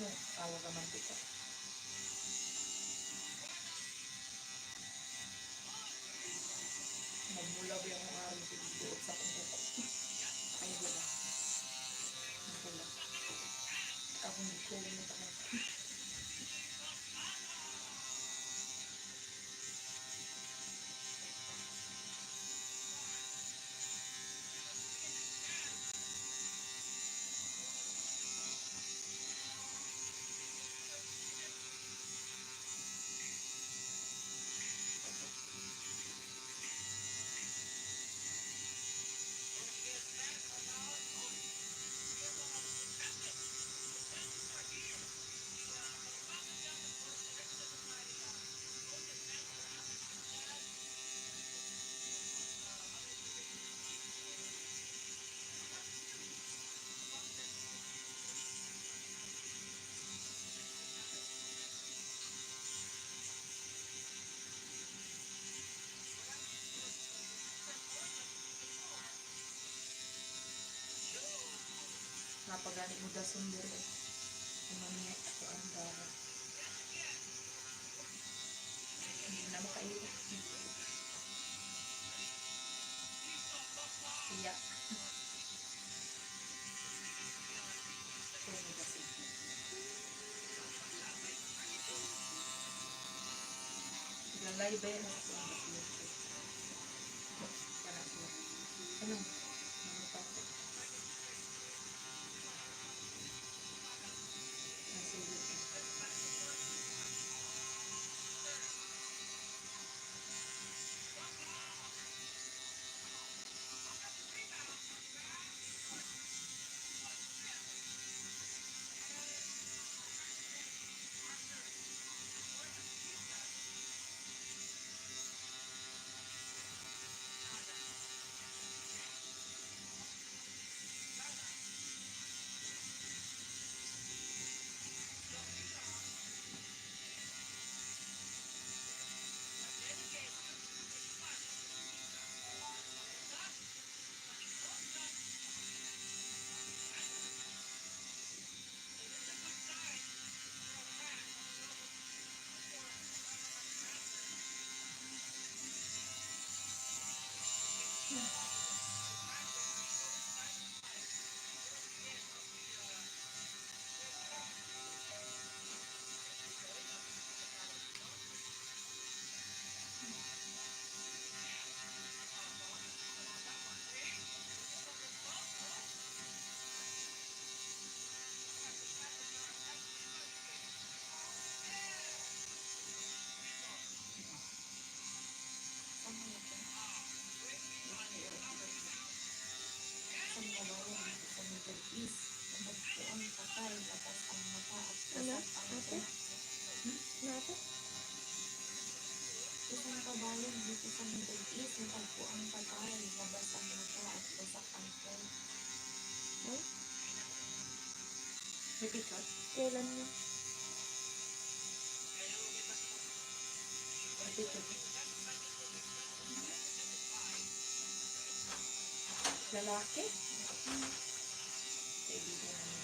No, awa ka mantika. Magmulaw yung araw sa buot sa kong kuko. Ay, wala. Wala. Akong gituloy mo tayo. Napagani mo da sunder eh. Umaniyak ko ang dara. Hindi na makaiyak. Iyak. Kaya kasi. Lalay ba yan ako ang basilip ko? Kaya siya. Ano? Ano pa ko? Nasilip ko. Ang kabayan dito sa Middle East. Umagpo ang patay, labas ang mata at Ano? basag ang Ate? Nate? Isang kabayan dito sa Middle East, umagpo ang patay, labas ang mata at basag ang phone. May picture? Kailan mo? May picture. Lalaki? Kaibigan namin.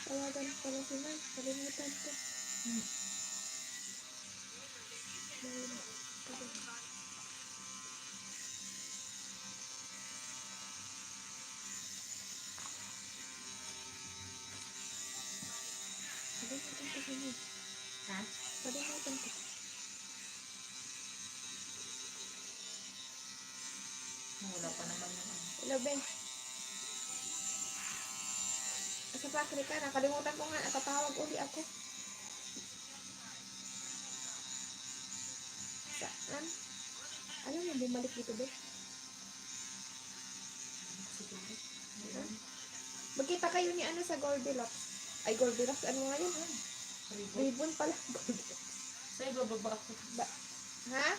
Tawagan pala si Mark. Kalimutan ko. Ayun. Wala pa naman yung ano. Hello, Ben. Sa factory ka, nakalimutan ko nga, natatawag uli ako. Saan? Alam mo, bumalik dito, Ben. Sige. Magkita kayo ni ano sa Goldilocks. Ay, Goldilocks, ano nga yun? Ribbon. Ribbon pala. Goldilocks. Sa ibababa ako. Ha?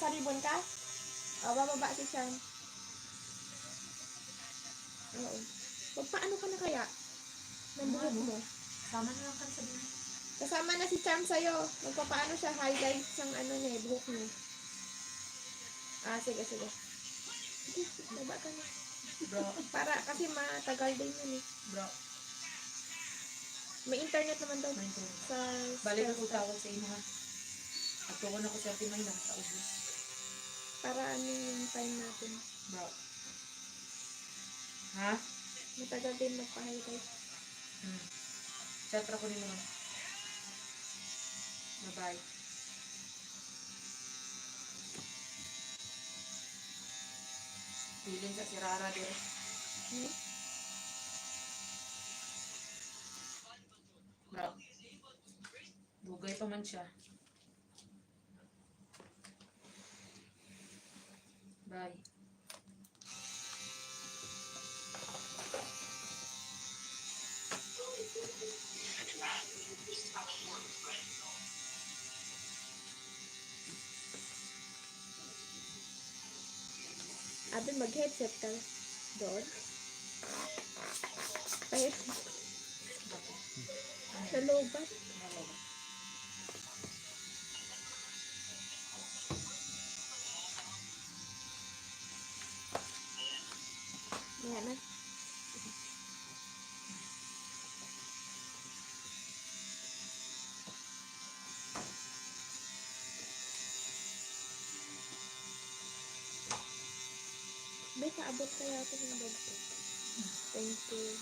Sa ribbon ka? O, bababa si Chan. Oo. Magpaano ka na kaya? Ng buhok mo. Sama na lang ka sa din. Kasama na si Cham sa'yo. Magpapaano siya highlights ng ano niya, buhok niya. Sige, sige. Sige, baba ka na. Bro. Para, kasi matagal din yun eh. Bro. May internet naman daw. Maintenance. Sa... Balik ako tawag sa inyo ha. At tuwa na ko sa atin may sa ubus. Para ano yung time natin. Bro. Ha? Matagal din magpa-highlight. Siyempre ko din naman. Bye-bye. Bilin sa si Rara din. Hmm? Bro. Bugay pa man siya. Bye. Abin, mag-headset ka doon. Ay, nalobat. Yan na. May kaabot kaya ako ng bag ko. Thank you.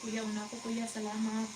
Kuya, una ko kuya, salamat.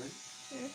Daan.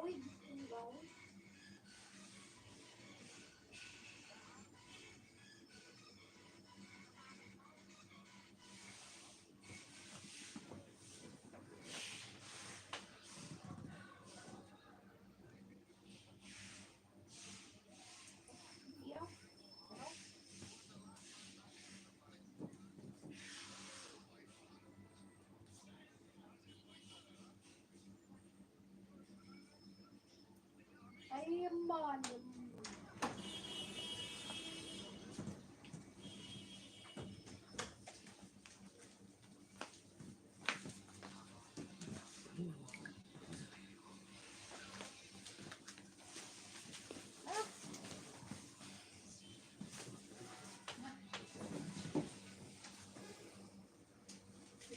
Kawig. Wow. Yeah. Ay, man.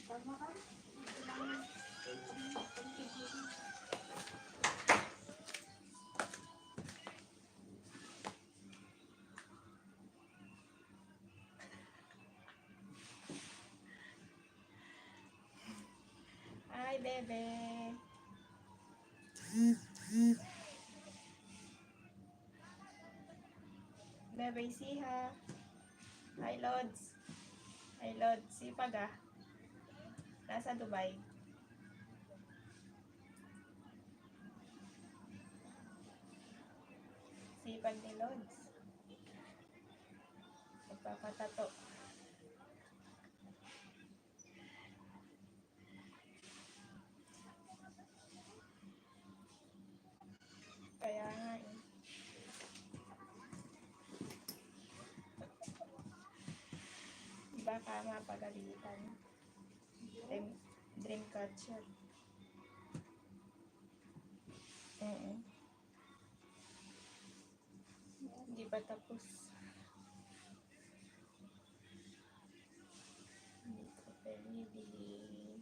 Tama ka? Hi, bebe. Bebe, siha. Hi, Lods. Hi, Lods. Sipag ah. Nasa Dubai. Sipag ni Lods. Magpapatato. Kaya nga eh. Baka mapagalitan. Dream catcher. Hindi pa tapos. Hindi ko pinibili.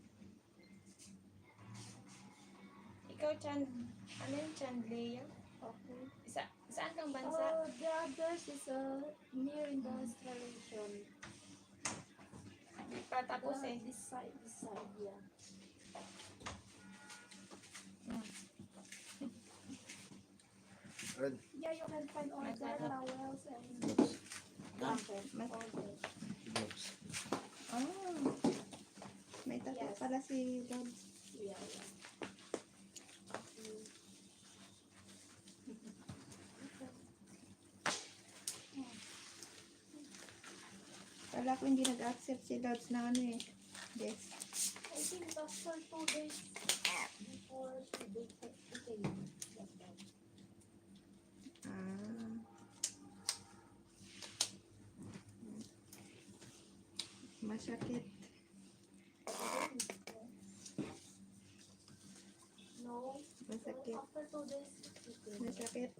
Ikaw, Chan, ano yung Chandler? Okay. Saan kang bansa? The others is near industrialization. Hindi pa tapos eh. This side, yeah. Red. Yeah, you can find all the towels and blankets. All there. Gloves. Ah, may tato Yes. pala si Lods. Yeah, yeah. Kala ko hindi nag-accept si Lods na ano eh. Yes. I think after 2 days before she did it. Ah. Masakit. No. Masakit. After 2 days, okay. Masakit.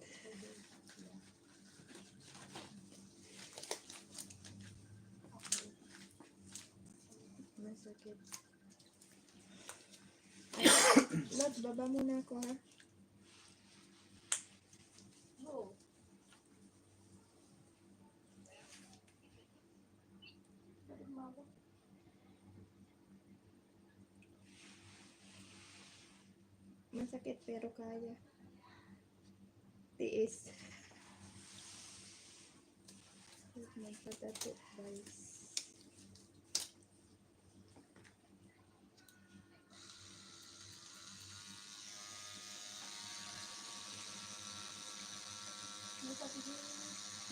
Masakit. Lods, baba muna ako ha. No. Masakit pero kaya. Tiis. Magpatato guys.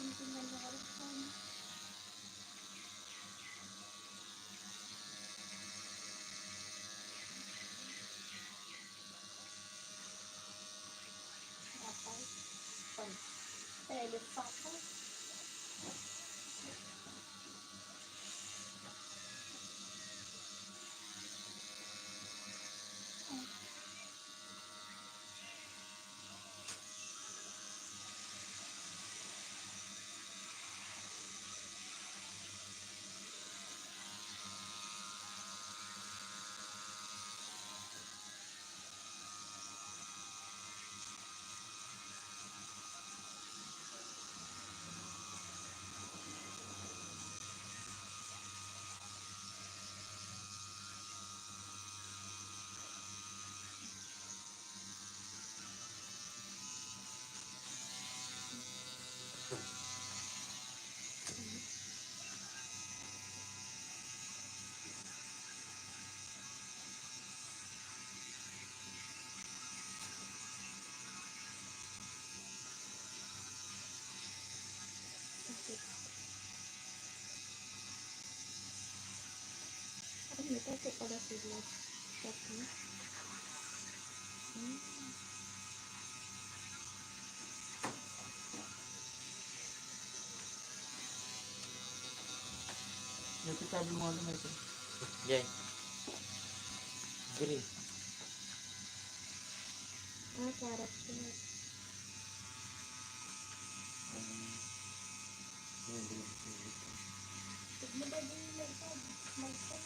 Tinitingnan niya ulit sana. Tapos, telepatos. Yung sabi mo ano na ito. Jay. Green. Ah, carrot cake. Yan, green. Tignan ba yung malpad?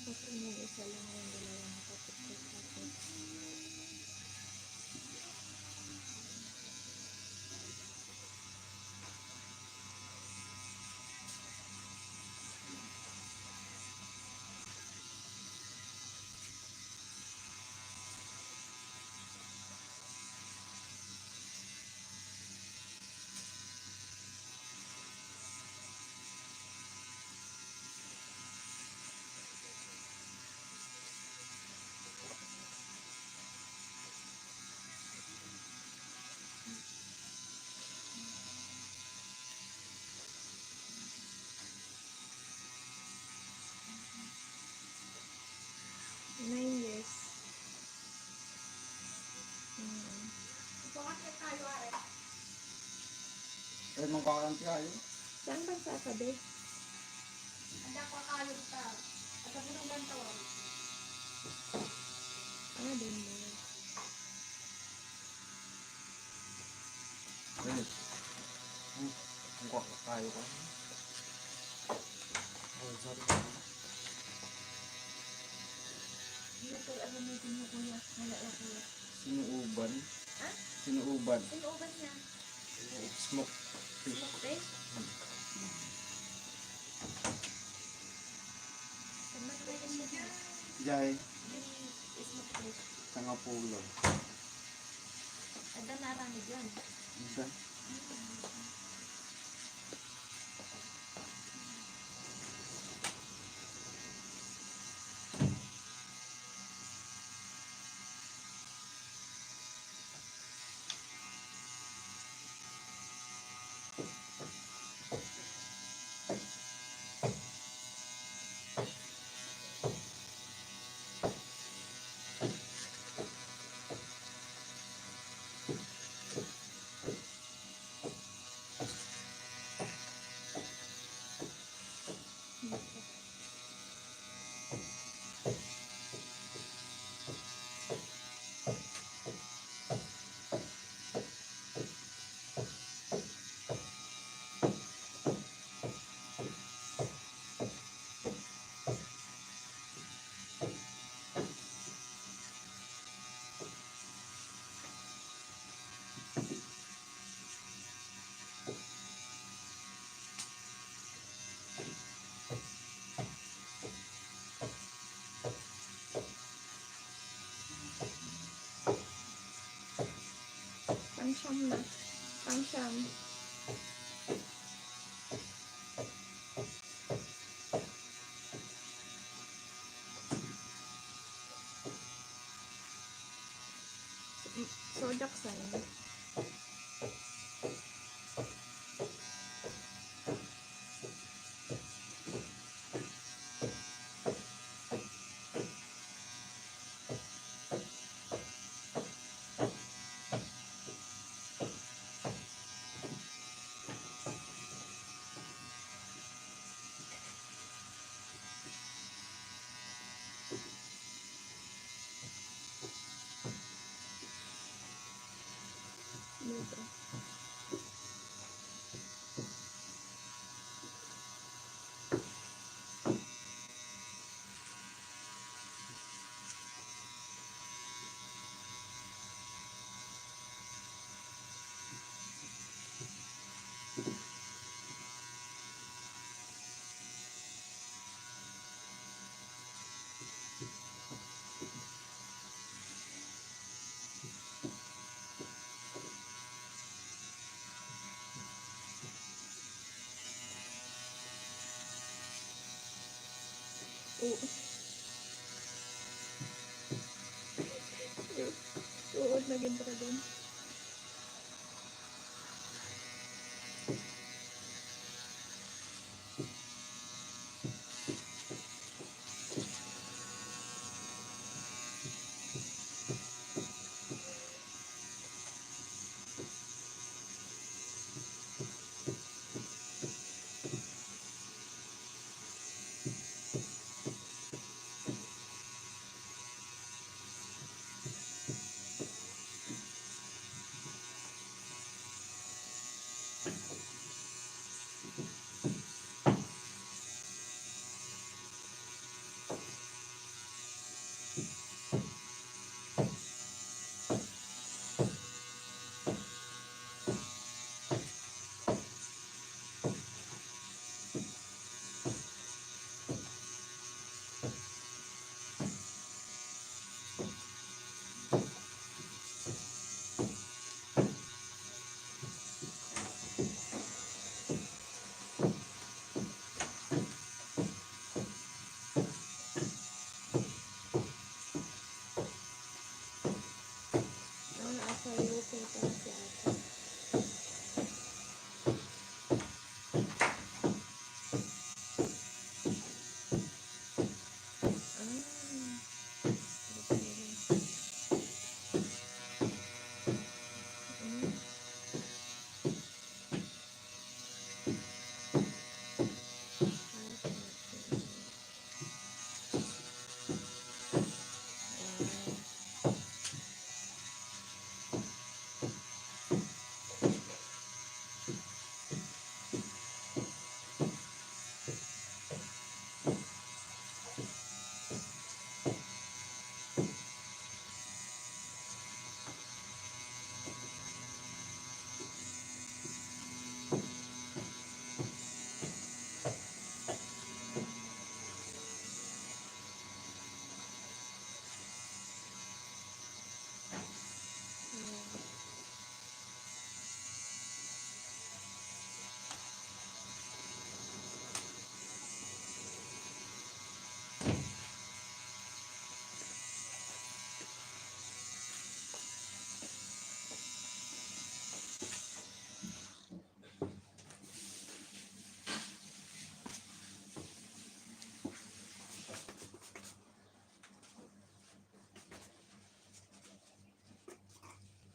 Kasi yung isa lang yung dalawang kapit-kapit. Nine years. Bakit may tayo ay? Eh, mong kakanti kayo. Saan bang sasabi? Hindi ako akayod ka. At sabi ng ganito. Ah, din mo. Ayun. Mong kayo ka. Oh, sorry. Dito, ano mo din mo kuya? Wala na kuya. Sinuuban. Ha? Sinuuban. Sinuuban niya. Smoke fish. Smoke fish? Pagmatry ka siya dyan. Jay. Yung smoke fish. Tangapulo. Ada narami dyan. Isa. Pang-siyam na. Pang-siyam. So, Jackson. Dito. Oo. Bakit nag-intro dun? Sayo ko pala si ate.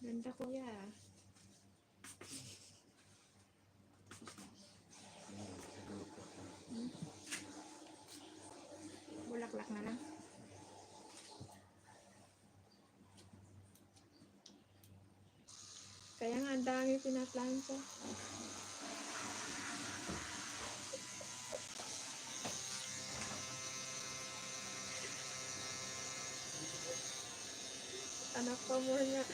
Ganda kuya. Bulaklak na lang. Kaya nga ang dami pinaplanta. Anak pa mo nga.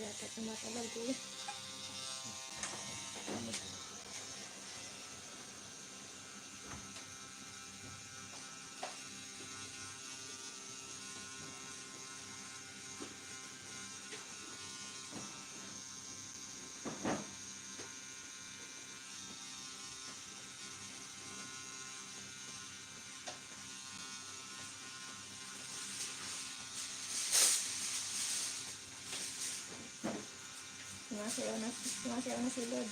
yata tumatawag ko. Sumasayaw na si Lord.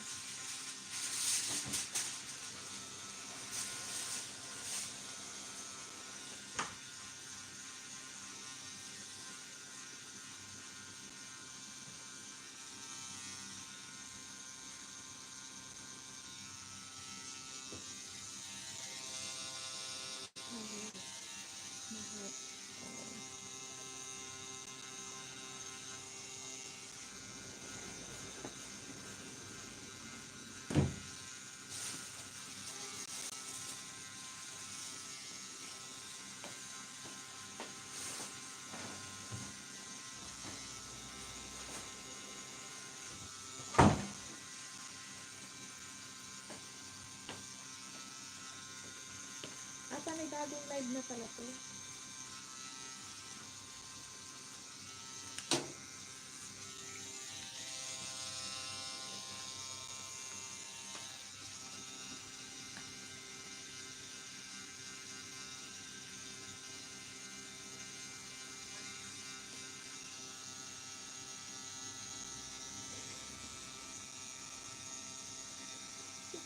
Ata may bagong live na pala to.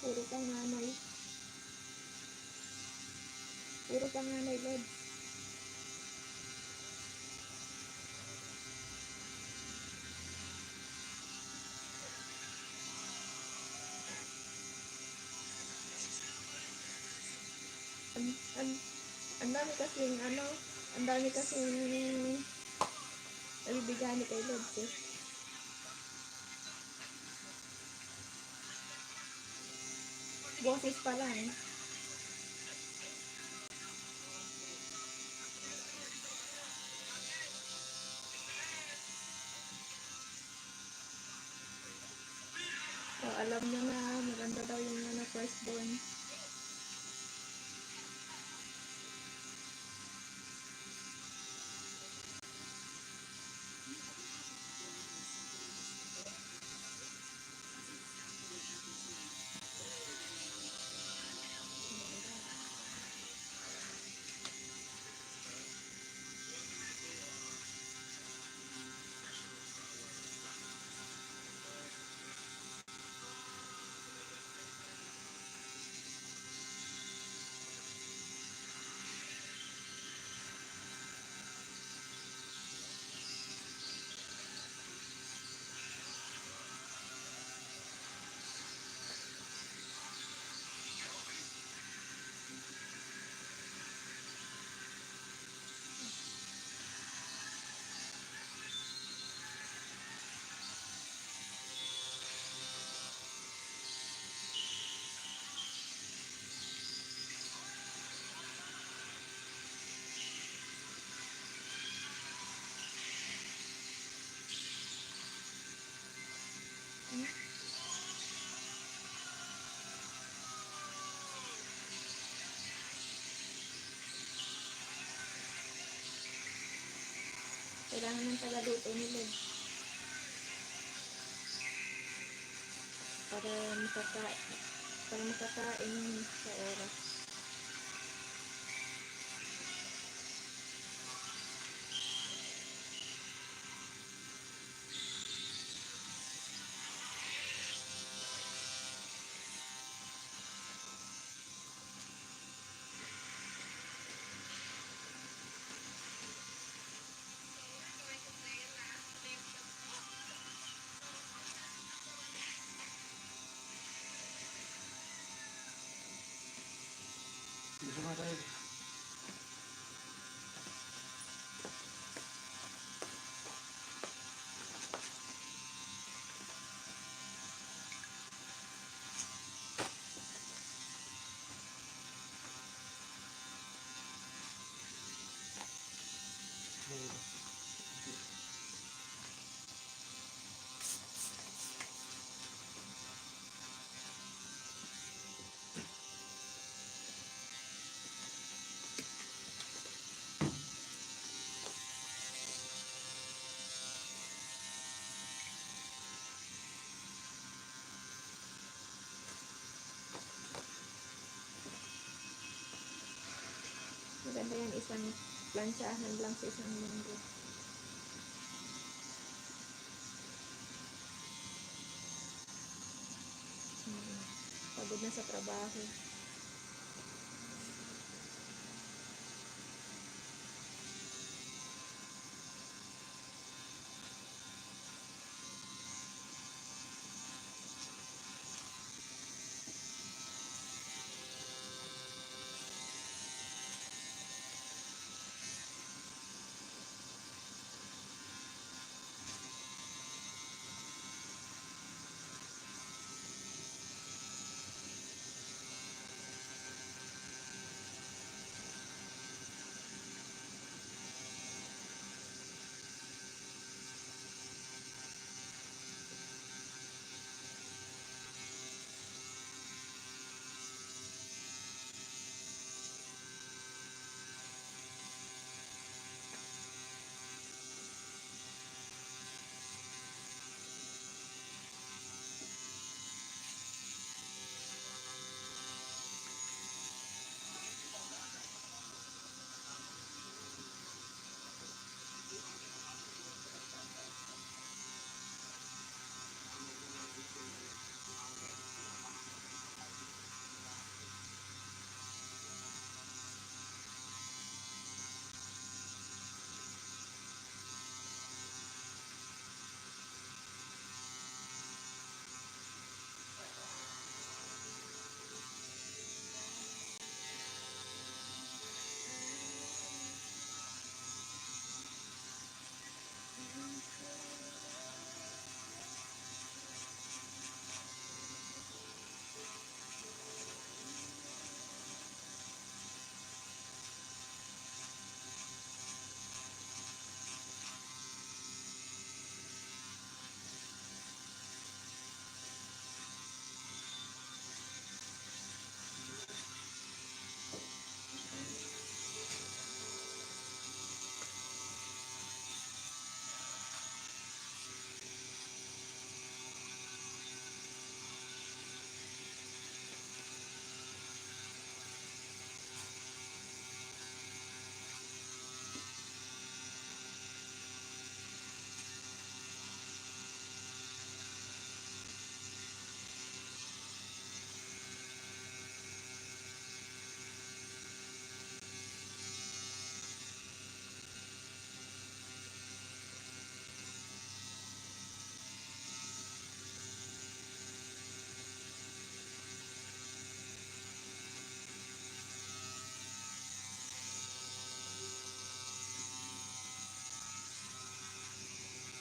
Puro panganay. Puro panganay, Lord. Ang dami kasing ang dami kasing nabibigyan ni kay Lord eh. Boses pa lang. Oh, alam niya na maganda daw yung firstborn. Kailangan ng tagaluto ni Lord. Para makakain sa oras. Gusto mo tayo. ba yan? Isang plansyahan lang sa isang linggo. Pagod na sa trabaho.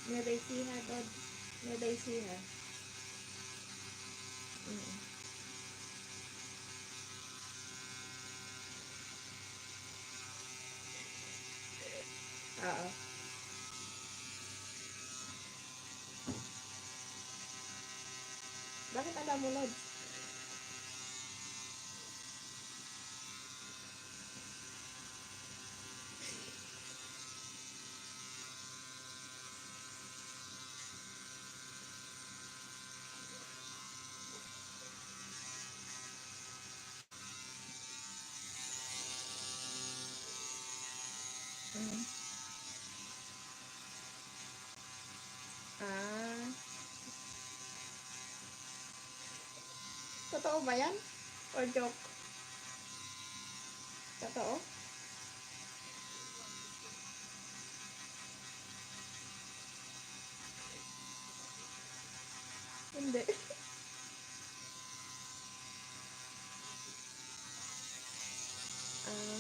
Meron siya, Dod. Meron siya. Oo. Bakit alam mo, Lods? Ah. Totoo ba yan? Or joke? Totoo? Hindi. Ah.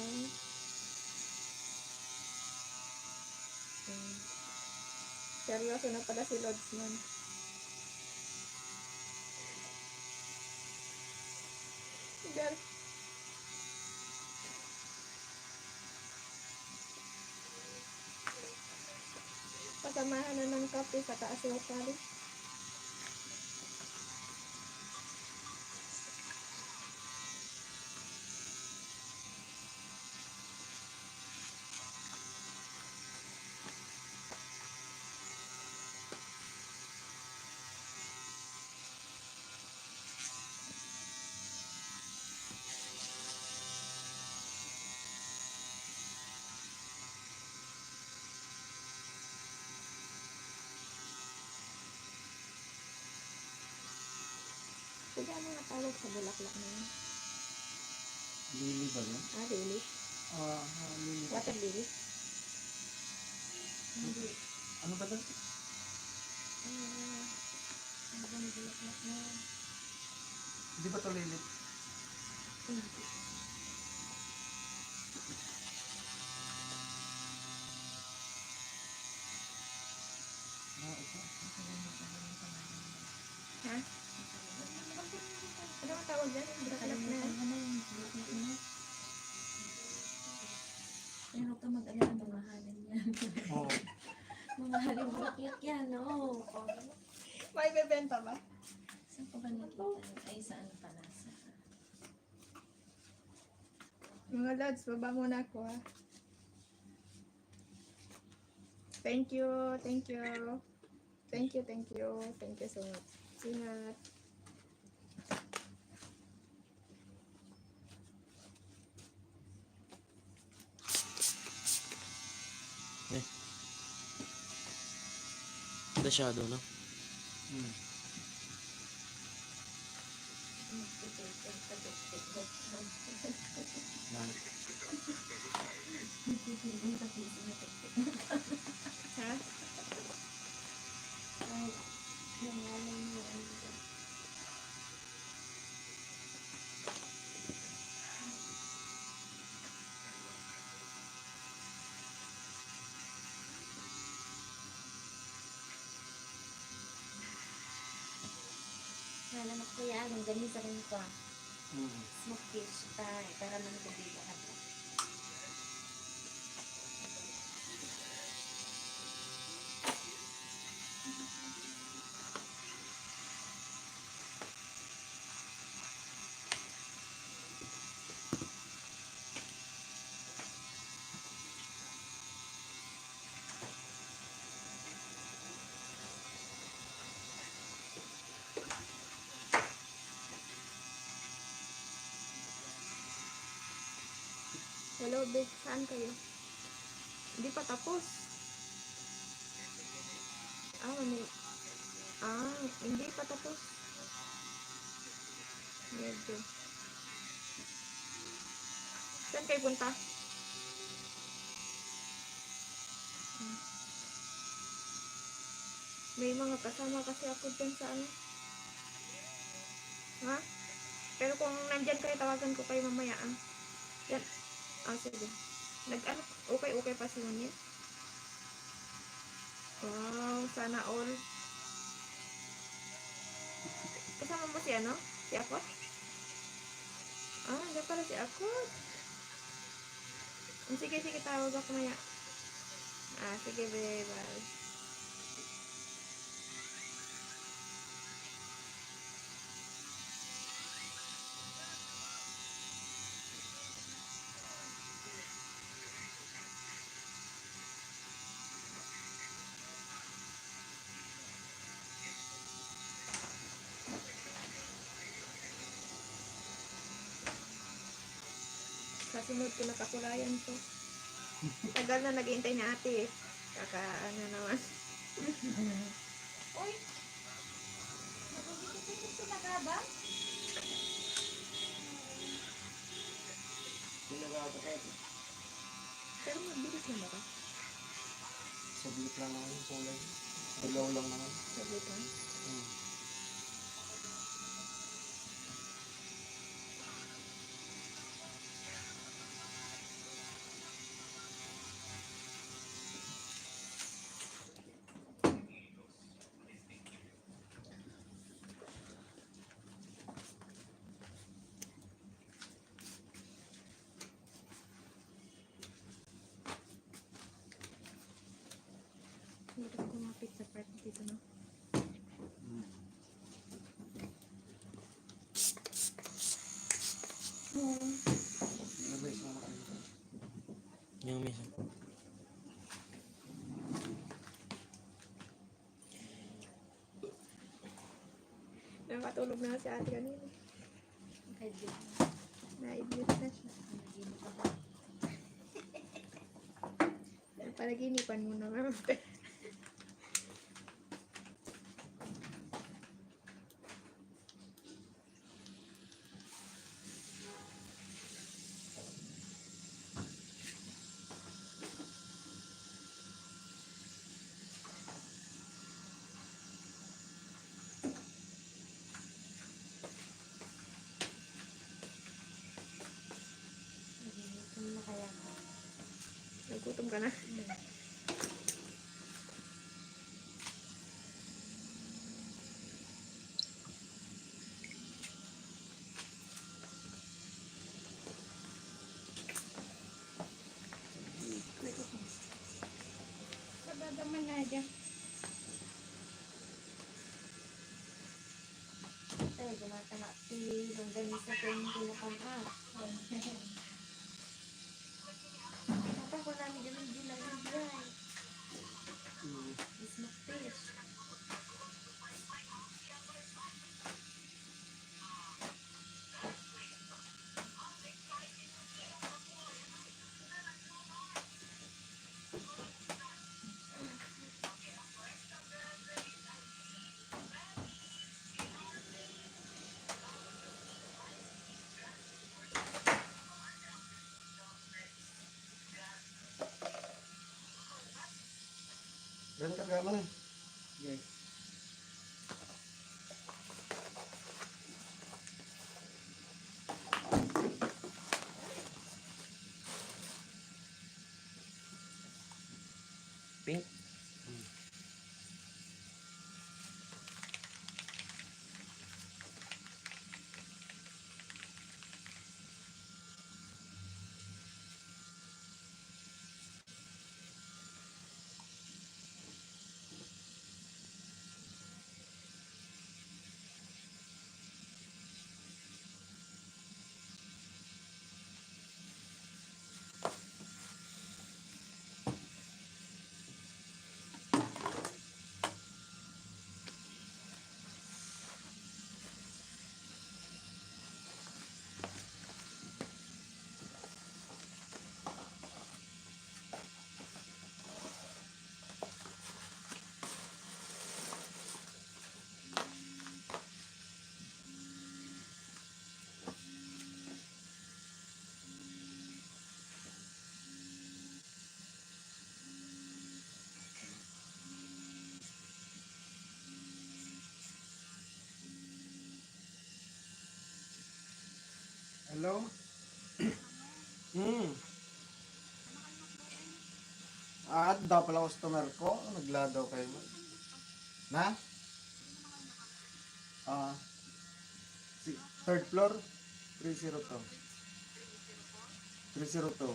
Seryoso na pala si Lods man. Girl. Pasamahan na ng kape sa asukal. tawag sa bulaklak na yun? Lily ba yun? Lily? Lily. Water lily? Hindi. Ano ba doon? Ano ba yung bulaklak na? Hindi ba ito lily? Hindi. Ito. Ha? Ano ang tawag dyan? Bulaklak na. Ano na yung bulaklak na? Pero huwag ka mag-alala, mamahalin yan. Oo. Mamahalin bulaklak yan, no? May bebenta ba? Saan ko ba nakita yun? Ay, saan pala? Sa... Mga lads, baba muna ako ha. Thank you, thank you. Thank you, thank you. Thank you so much. Ingat. The shadow, no? Ha? Ay, nangalan mo. Nalanak ko yan, ang galing sa rin ko. Smoke fish tayo, para naman ko dito ka. Hello, Big. Saan kayo? Hindi pa tapos. Hindi pa tapos. Medyo. Saan kayo punta? May mga kasama kasi ako dyan sa ano. Ha? Pero kung nandyan kayo, tawagan ko kayo mamaya ah. Yan. Sige. Okay pa si Ngunit. Wow, sana all. Kasama mo si ano? Si Akot? Hindi pala si Akot. Sige, tawag ako maya. Sige, bye. Kasunod ko na kakulayan to. Tagal na naghihintay ni ate eh. Ano naman. Uy! Nagugit-git sila ka ba? Pero mabilis na ba? Sablit lang naman yung kulay. Dilaw lang naman. Sablit lang. Hindi ko kumapit sa part dito, no? Yung misa. Nakatulog na si ate kanina. Kaya di. Na-admit na siya. Naginip ako. Palaginipan mo naman. Gutom ka na. Kadadaman na dyan. Tay, gumatanga si longganisa ko yung pinakang Papa ko namin ganun din lang yung dry. Smoked fish. Ganun karga mo na. Okay. Pink. Hello? Daw pala customer ko. Nagladaw kayo. Na? Third floor? 302. 302.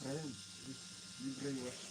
Ayan. Libre wash.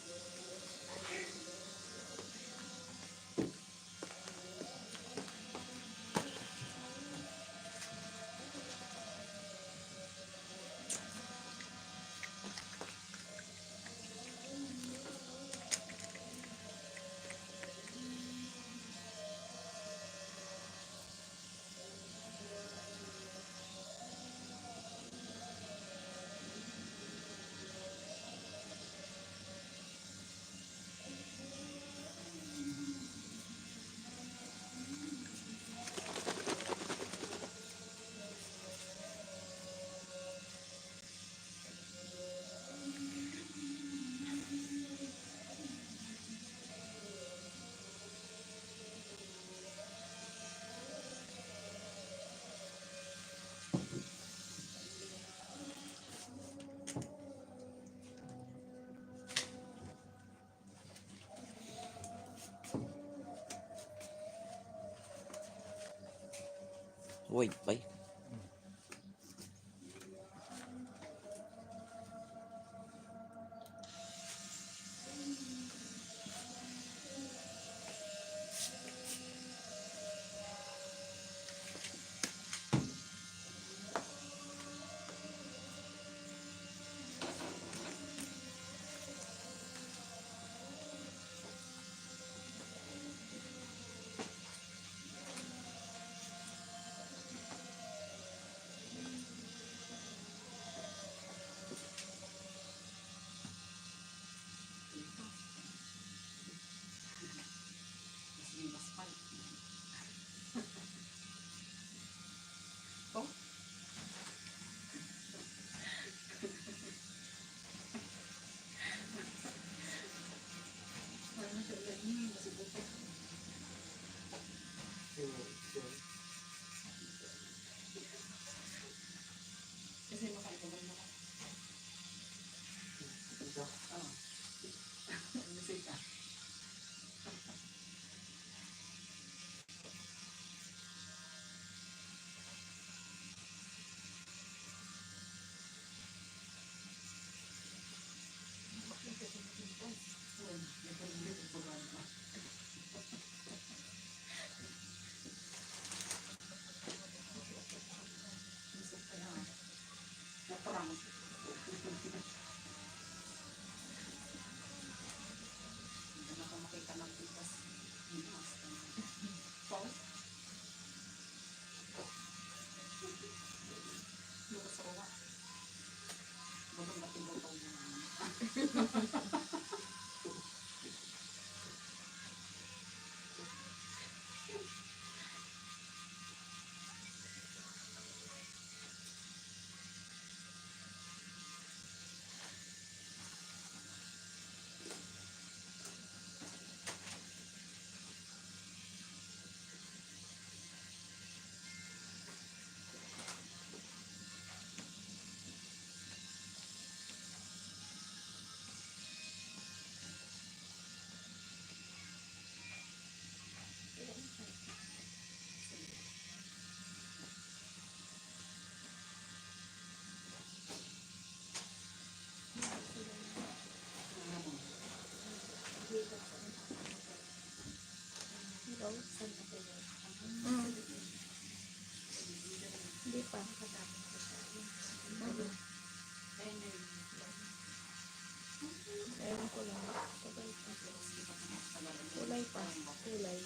Wait, bay. Mas limas pa. Oh. Ano siya ganyan? Kasi buto. Kasi makaibagan na ka. Oo. Masig ka. Hello, saan na kayo? Hindi pa. Ewan ko lang. Kulay pa. Kulay.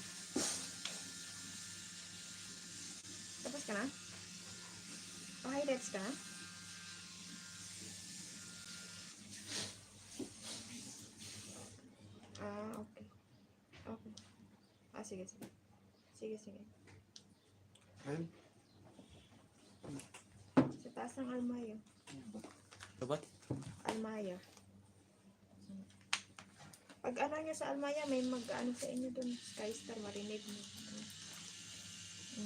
Tapos ka na? Pa-highlights ka na? Ah, okay. Okay. Ah, sige, sige. Sige, sige. Ayan. Sa taas ng almaya. Dapat? Almaya. Pag ano nyo sa almaya, may mag-ano sa inyo dun. Skystar, marinig mo.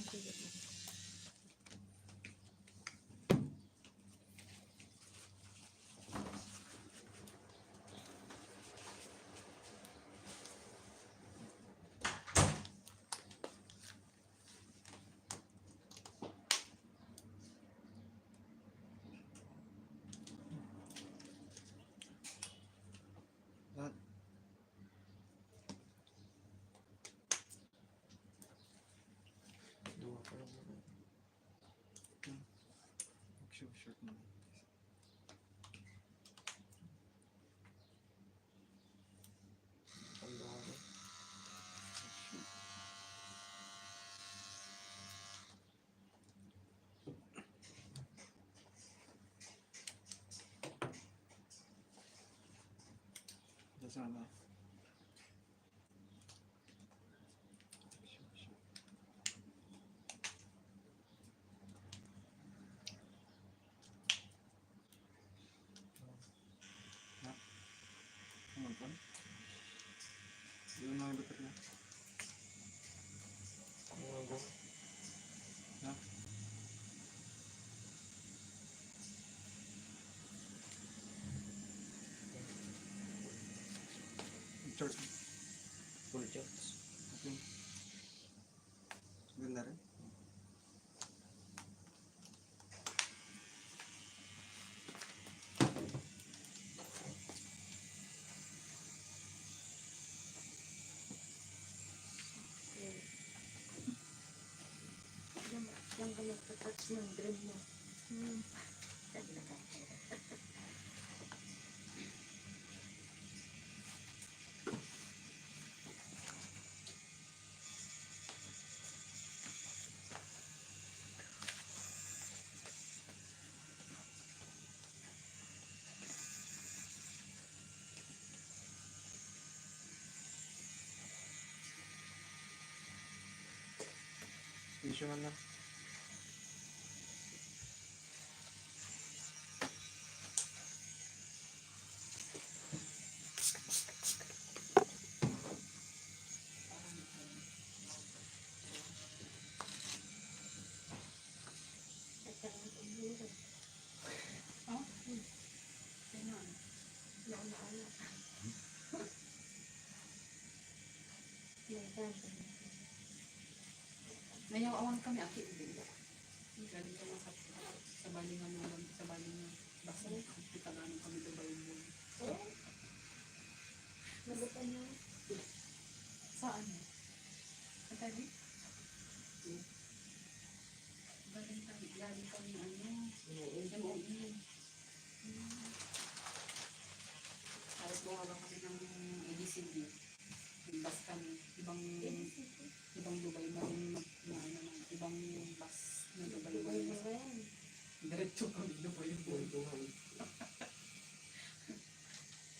Sige. sana. Ano ba? Yun ang doktor na. Ha? Church. Full church. Okay. Ganda rin. Diyan ka nagtatouch ng dream mo. Issue man na. Nagkaroon ng ulo. Oh? Sino? Nauna-una. Nagkaroon. Nayaw-awan kami aki hindi. Galing kami sa balingan naman, sa balingan. Basta kita namin kami Dubai mo. Oo. Nabutan niya. Saan? Ang tabi? Galing kami ano? MOE. Tapos buka lang kami ng ADCD. Bus kami. Ibang Dubai na rin na ano ng ibang bus na Dubai Dubai mo. na rin. Diretso kami Dubai mo.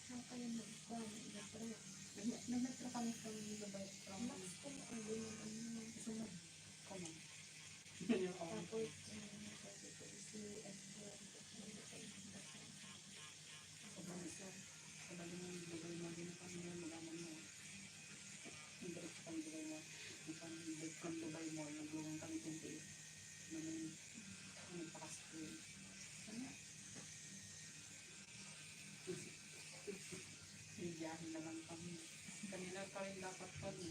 Saan kayo nagkuhan? Nagkuhan. Nagmetro kami from Dubai from Mas kung ang bunang ano. Sunod. Kamo. Yung ako. Tapos, sabi ko, si Esther. Sa balingan Dubai mo din kami na malaman mo. Diretso kami Dubai mo. From Dubai mo, nagulungan kami 28. Naman, nagpakaskoy. Ano? Biyahin na lang kami. Kanina pa rin dapat kami.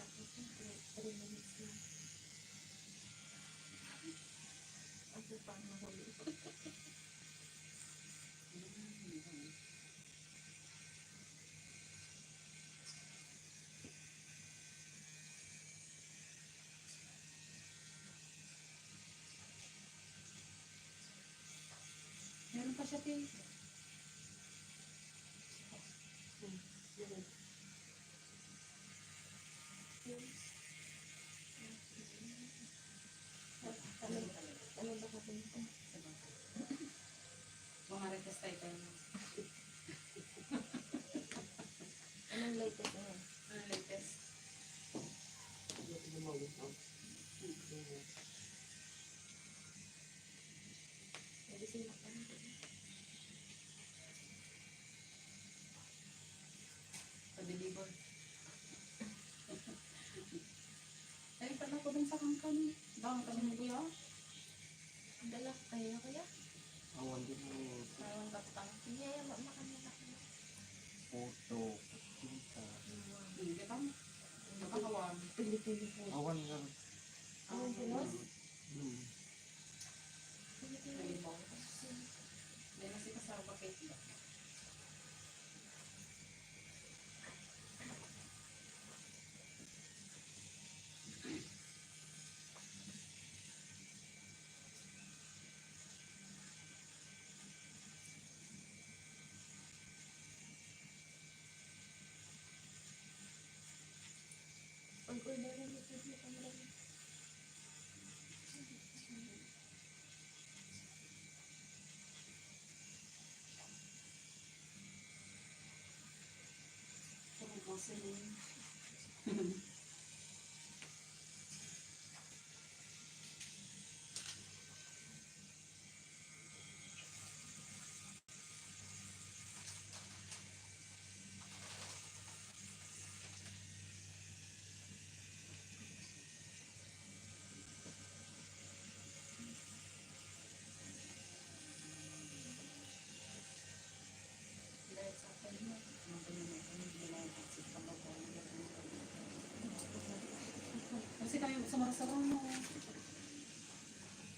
Tapos, 3 minutes na. Ako pa ang mahuli. Meron pa siya kay. Ganun. Ano ba ka punta? Mga retest tayo na. Anong latest na yan? Ano latest? Medicine pa rin. Pa-deliver. Ay, pala ko dun sa kangkan. Baka kami ng kuya. Dala kayo kaya? Awan din mo. Parang kapang. Hindi, makanya ka. Photo. Kita. Hindi ka. Nakakawan. Pili-pili po. Awan nga. Anong pinos? Pili mo. Hindi na si kasama cake ba? Pag-order ng YouTube mo kami rin. Jocelyn. Dahil sa akin mo, mga ganyan na kami, nila yung taxi pa ba ko. Kasi kami sa mga sarang mo,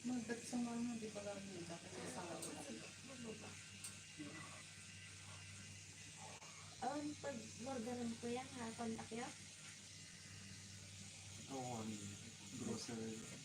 magdat sa mga, di ba lang yun, bakit yung sa mga Pag orderan ko yan ha, contact yan. Oo, grocery.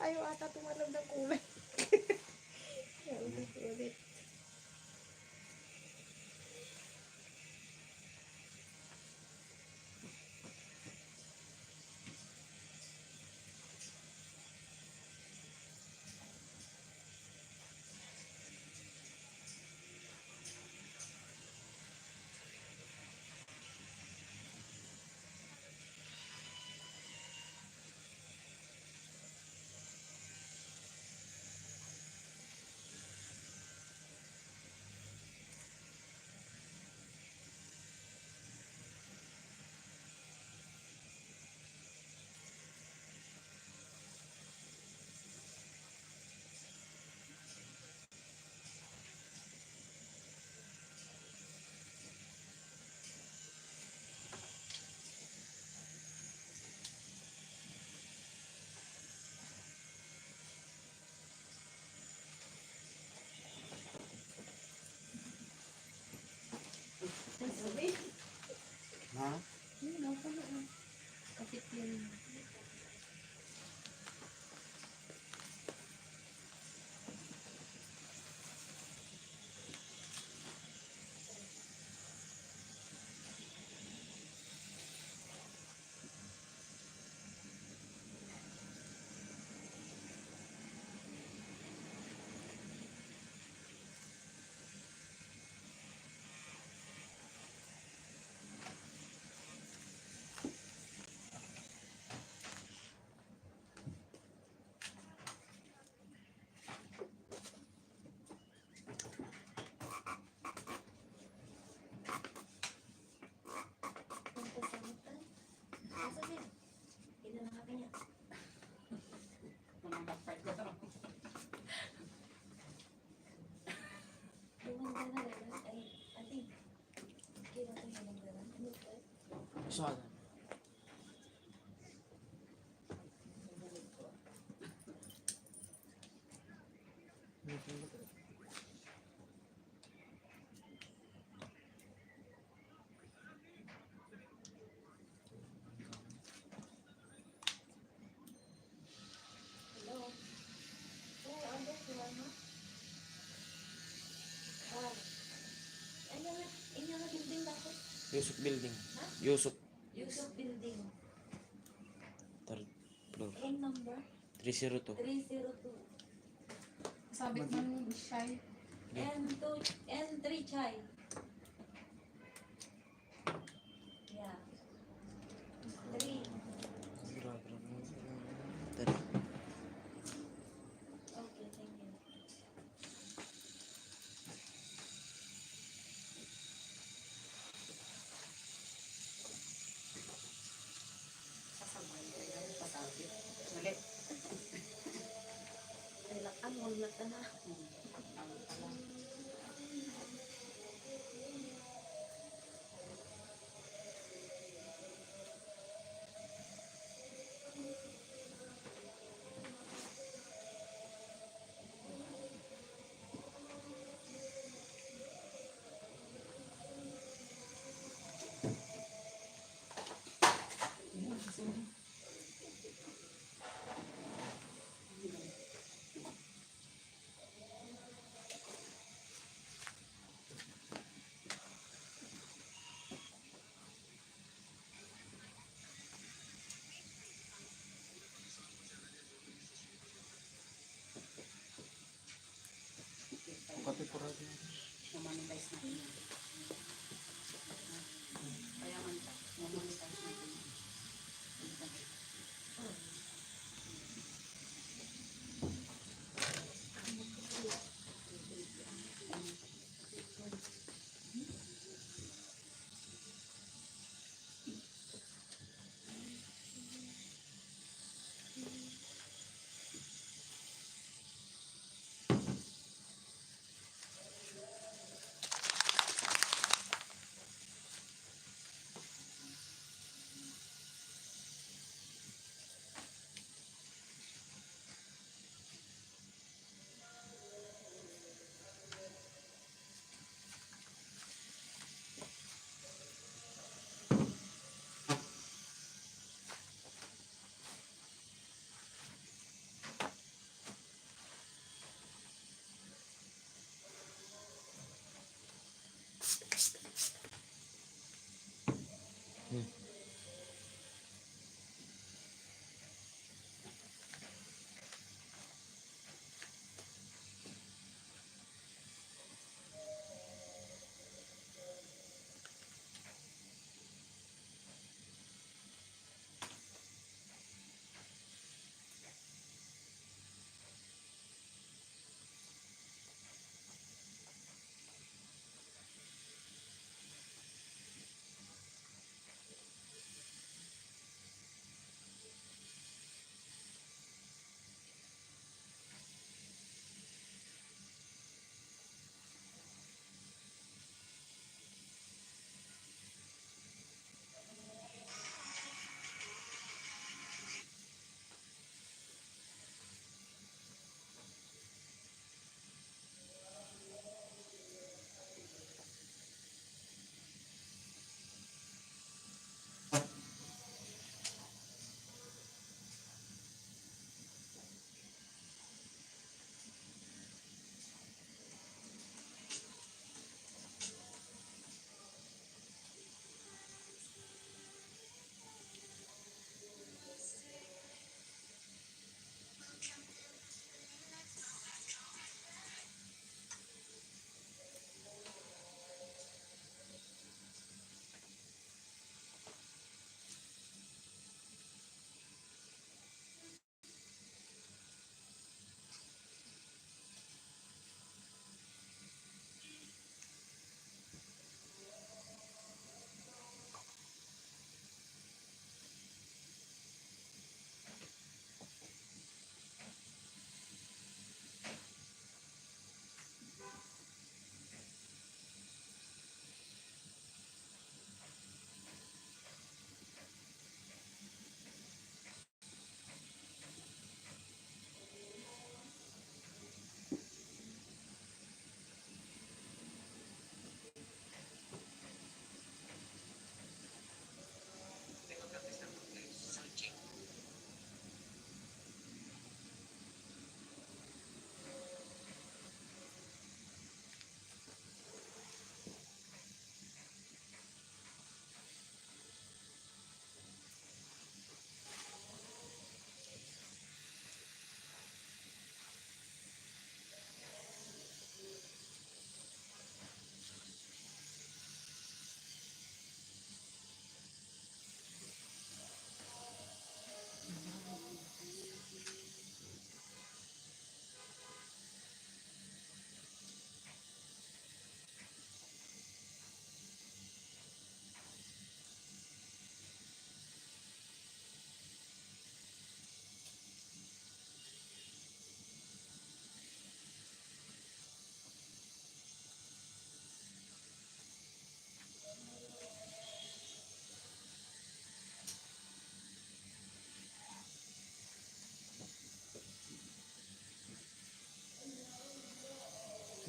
Ayaw ata tumalab ng kulay. Kaya ulit-ulit. Ay, sabi. Ha? Ako na. Kapit yun. Pagkasamutan. Ay, sabi. Ina na kami niya. Unang mag-fight ko to. Yung mga na ay, ate. Kaya ito yung mga ano ba? Saan? Hello? Oo, ano? Kuha mo? Ah. Ano nga building dapat? Yusuf Building. Ha? Yusuf. Yusuf Building. Third floor. Room number 302. 302. Sabit man shy. And 3 chai. Yeah. 3. Okay, thank you. Sasabay ko yan. Pasabi. Mali. Relax ang ulat na. Ang alam.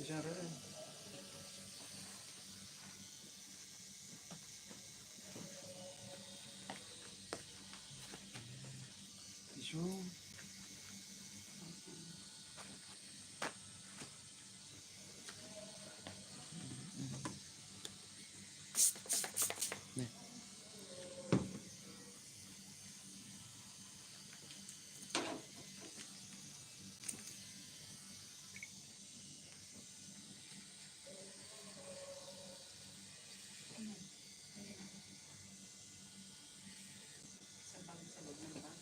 siya rin. Tissue. Sa bag sa loob ng bag.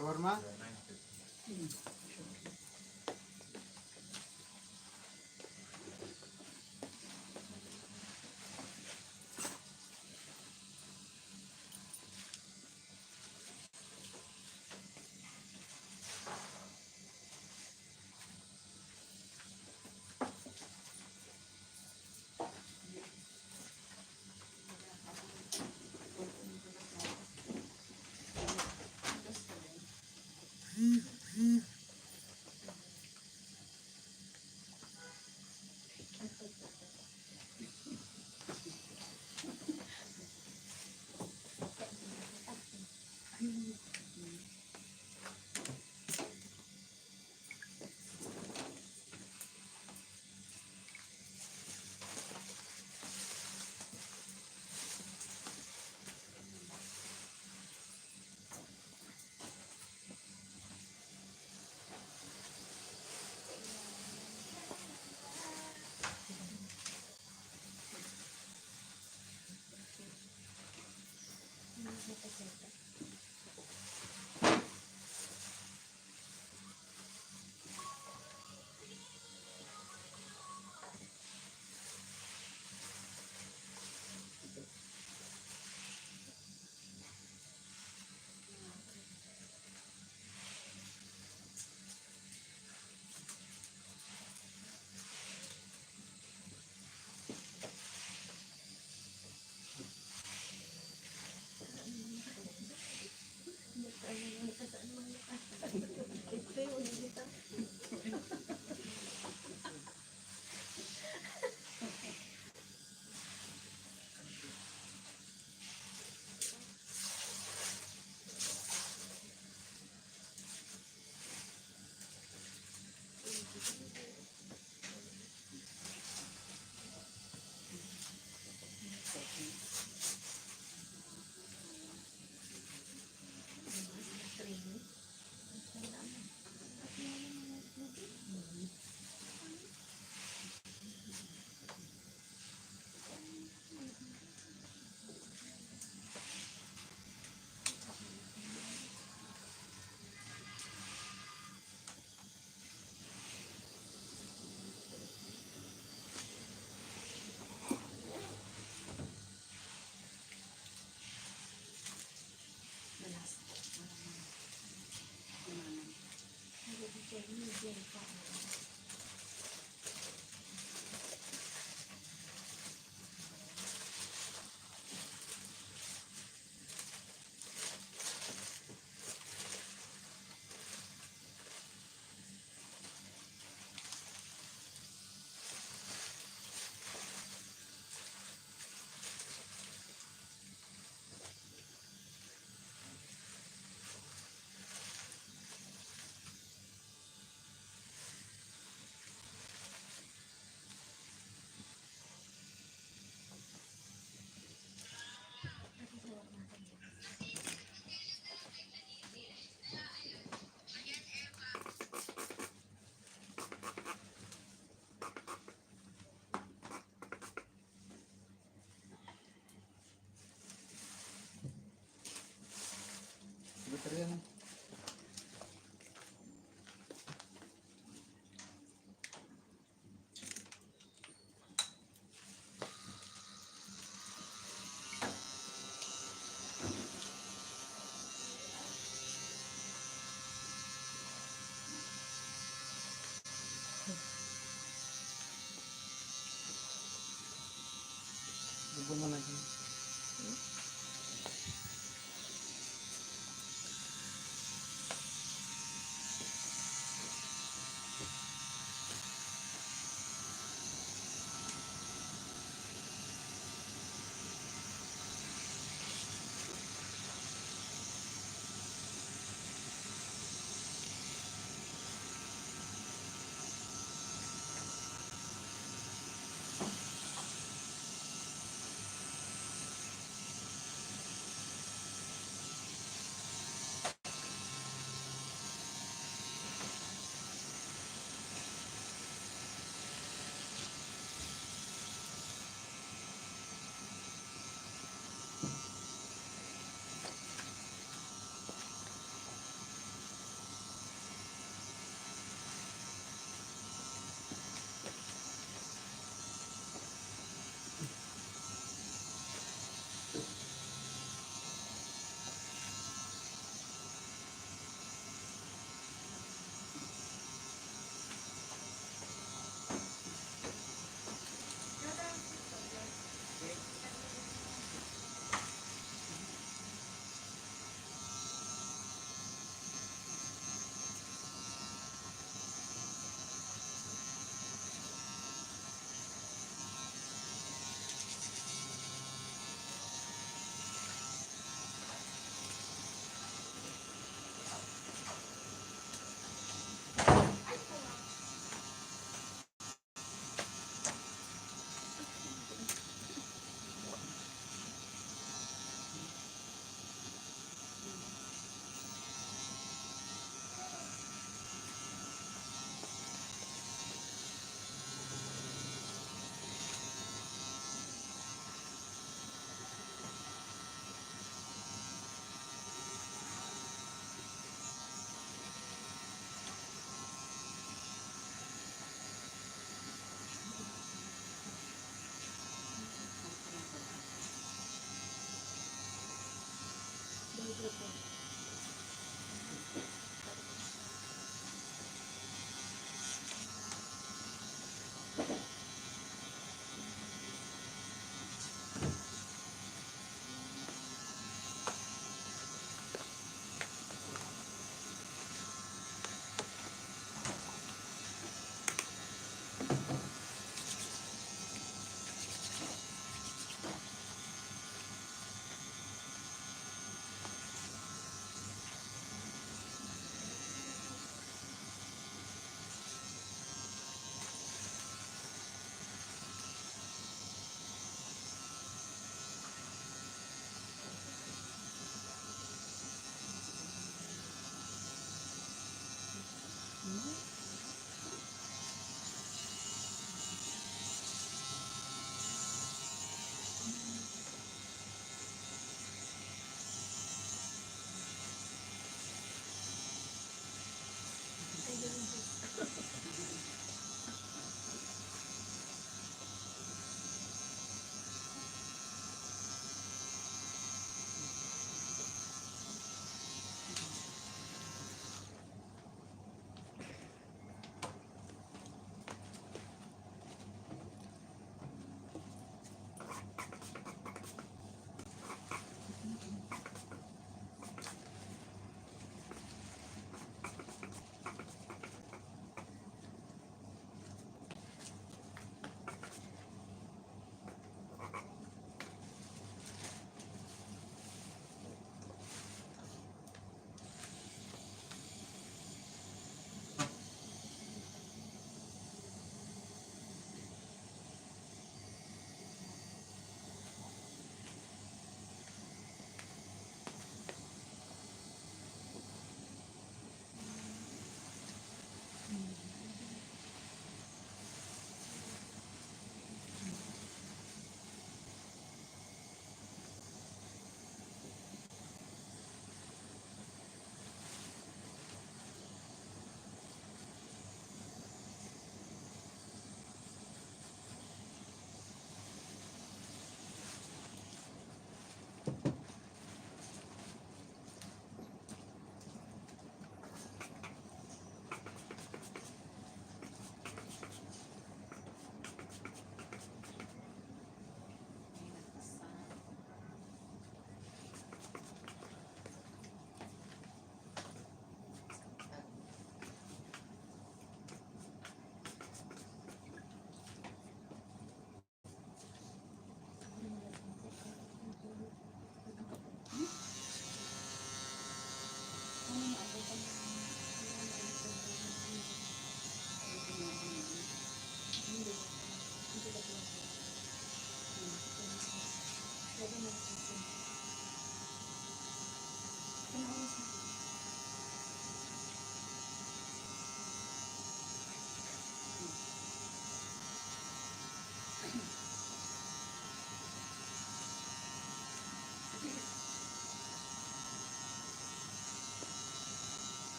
Shawarma? Subo mo na dyan.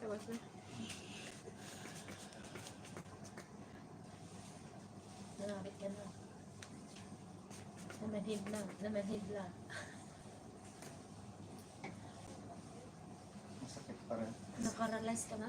Tapos na. Nanakit ka na. Namanhid lang. Namanhid lang. Masakit pa rin. Nakaralas ka na.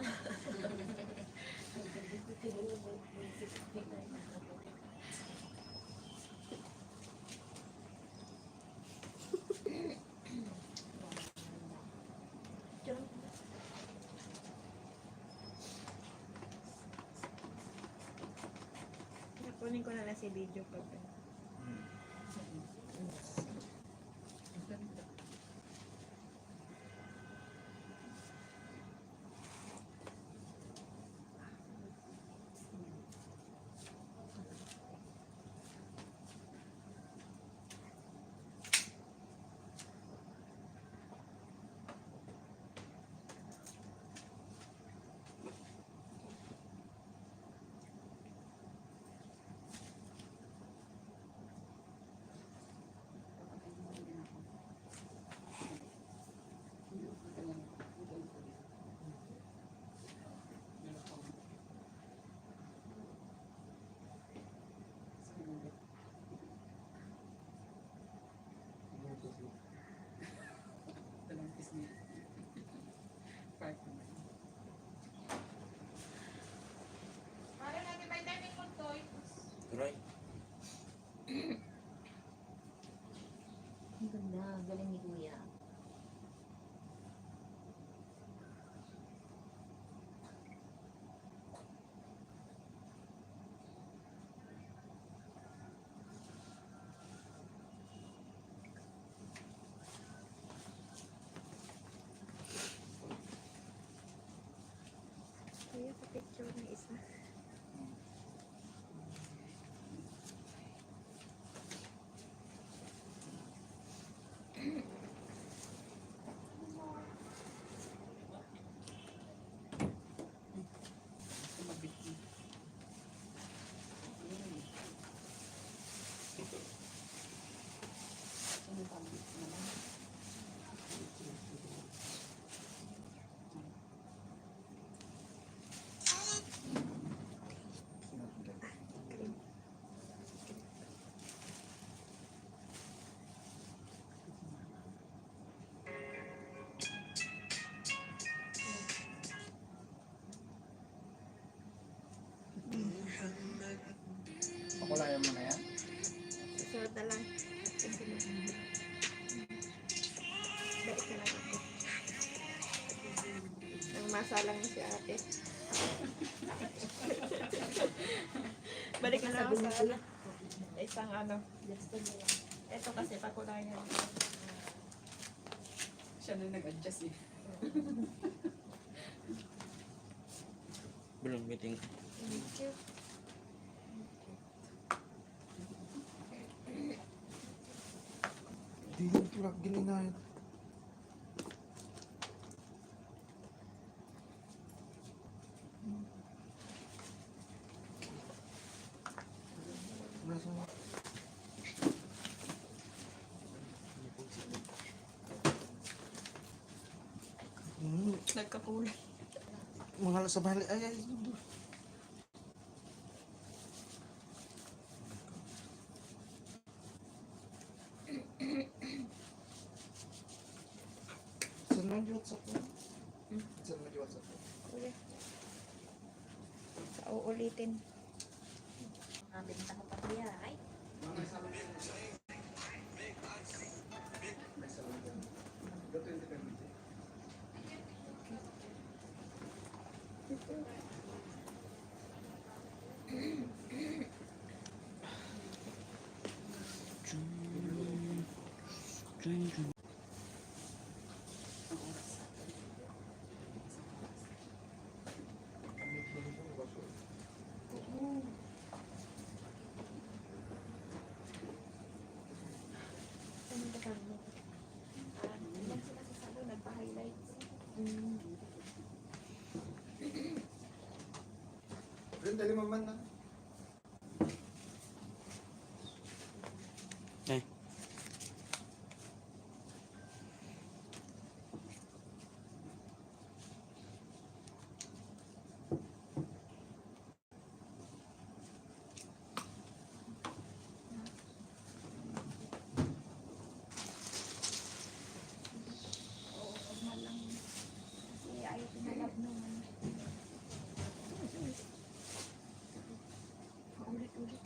Kunin ko na lang si video pag Sumasalang na si ate. Balik na lang ako sa isang ano. Ito kasi pakulayan. Siya na nag-adjust eh. Belum meeting. Thank you. Di yung plug gininayan. Nagkakulay. Mahal sa bali. Ay. Saan mo yung WhatsApp mo? Saan mo yung WhatsApp mo? Ulit. Sa uulitin. Mabenta ko pa kaya. Ay, Ano ba kami? Ilan sila sa salo, nagpa-highlights. Rin, dali mo man na. Eh. Oo, normal lang. Kasi ayaw pinalab naman. Ulit-ulit.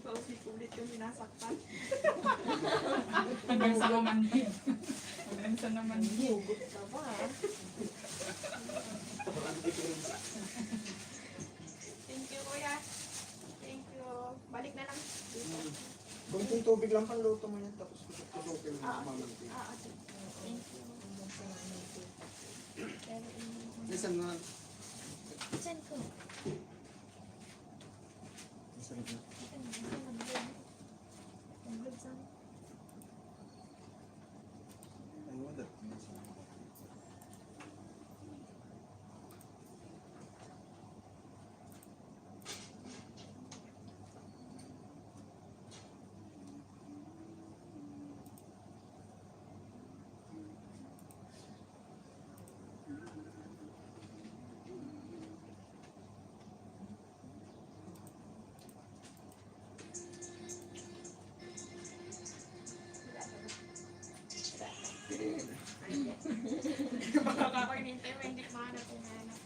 Paulit-ulit yung sinasaktan. Hanggang sa naman din. Hanggang sa naman din. Hugot ka ba? Thank you, kuya. Thank you. Balik na lang. Dito. Kunting tubig lang panluto mo yan. Tapos tutukin mo Ah, mamanti. sige. Thank you. Pero, Listen mo. saan ko? Listen mo. Ang vlog sa Ay, wala. baka ako inintay mo, hindi ko mahanap yung hanap.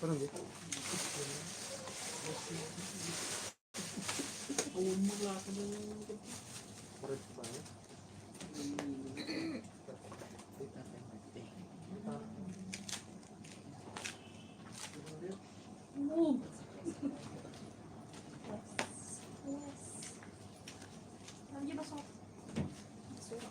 Parang di. Parang ba? Lagi ba sa basura?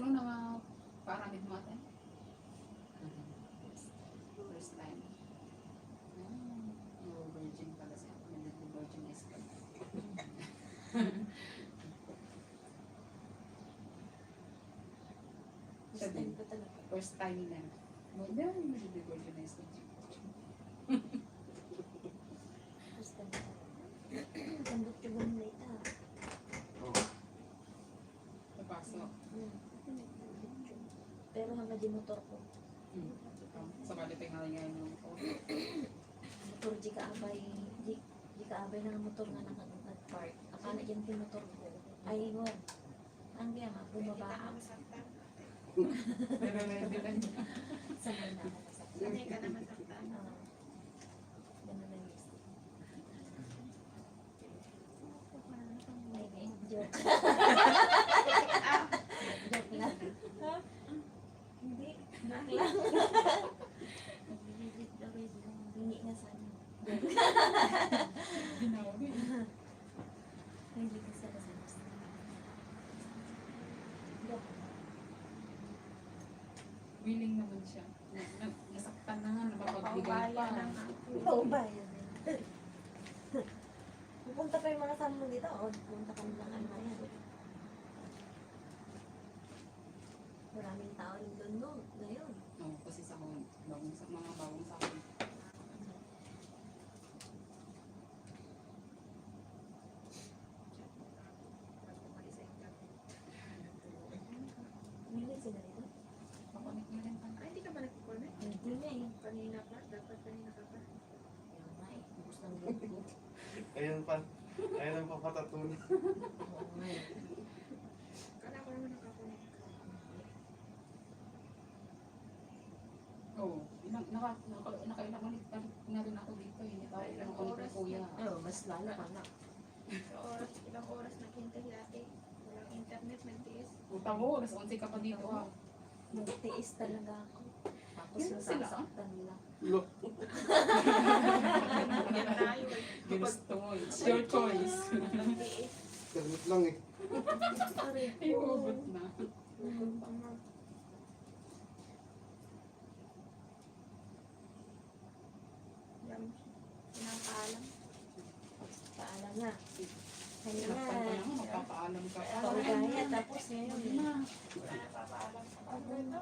Siguro na paramid mo ate. First time. No virgin pala siya. Hindi virgin is pala. First time ko talaga. First time na. Hindi, hindi virgin is First time ko talaga. Sambot yung bumulay Napasok. Pero hanggang di motor ko. Sa bali tingnan ngayon yung phone. Motor di kaabay. Di kaabay na motor nga nag-park. Akala dyan yung motor ko. Ay, wala. Ang biya nga, bumaba ako. Pero hindi lang. Sanay na ako masaktan. Sanay ka na masaktan. Ganun na yung isip. Ay, joke. Joke lang. Hindi. Joke lang. Hindi na sana. Binawi. Hindi ka sana sana. Joke. Willing naman siya. Nasaktan na nga, napapagbigay pa. Paubayan. Pupunta pa yung mga kasama mo dito. O, pupunta ka nilang ano na yan. Maraming tao rin doon noon. Ngayon. Oo, kasi sa mga bagong sa akin. Minit sila dito. Pakunik na rin pa. Ay, hindi ka ba nagkukulit? Hindi na eh. Kanina pa, dapat kanina ka pa. Ayun nga eh. Ubus ng loob ko. Ayun pa. Ayun ang papatatun. Oo nga eh. Kala ko naman nakakulit ka. Oo. Nakailang ulit na rin ako dito. Hindi tayo ilang ulit kay kuya. Oo, mas lalo ka na. Ilang oras naghintay dati. Walang internet, nagtiis. Puta mo, alas 11 ka pa dito ah. Nagtiis talaga ako. Tapos Yun sila, nasasaktan nila. Yan tayo eh. Ginusto mo. It's your choice. Nagtiis. Internet lang eh. Aray Ay, ko. umabot na. Yan. Pinapaalam. Paalam na. Kaya Sinaktan ko nga. naman, magpapaalam ka pa. Paugaya, tapos ngayon eh. Na. Wala na papaalam. Ano ito?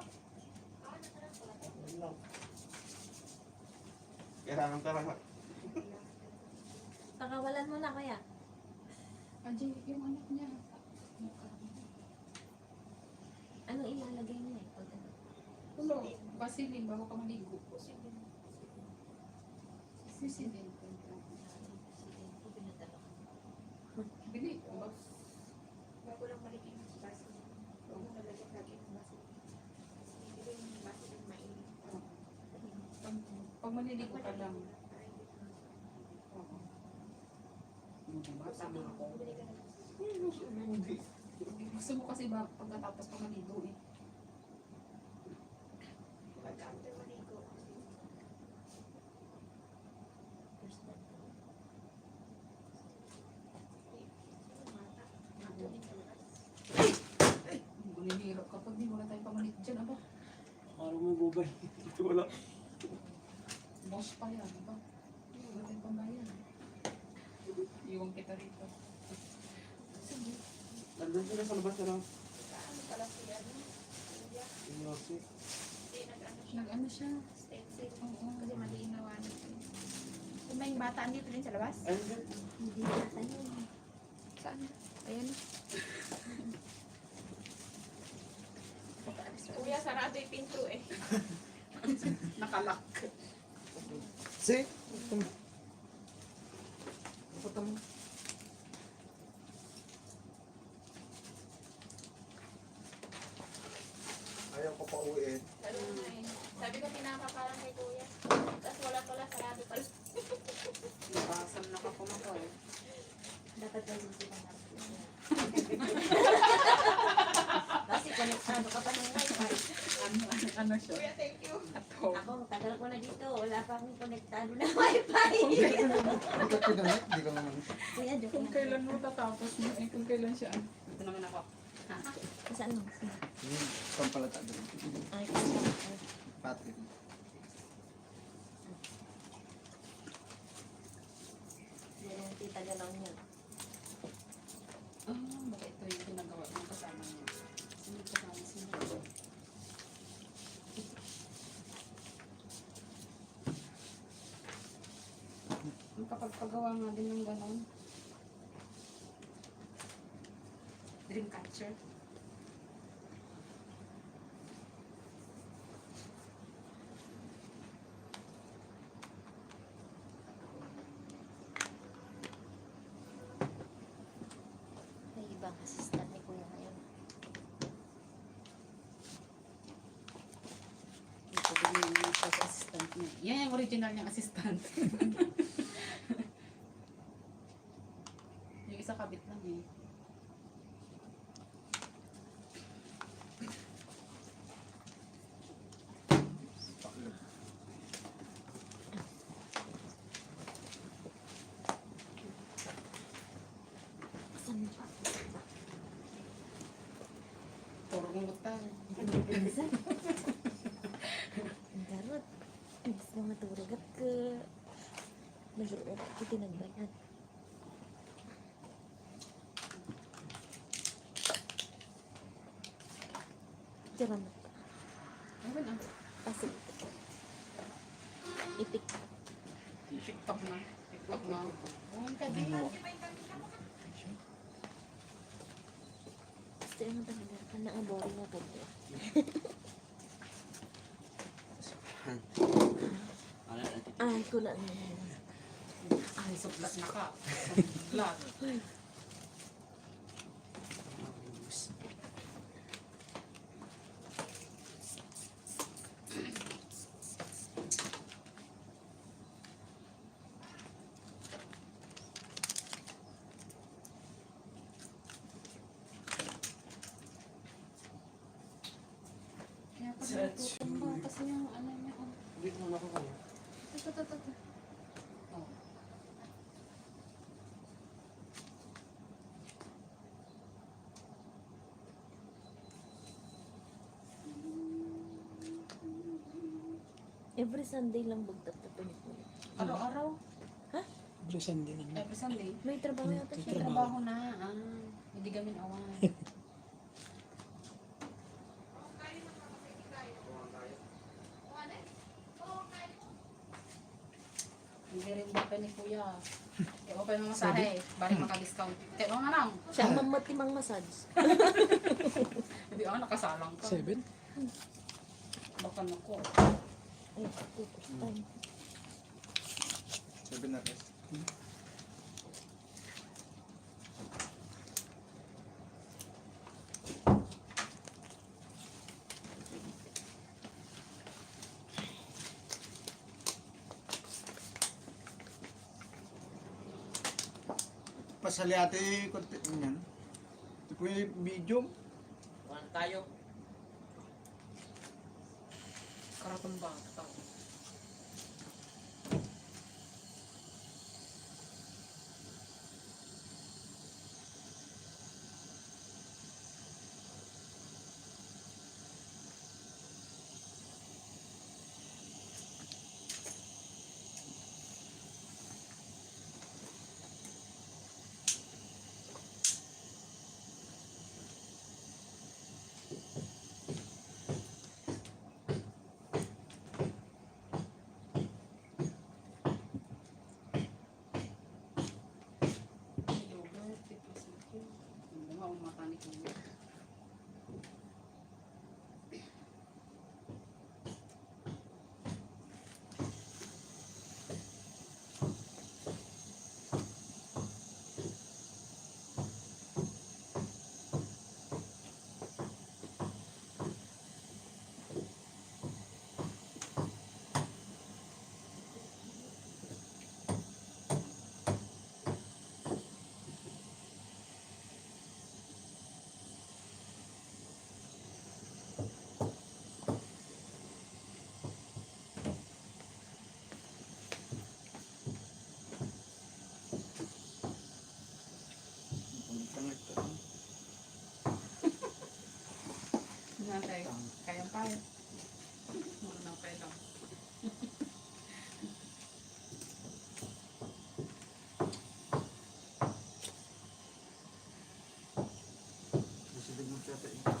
Ayun lang. Kailangan ka lang. Pakawalan mo na kaya. Andiyan yung anak niya. Anong ilalagay niya eh? Pag ano? Tulo, basilin bago ka maligo. Sisilin. Sige, ko pinadala ko. Bili. Bago lang malikin yung baso. Huwag mo nalagyan lagi ng baso. Hindi yung baso yung mainit. Pag maliligo ka lang. Oo. Sabi mo, bumili ka ng Gusto mo kasi ba pagkatapos pa maligo eh. pagka after maligo. First time ko. Guniliro kapag di wala tayong pamalit dyan, aba. Parang may bubay. Ito wala. Boss pa yan, aba. Wala tayong pambayan. Iwan kita rito. Sige. Nandun sila sa labas na lang. Ano pala siya? Kuya? Yung Yossi. Hindi, nag-ano siya. Nag-ano siya? Stencil. Oo. Kasi malinawan. Kung may bata andito din sa labas? Ayun din. Hindi na tayo. Saan? Ayan. Kuya, sarado yung pinto eh. Nakalak. Si? Pupunta mo. Ayaw ko pa uwiin. Sabi ko eh. Sabi ko pinapaparang kay kuya. Tapos wala pala, sarado pala. Nabasam na ka kumako eh. Dapat gawin sila natin. Kasi konektado ka pa ng wifi. Ano siya? Kuya, thank you. Ato. Ako, tagal ko na dito. Wala pa akong konektado na wifi. Hindi ka pinangat, hindi ka naman. Kuya, joke Kung lang. kailan mo tatapos mo eh, kung kailan siya. Ito naman ako. Saan mo? Yung pampalata doon. Ay, ay. Pati. Yung tita galaw niya. Baka ito yung ginagawa ng kasama niya. Hindi kasama siya. Ang kapagpagawa nga din ng gano'n. Dreamcatcher. May ibang assistant ni Kuya ngayon. Ito din yung assistant niya. Yan yung original niyang assistant. Yung isa kabit lang eh. Saan mo pa? Puro ngutang. Saan? Ang garot. Gusto mo maturagat ka. Nag-uot ko tinagbayan. Diyan mo. Ayun ah. Pasok. Itik. TikTok na. TikTok na. Buwan ka din. Gusto yung talaga. Kana ang boring na pagod. Ano natin? Ay, kuna na. Ay, suplat na ka. Suplat. Kaya pag natutumba kasi yung ano niya. Dito mo ako kaya. Ito. Oh. Every Sunday lang bugtap-tapinit mo. Araw-araw. Every Sunday naman. Every Sunday. May trabaho yata May siya. trabaho na. Hindi gamin awan. Hindi rin ba pa ni Kuya? Kaya pa yung masahe. Balik maka-discount. Kaya mo nga lang. Siya ang mamatimang massage. Hindi ako nakasalang ka. 7? Baka nako. Ay, tapos time. 7 na rest. Pasali ate konti yan. Ito po yung video. Kuhan tayo. Karatong bata. Yogurt, tipis ito. Hindi nga umakanik mo. Ay. Muna na pwede. Masalig mo siya tayo.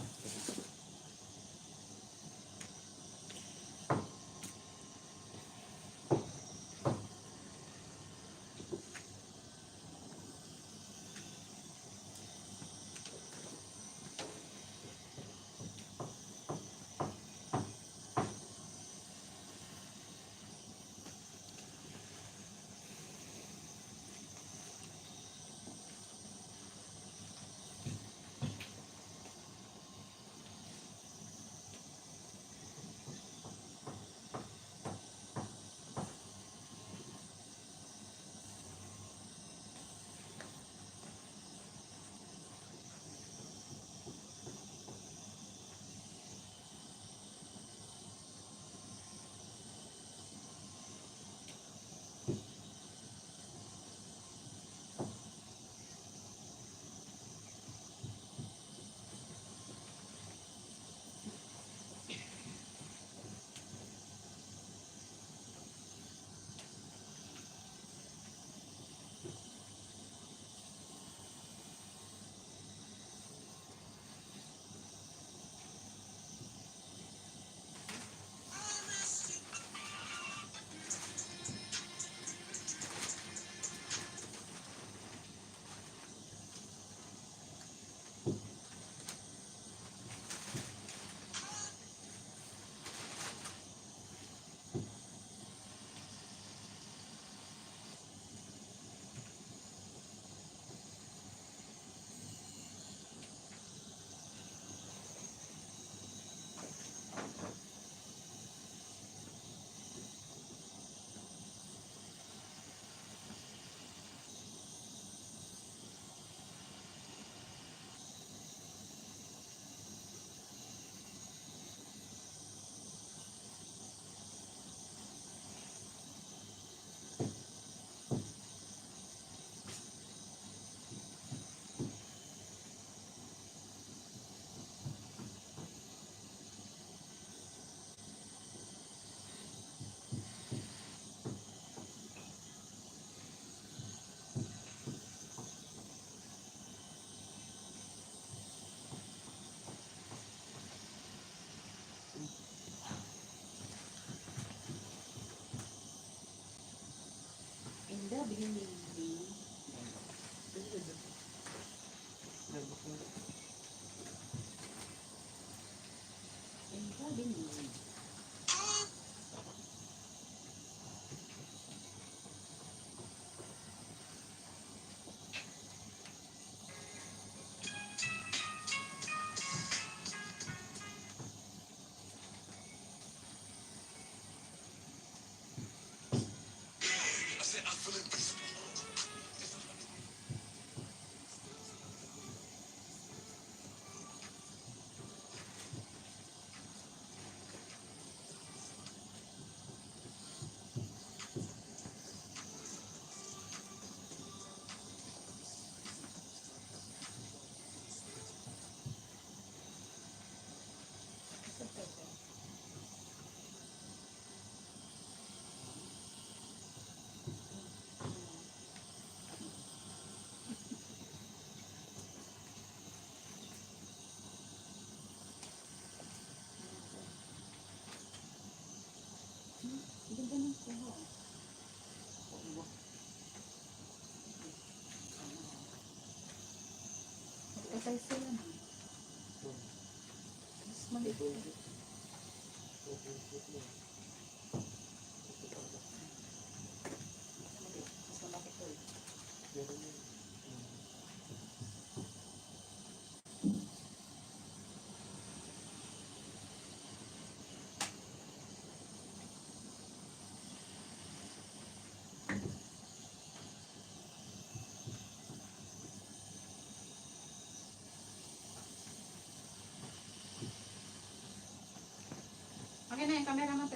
Inda, bilhin ni Lee. Inda, bilhin. Ganda ng kuha. Magkasay sila na. Mas maliit. Mas malaki to eh. Okay na yung camera mo, pe.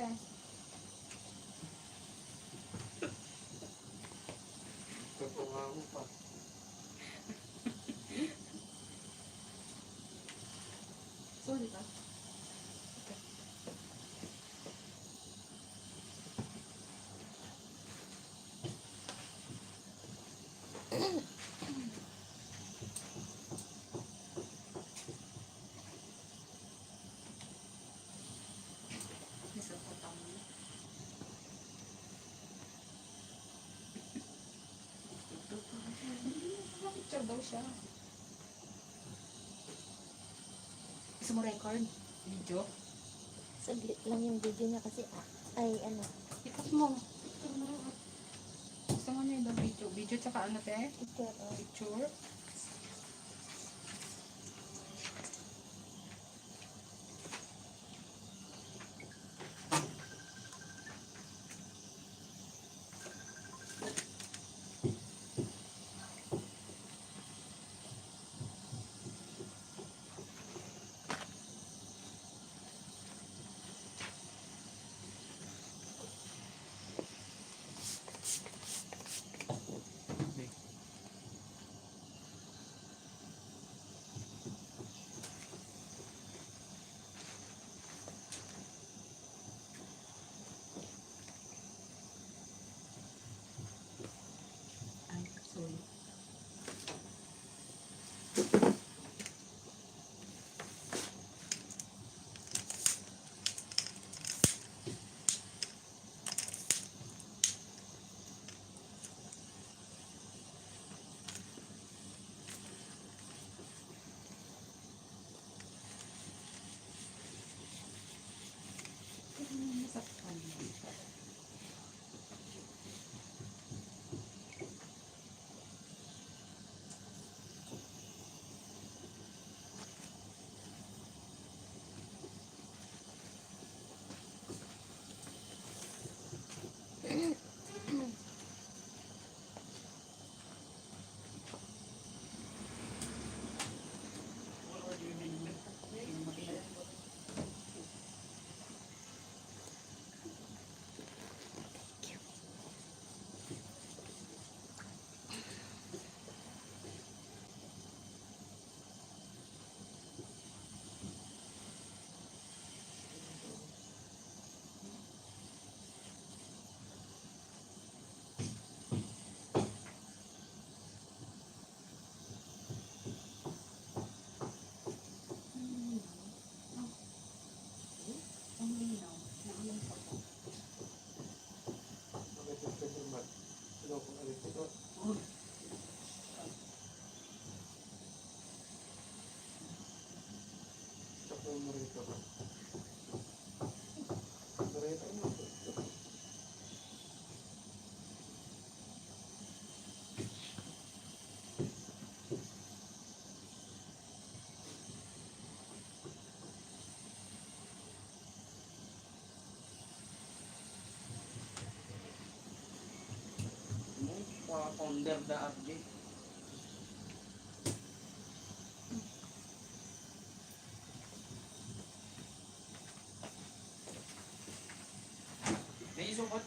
Katunga mo pa. Sorry ka. Okay. Picture daw siya. Gusto mo record? Video? Saglit lang yung video niya kasi, ay ano, Itas mo. Gusto mo niya daw video. Video tsaka ano te? picture, Picture. Ay, sorry. Nasaktan mo. Ang linaw. Naalang pa ko. Founder da RJ. Naisukot.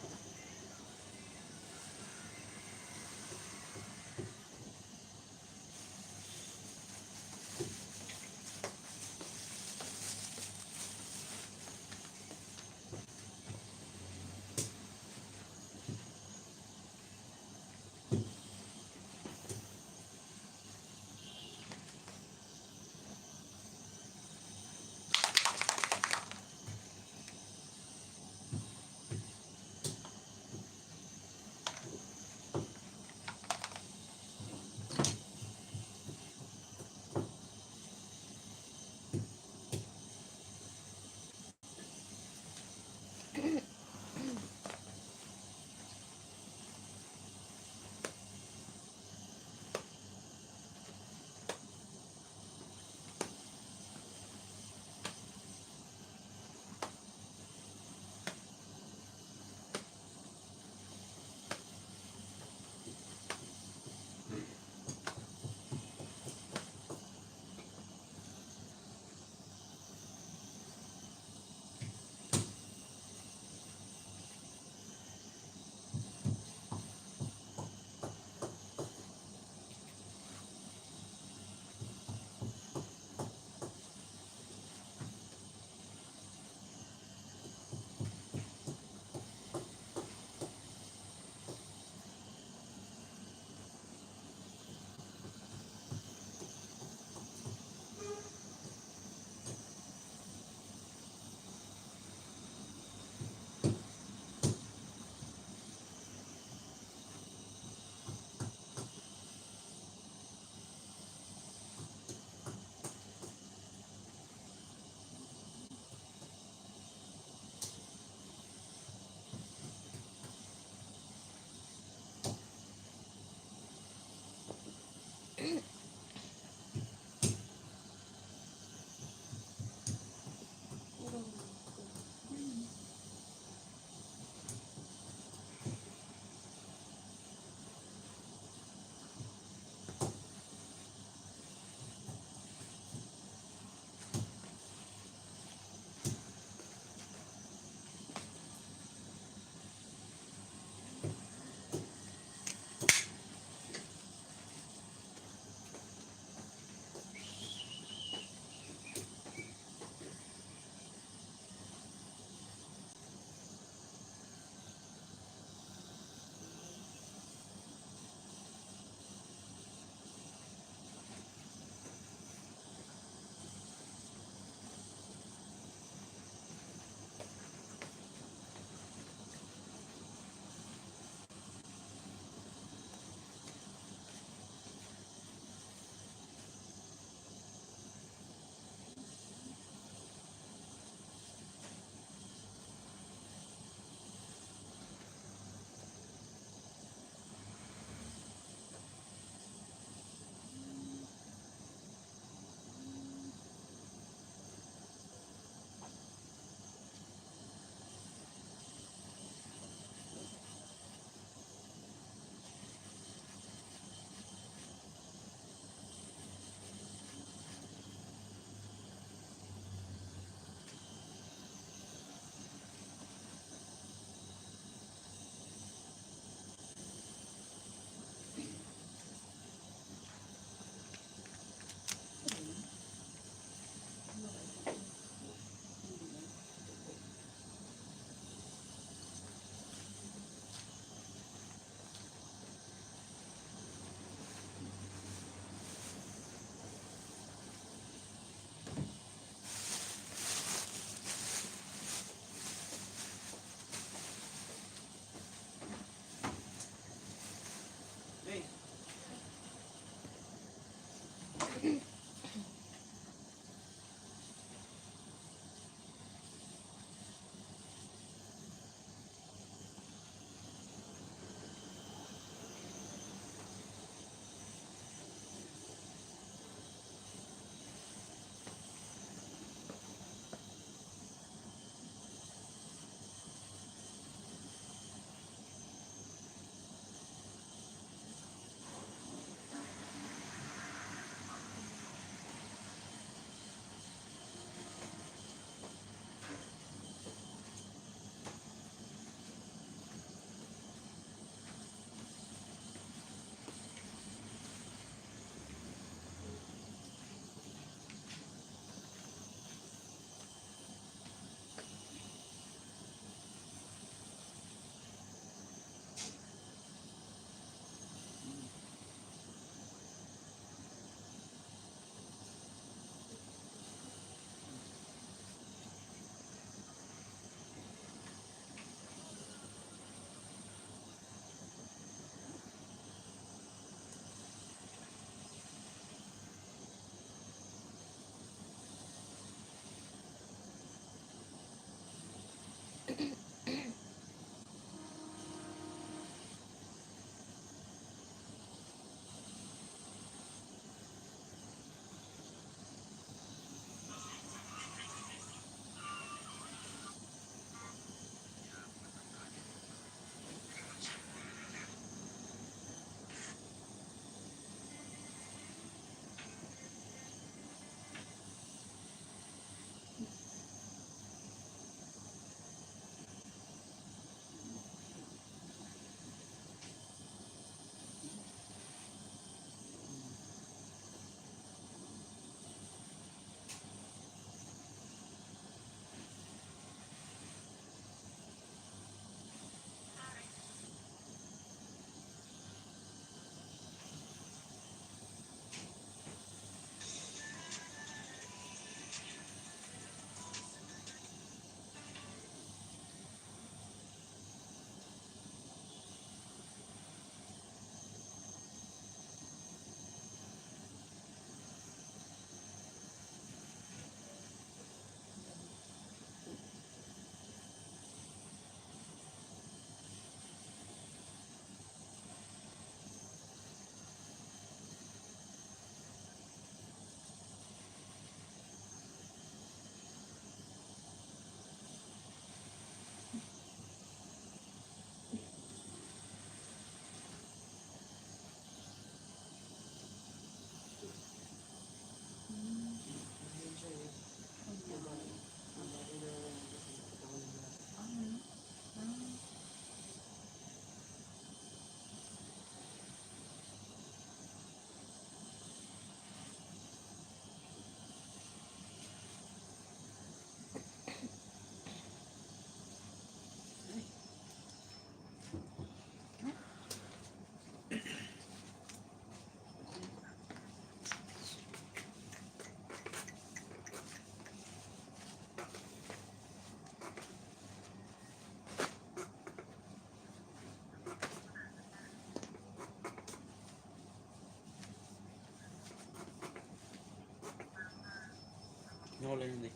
Nawala yun eh.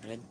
Red?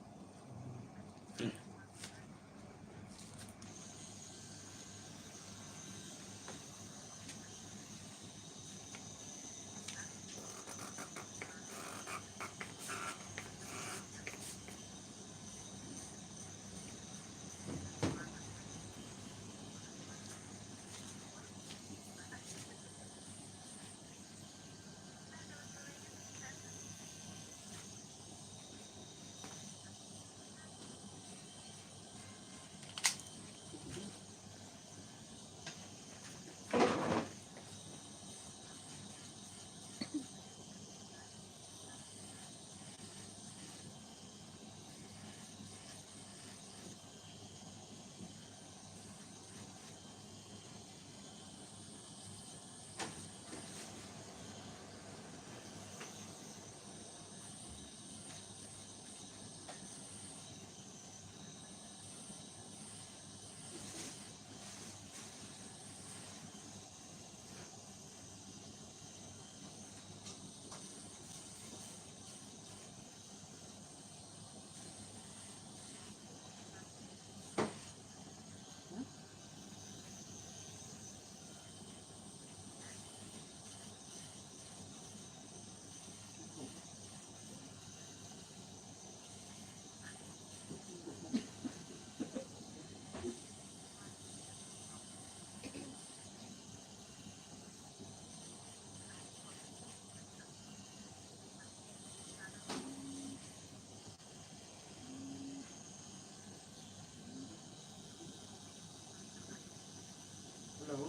Hello?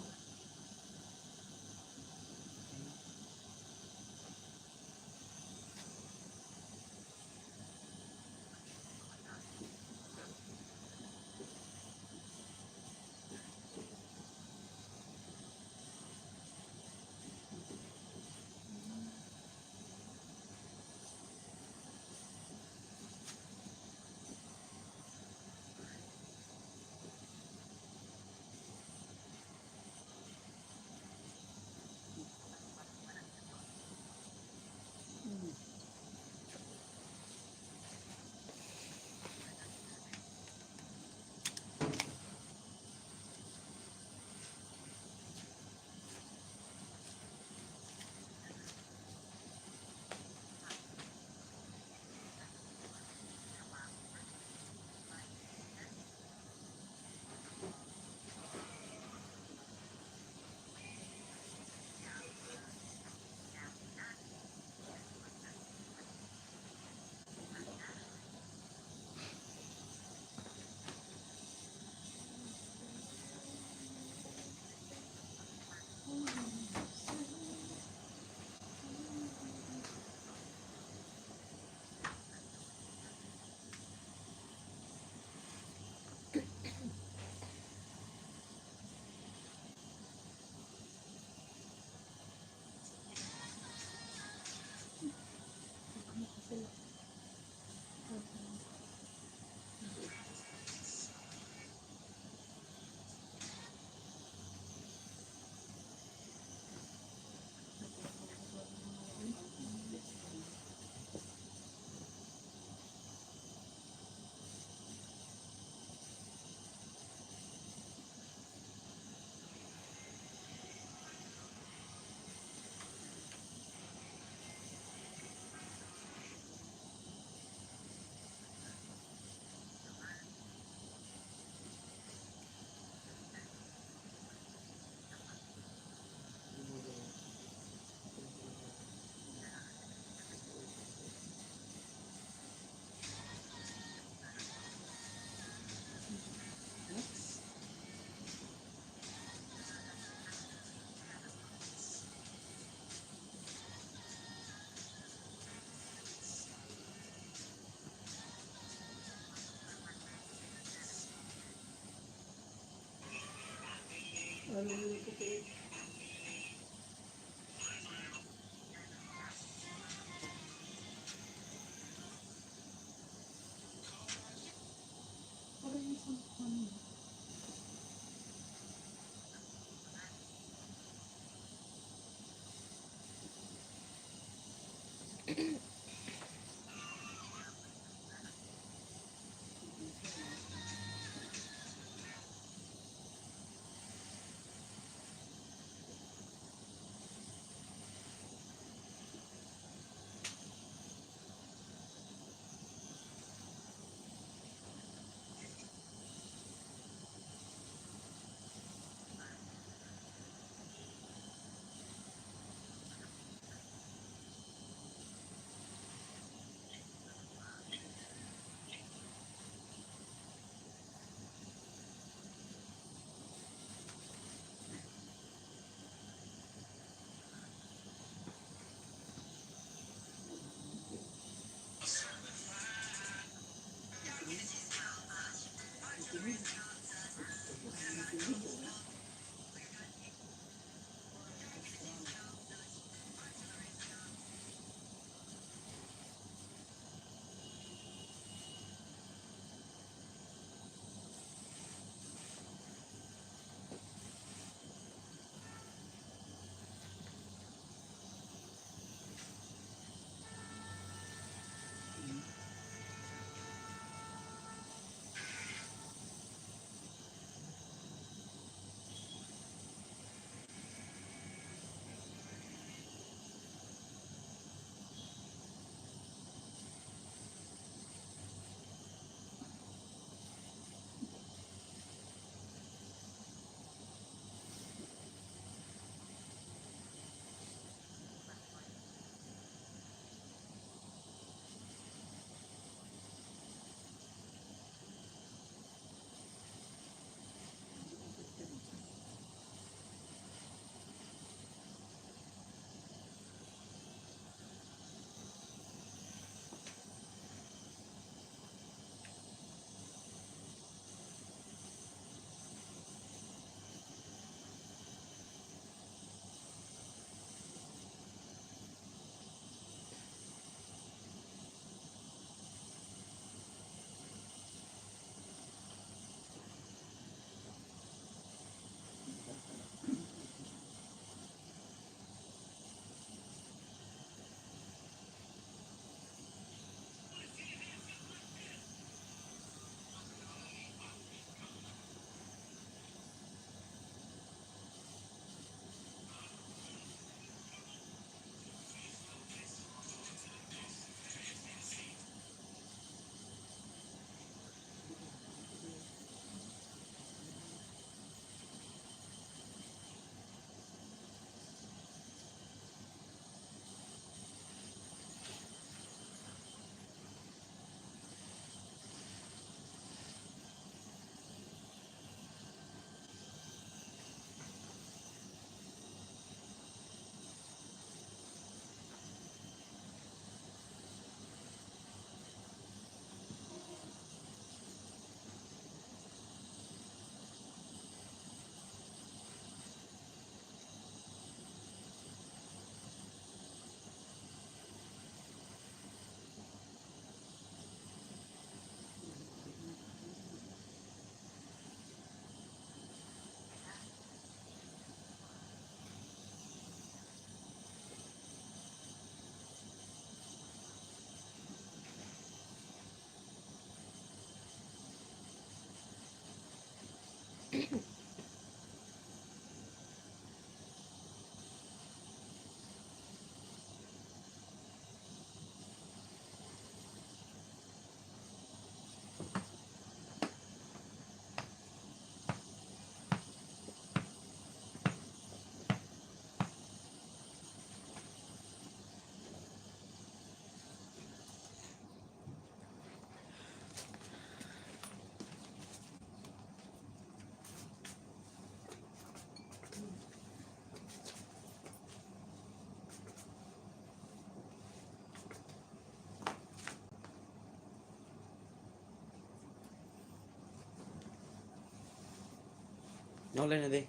Nawala na di.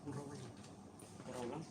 Puraw lang.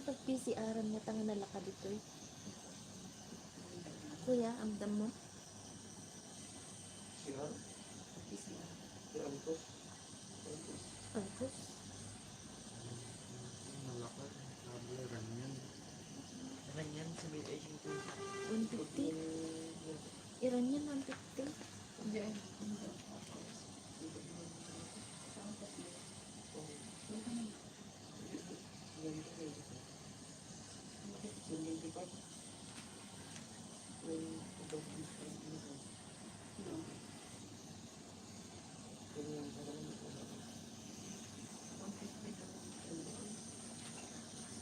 pag PCR nga tanga nalaka dito eh. Kuya, amdam mo? Siya? PCR. Si Antos? Angkos? Malakad. Sabi, ranyan. Ganyan, sabi ay siya 150? Iran yan, 150. Diyan.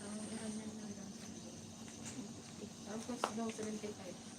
Ang Iran yan lang. Tapos daw 75.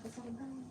Kasarban.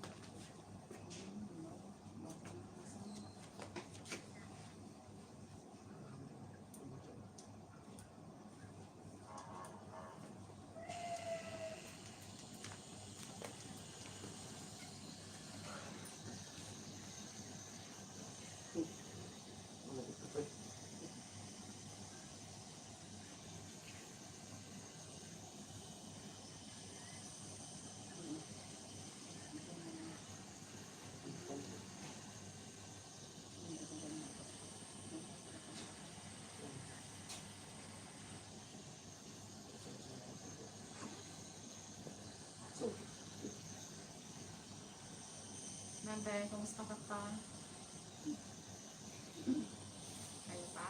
Be. Kumusta ka pa? Kayo pa?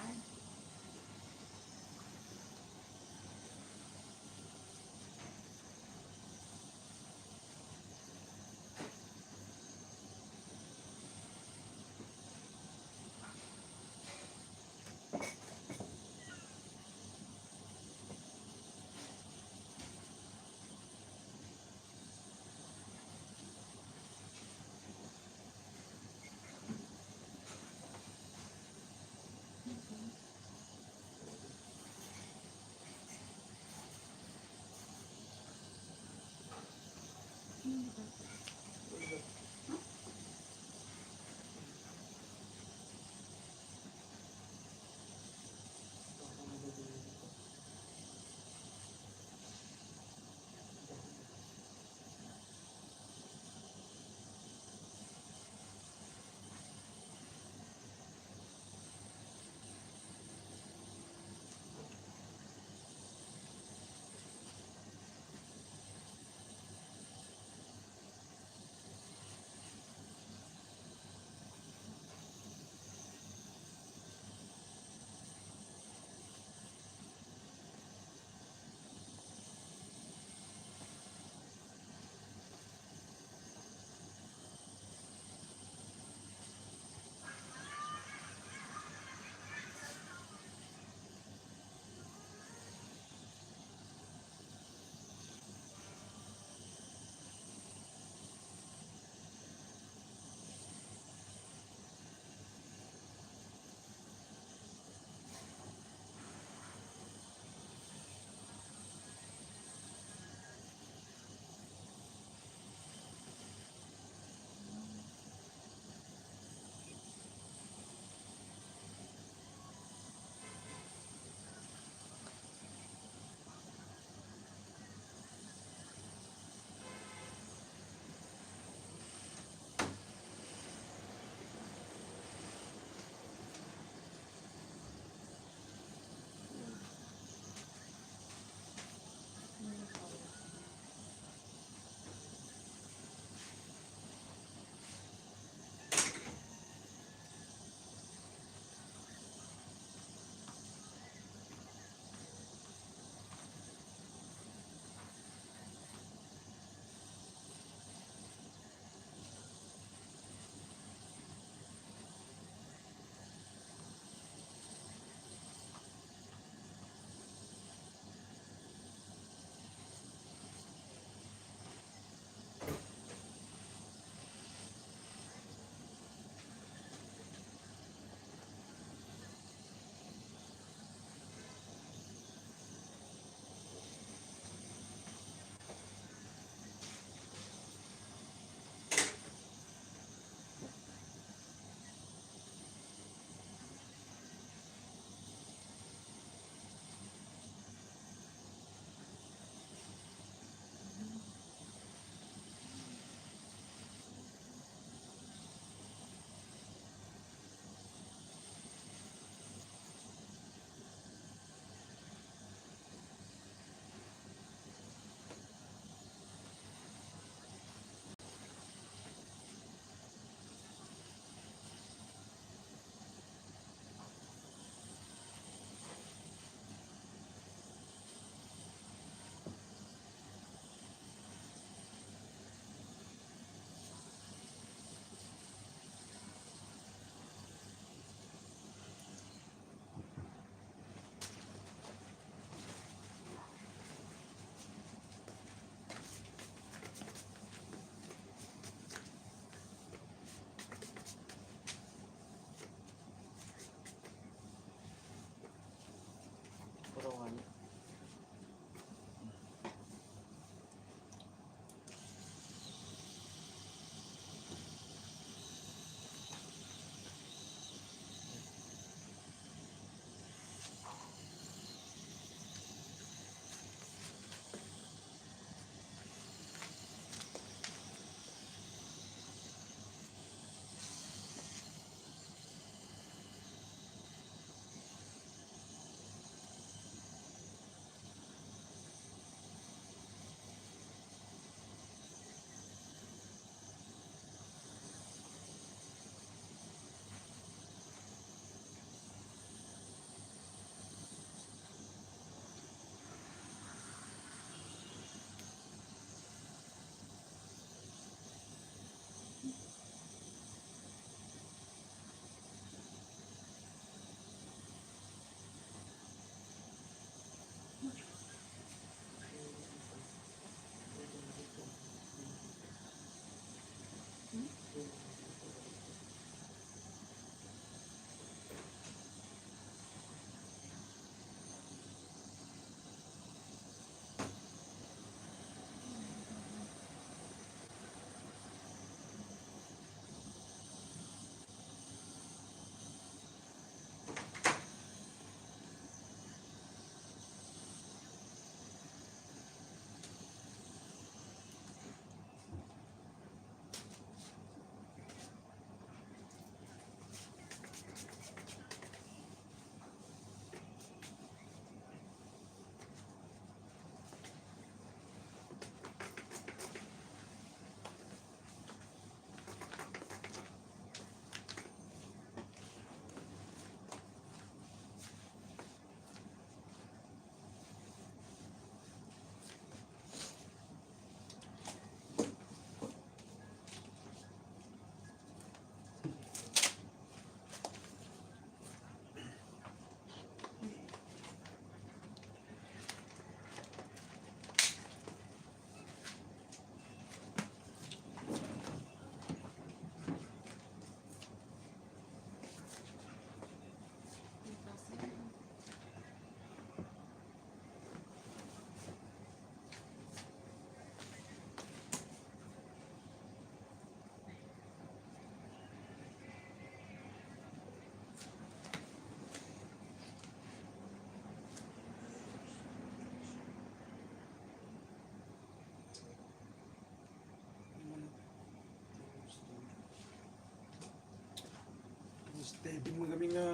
Steady mo kami nga.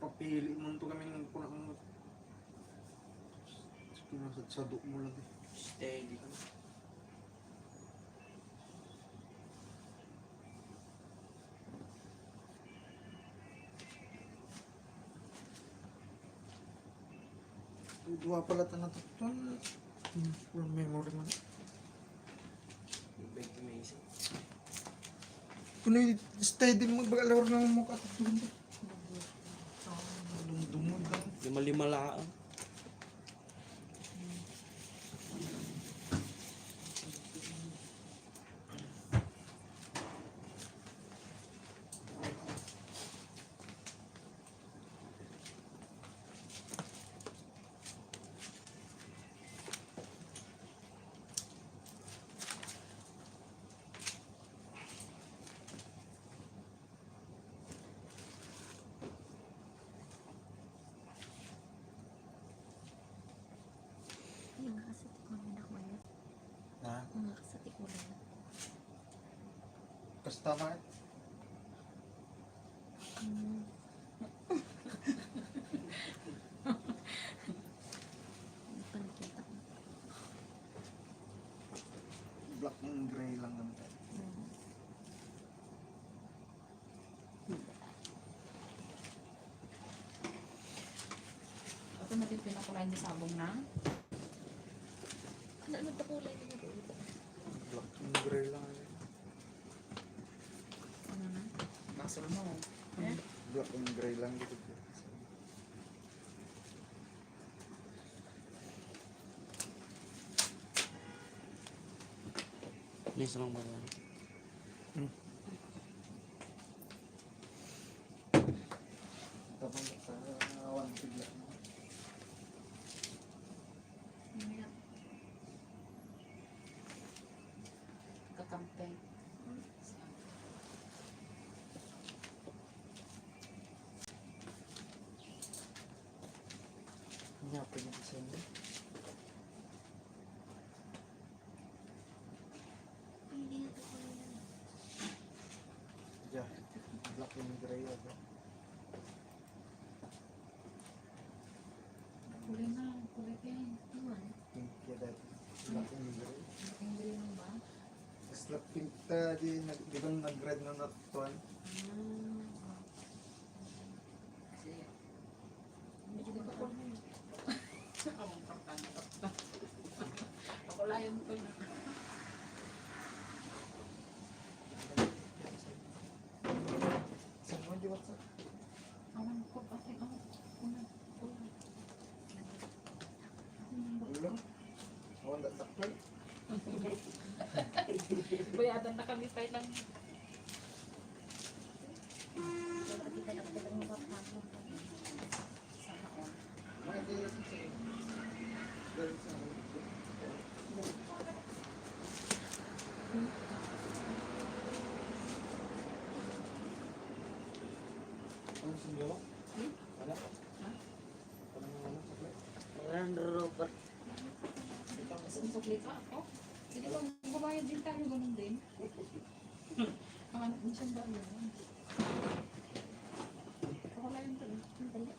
Papili mo to kami ng kurang sadok mo lagi. Steady ka. Dua pala ta natutuan. Full memory man. Big amazing. Kuno steady magbagalawar ng mukha tatulong. Dumod lang. Lima-lima lang. Yung nakasatik mo na ako yun. Ha? Yung nakasatik mo na. Customer? Hmm. Hindi pa nakita ko. Black and gray lang naman. Hmm. Ito natin pinakulay niya sabong na. Ano ba kulay nila doon? Black and gray lang. Ano na? Basol mo. Black and gray lang dito. Please lang ba yan? Tapos sa awan bigla. Kakampeng. Nga pa yung design niya. Hindi na ito kulay na. Yeah. Black and gray ako. Kulay na. Kulay kayo. Iwan. Pink kaya dati. Black and gray. Ang galing mo ba? Tapos na pink ta di nag-red na natutuan. Kasi, medyo di ba ko na yun? Ang importante. Pakulayan mo ko na. Saan mo di WhatsApp? Awan ko pati ako. Una. Ulo? Awan da takpan? Bayadan na kami pa lang. Pati ka lang talagang mapapagod. Sana all. Mga di na siya. Dahil sa ano sumyo? Wala? Wala na wala sakla? Sumsukli ka ako. Sige ba, babayad din tayo ganun din. Ang anak mo siyang ba yun? Pakulayan ko lang. Dali.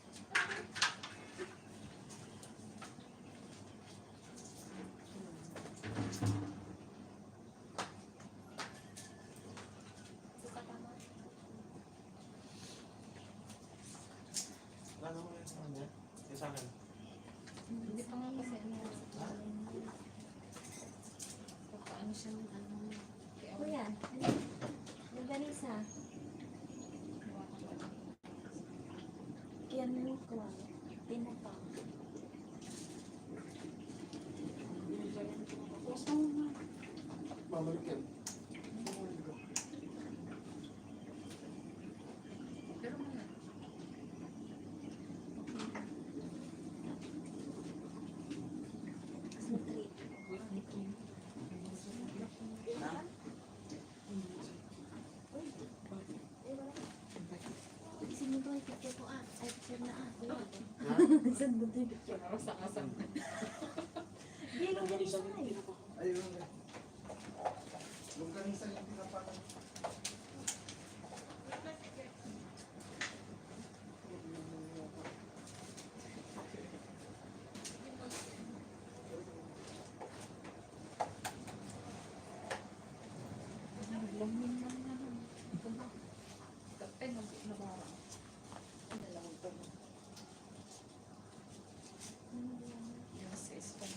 Ano mo yun sa kanya? Yung sa akin? Hindi pa nga kasi ano. Paano siya ng ano. Kuya, Ganisa. Yan ko. Tinapa. Babalik yan. Pero mga Uy, Saan ba tayo picture? Asak-asak. Bilog yan isa eh. Ayun. Longganisa yung pinapakan. Lamin lang naman. Kape, nabarang. Dalawang po. Yes, yes. Okay.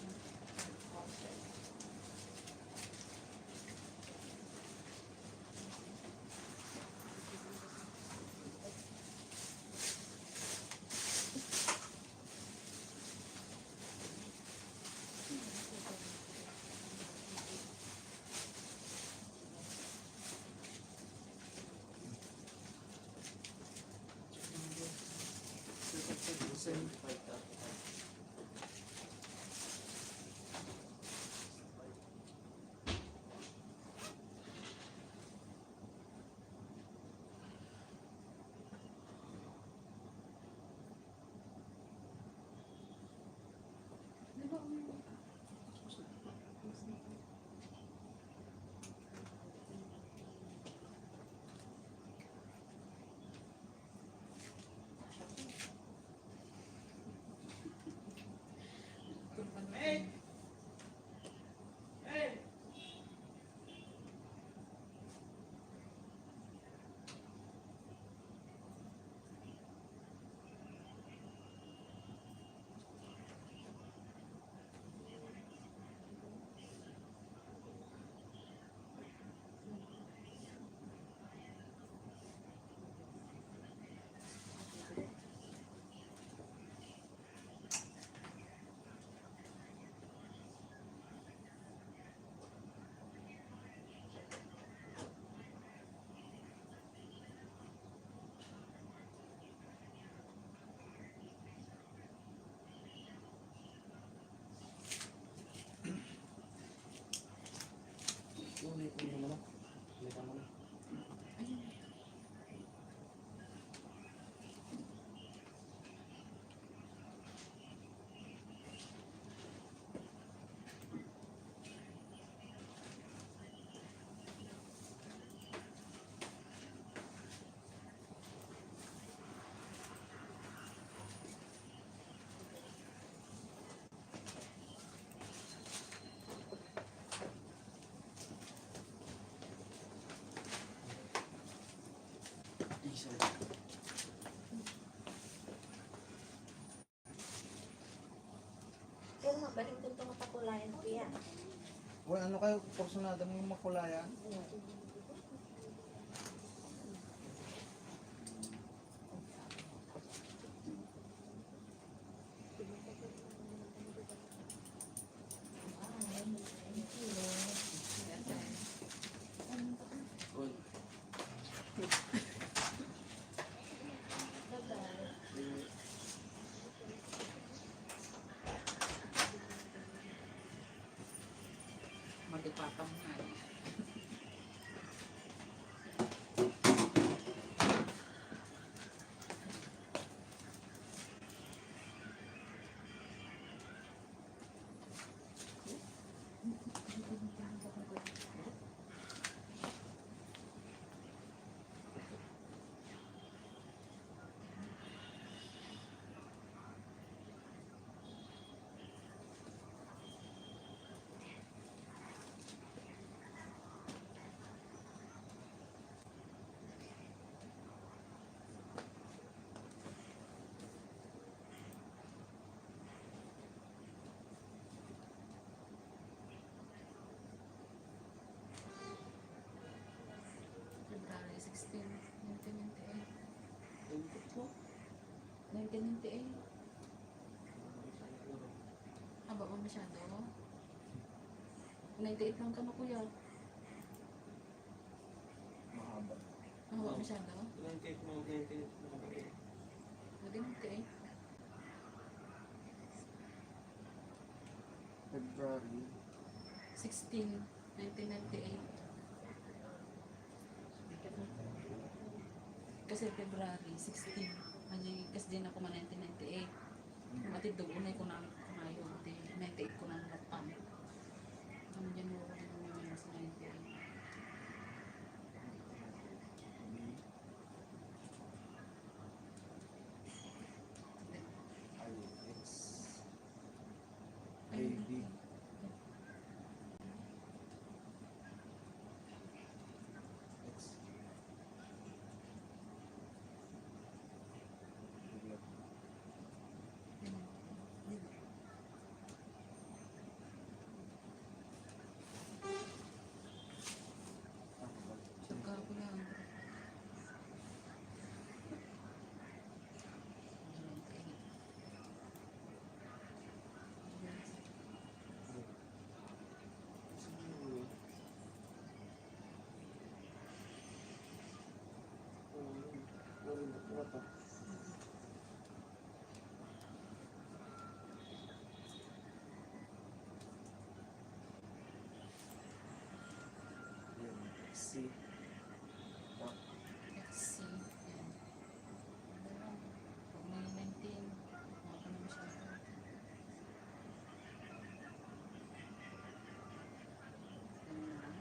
Pero mabalik din ito matapulayan ko yan. Well, ano kayo, porsyonado mo yung makulayan? Magipapang nga. February 16, 1998. 1998. Haba mo masyado? 98 lang ka na kuya. Mahaba. Haba masyado? 98 mo, 98. 98. February. 16, 1998. Kasi February 16. Kasi din ako 1998. Dati doon ko na kumayo. Dati 98 ko na nalakpan. Ano dyan mo ko din yung mas 98. AB. X. Sugkar ko lang. C. XC. Yan. Pag may 19, maka naman siya. Ganun lang.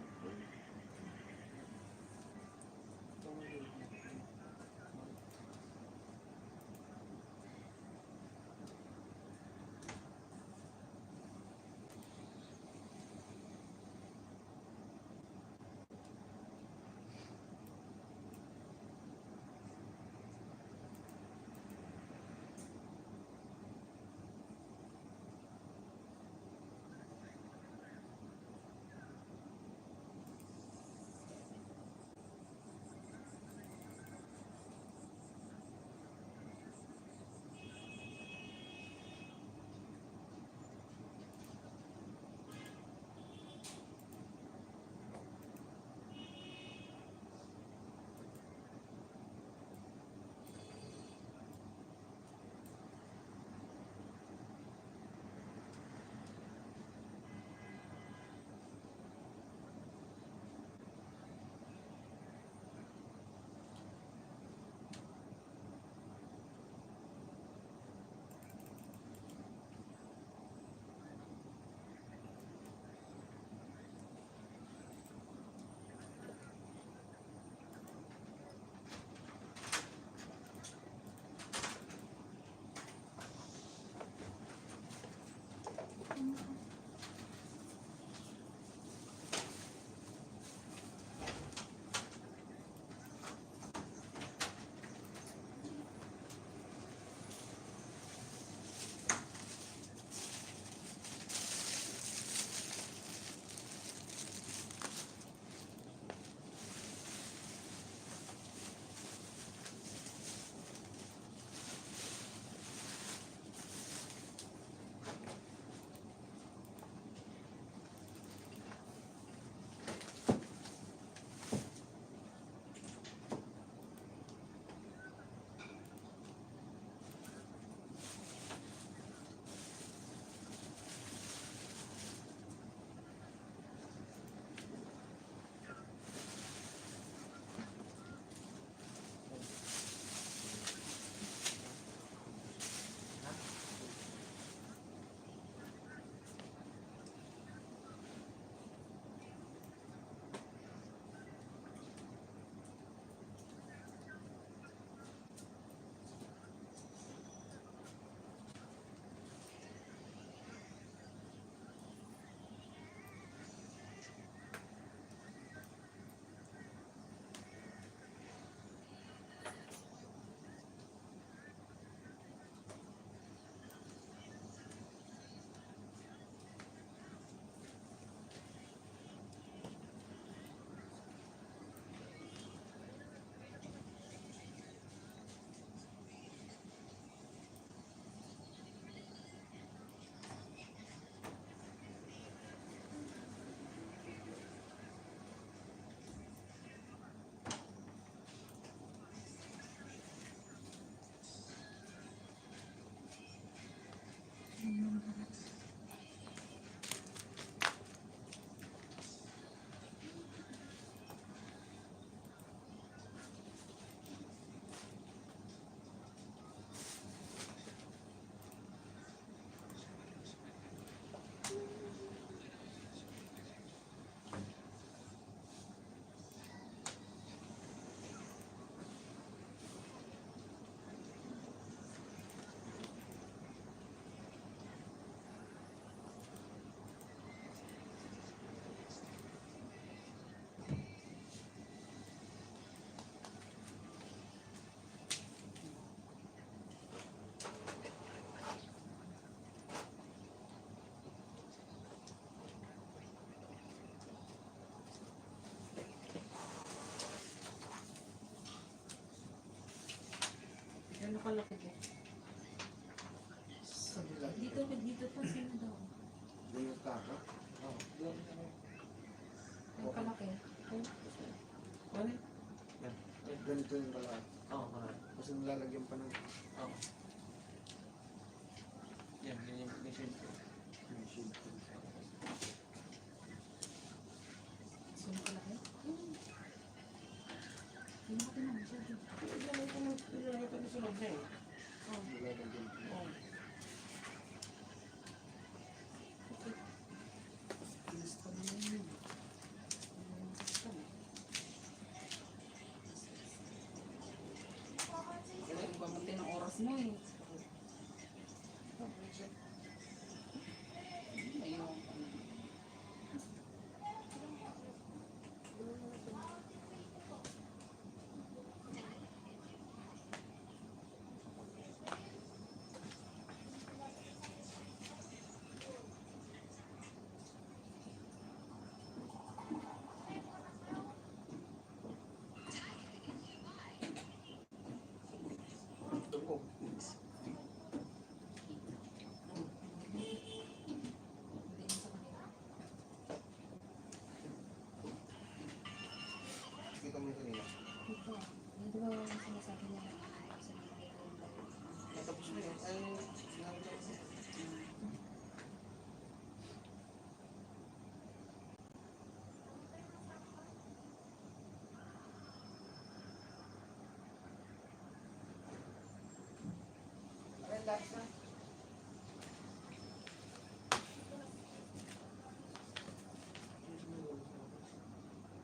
kalaki po? Sa nila. Dito pa sino daw. Yung kaka. Oh, doon. Ang kalaki. Ano? Ganito yung malaki. Oo, marami. Kasi nilalagyan pa ng Oo. Yan, yan yung shield ko. yung shield. Sino kalaki? Hindi ko naman siya. Ilalagay ko sa loob niya eh. Nilalagyan pa. Oo. Bilis pa naman yun. Kaya ang bamutin ng oras mo eh. Ayun. Ito po. Kita mo yung kanila. Dito. Hindi ba yung sinasabi niya na sa mga Natapos na yun. Ay, sinabi ko kasi. Relax na.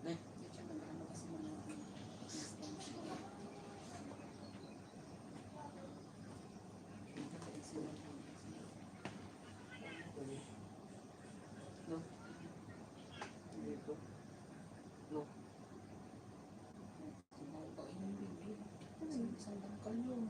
Hindi siya nag-ano kasi mga Dito. No. Isang dangkal yun.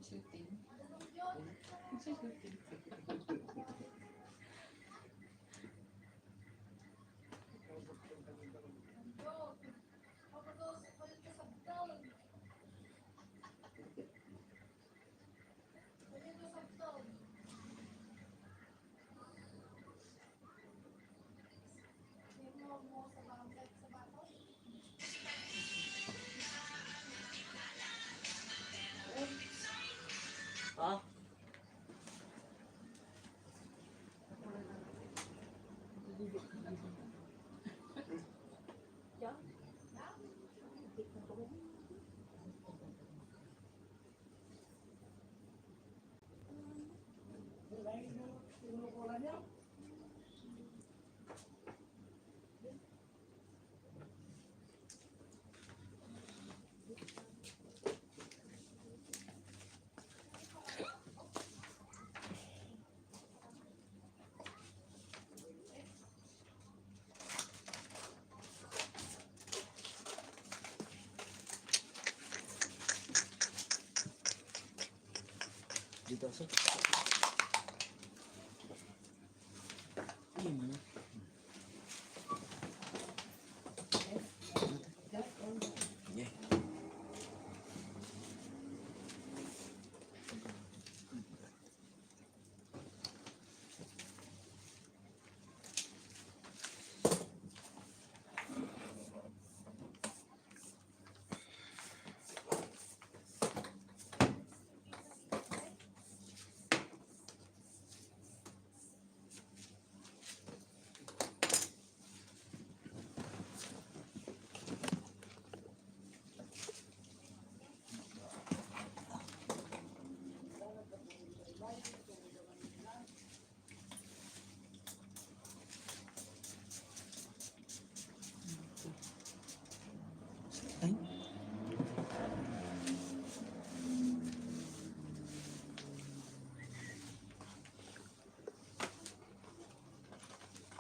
Shooting. Shooting. Ah? Dito sa. Yeah.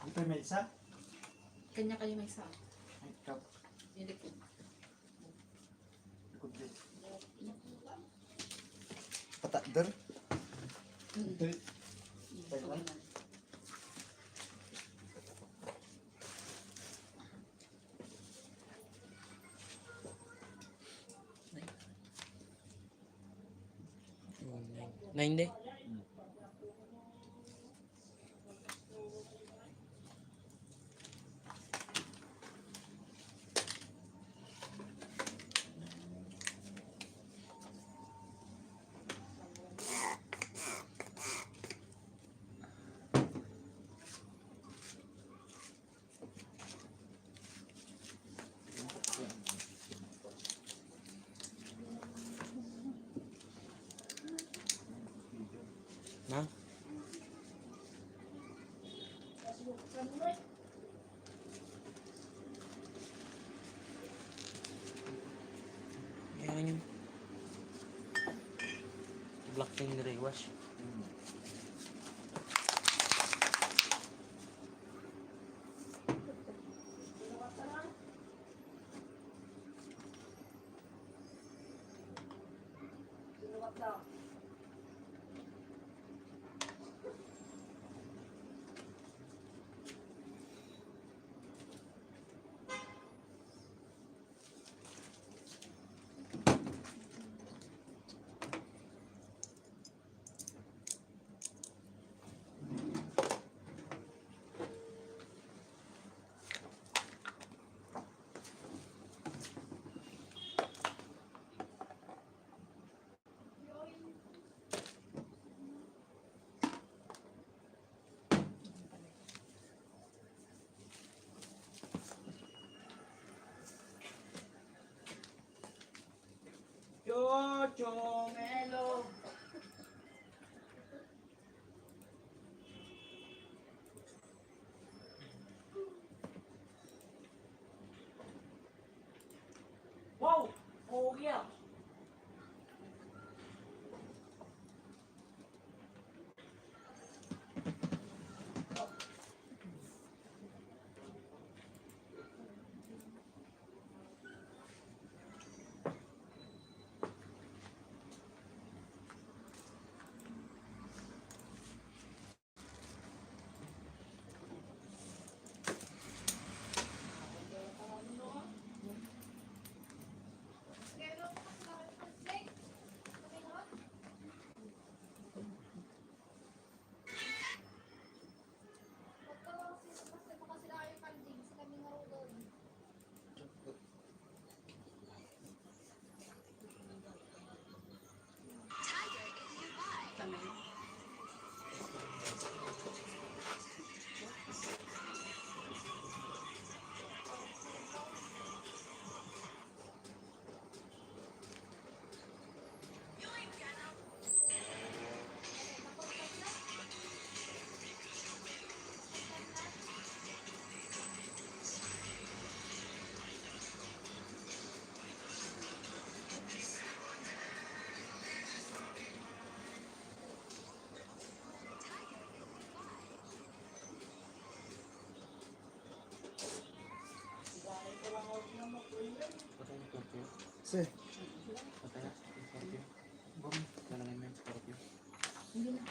Ito may isa. Kanya kayo may isa. Ay, ikaw. Yung likod. Likod din. Patadar. Ito. Okay na. Nine day. Na? Yan yung black thing gray wash. Chocho Melo. Wow! Oh yeah! kasi. Pataya. Scorpio. Lalagay mo yung Scorpio. Hindi na.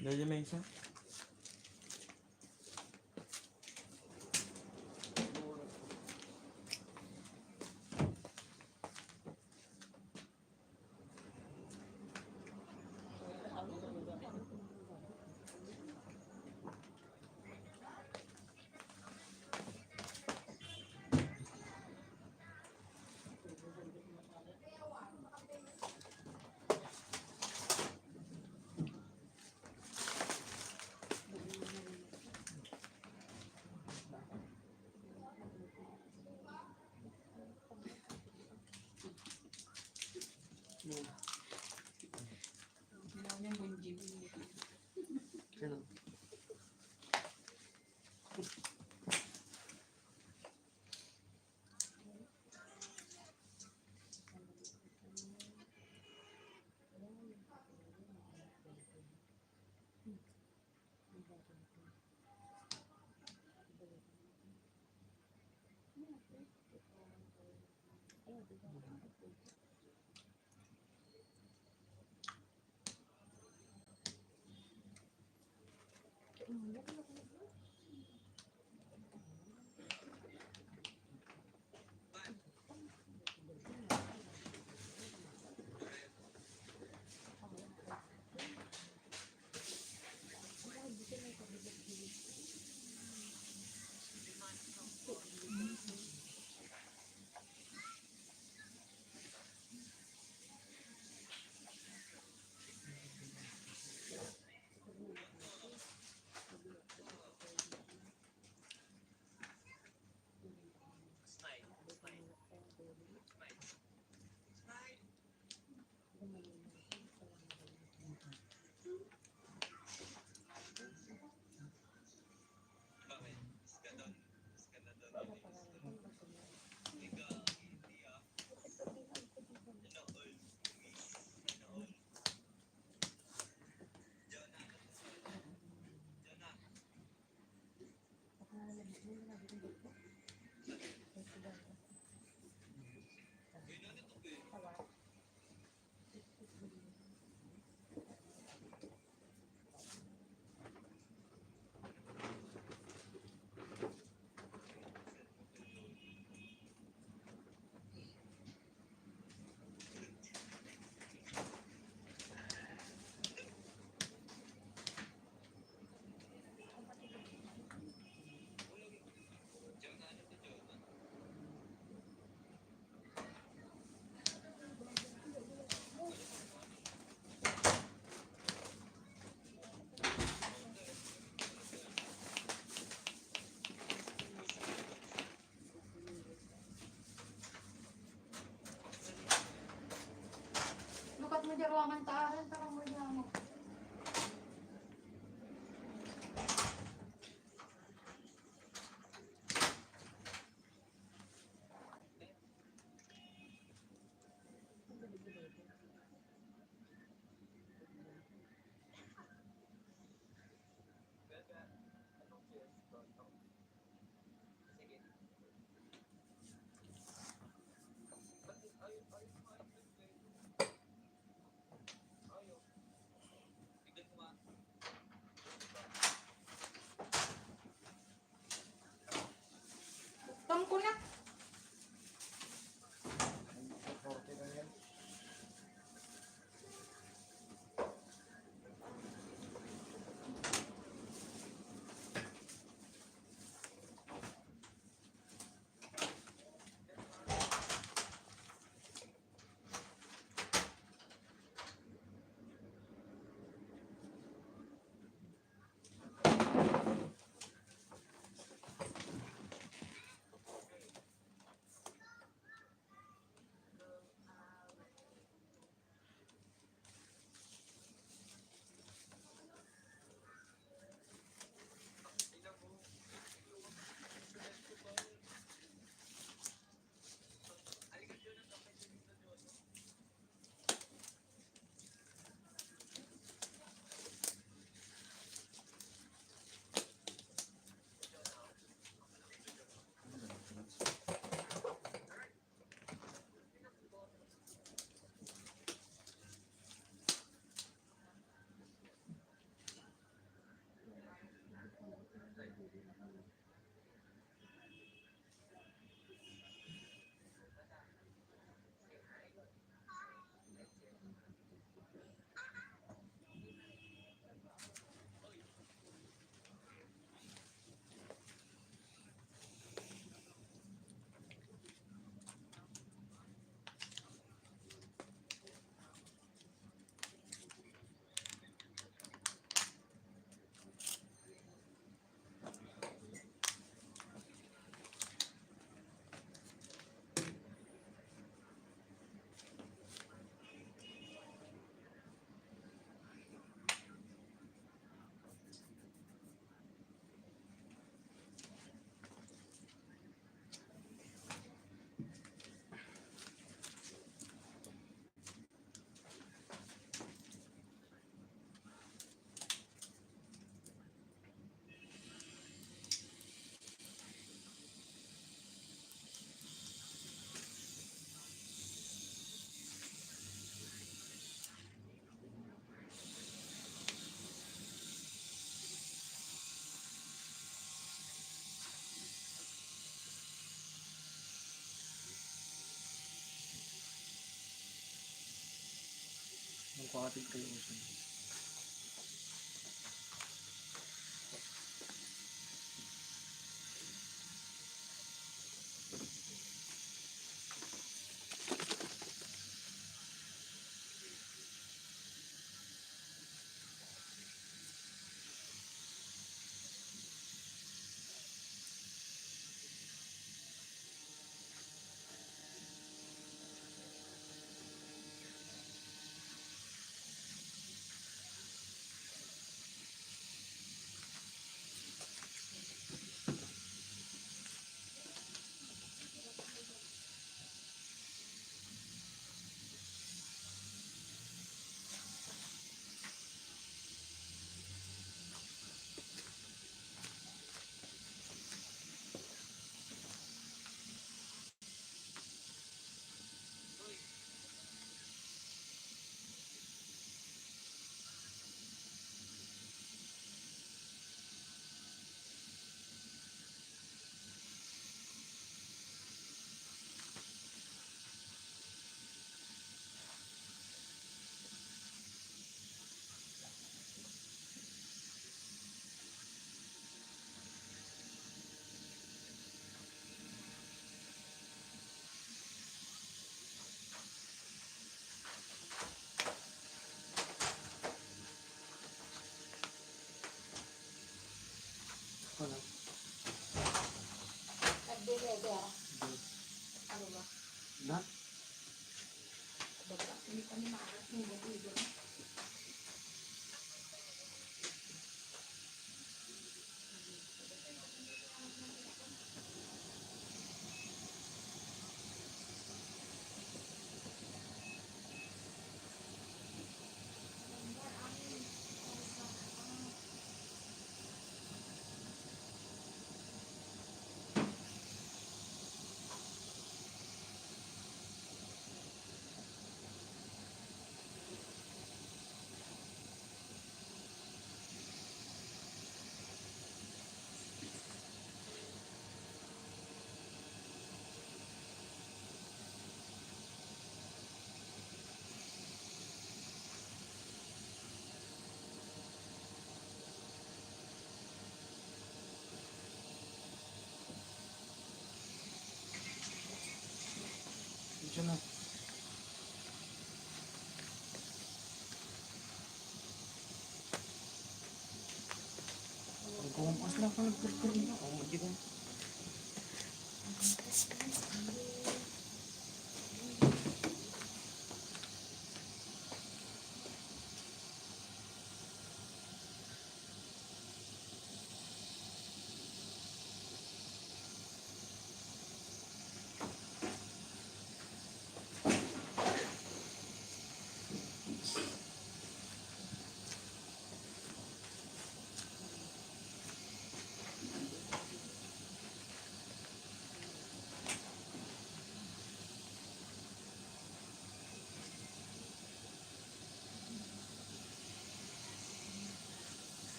Dahil may isa. mo di ruangan tahan, parang mo niya mo. Tom ko na. Forty na yan. Magkakatid kayo usan. Hindi kami maaat mo mag-ulo. Diyan na. Nagkukumpas lang ako nagkurkurin na. Oh, di ba?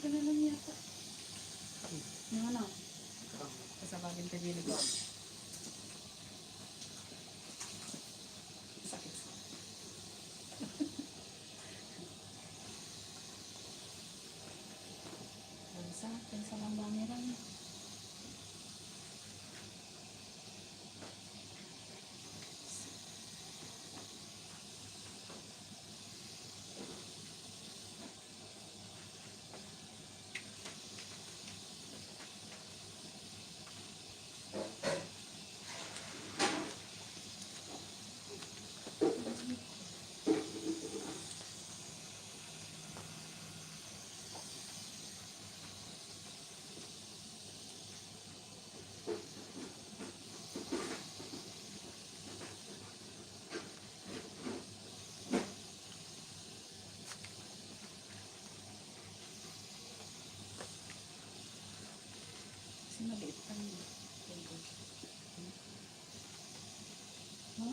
ka na lang yata. Yung ano? Kasabagin ka dili ko. Sakit. Pensa lang ba nila? Kasi maliit pa yun. Ha?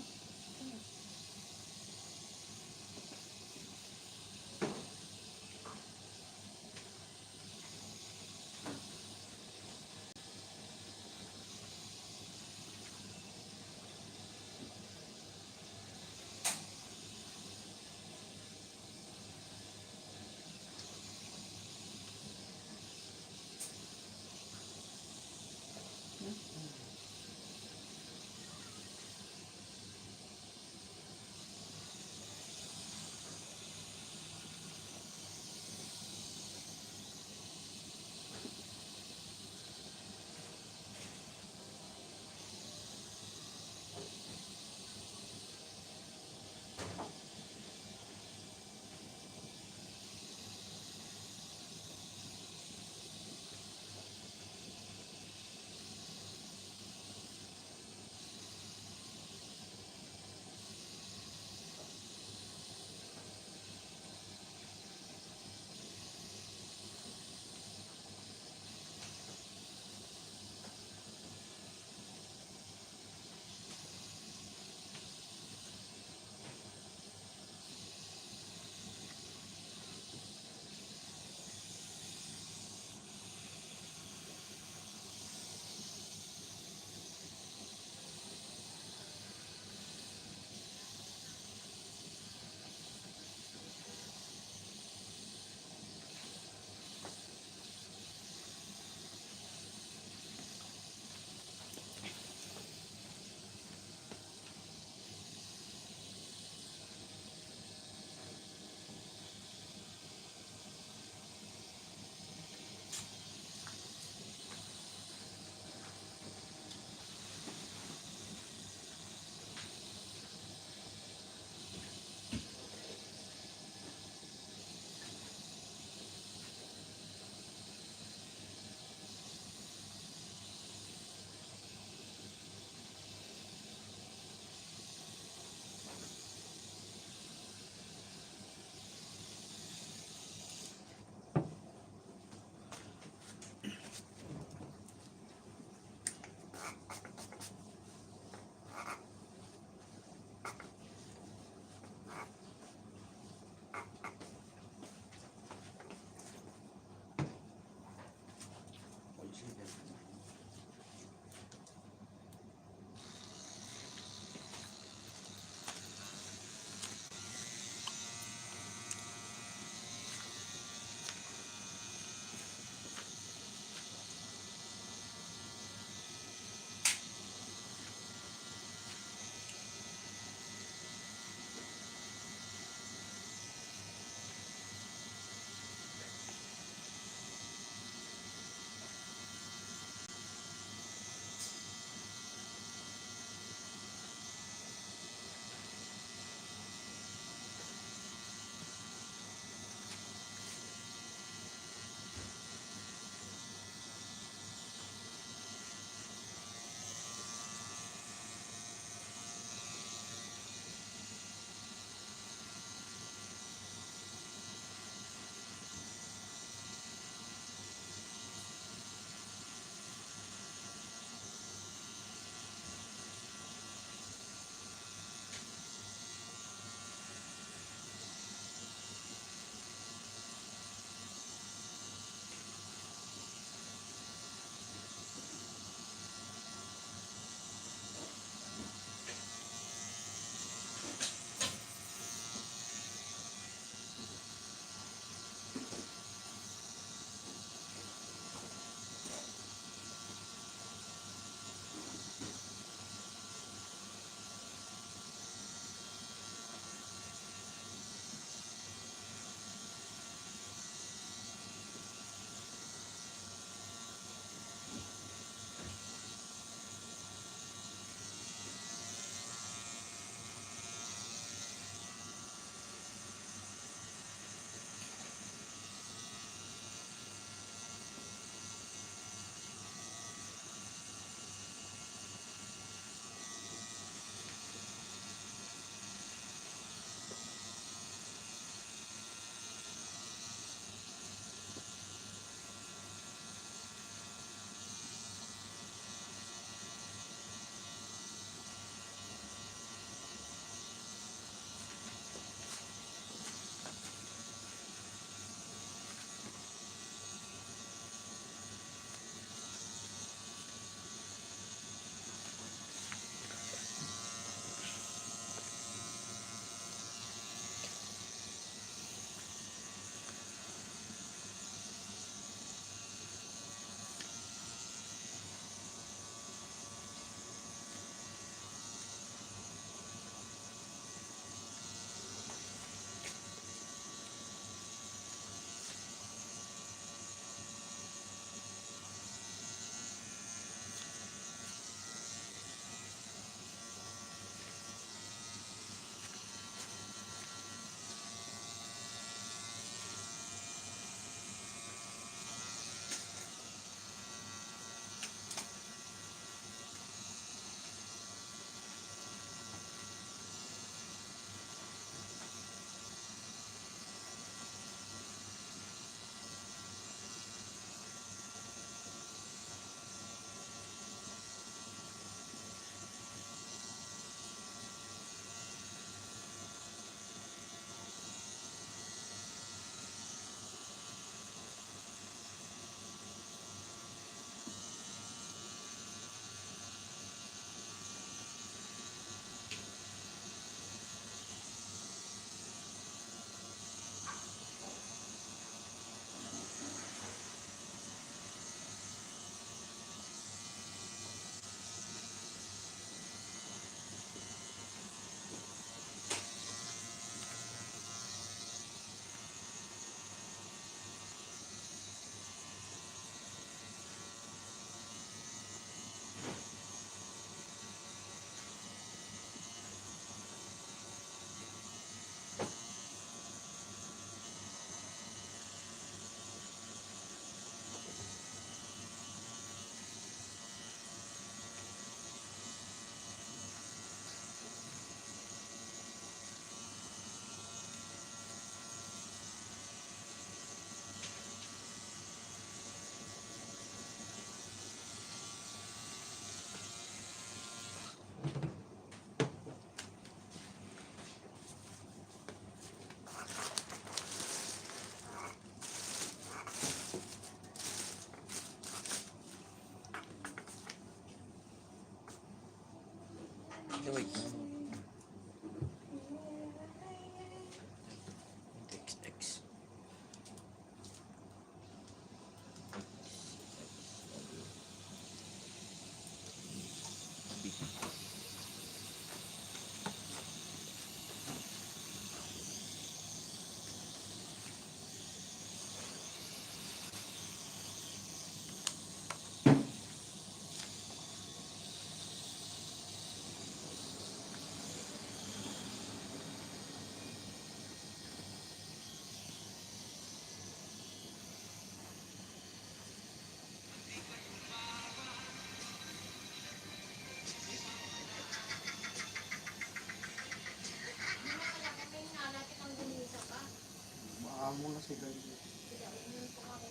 na si Gary. Kaya uminom po ako.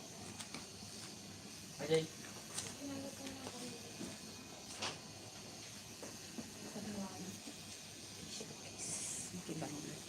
Ajay. Pinalot ko na kami. Kita mo na.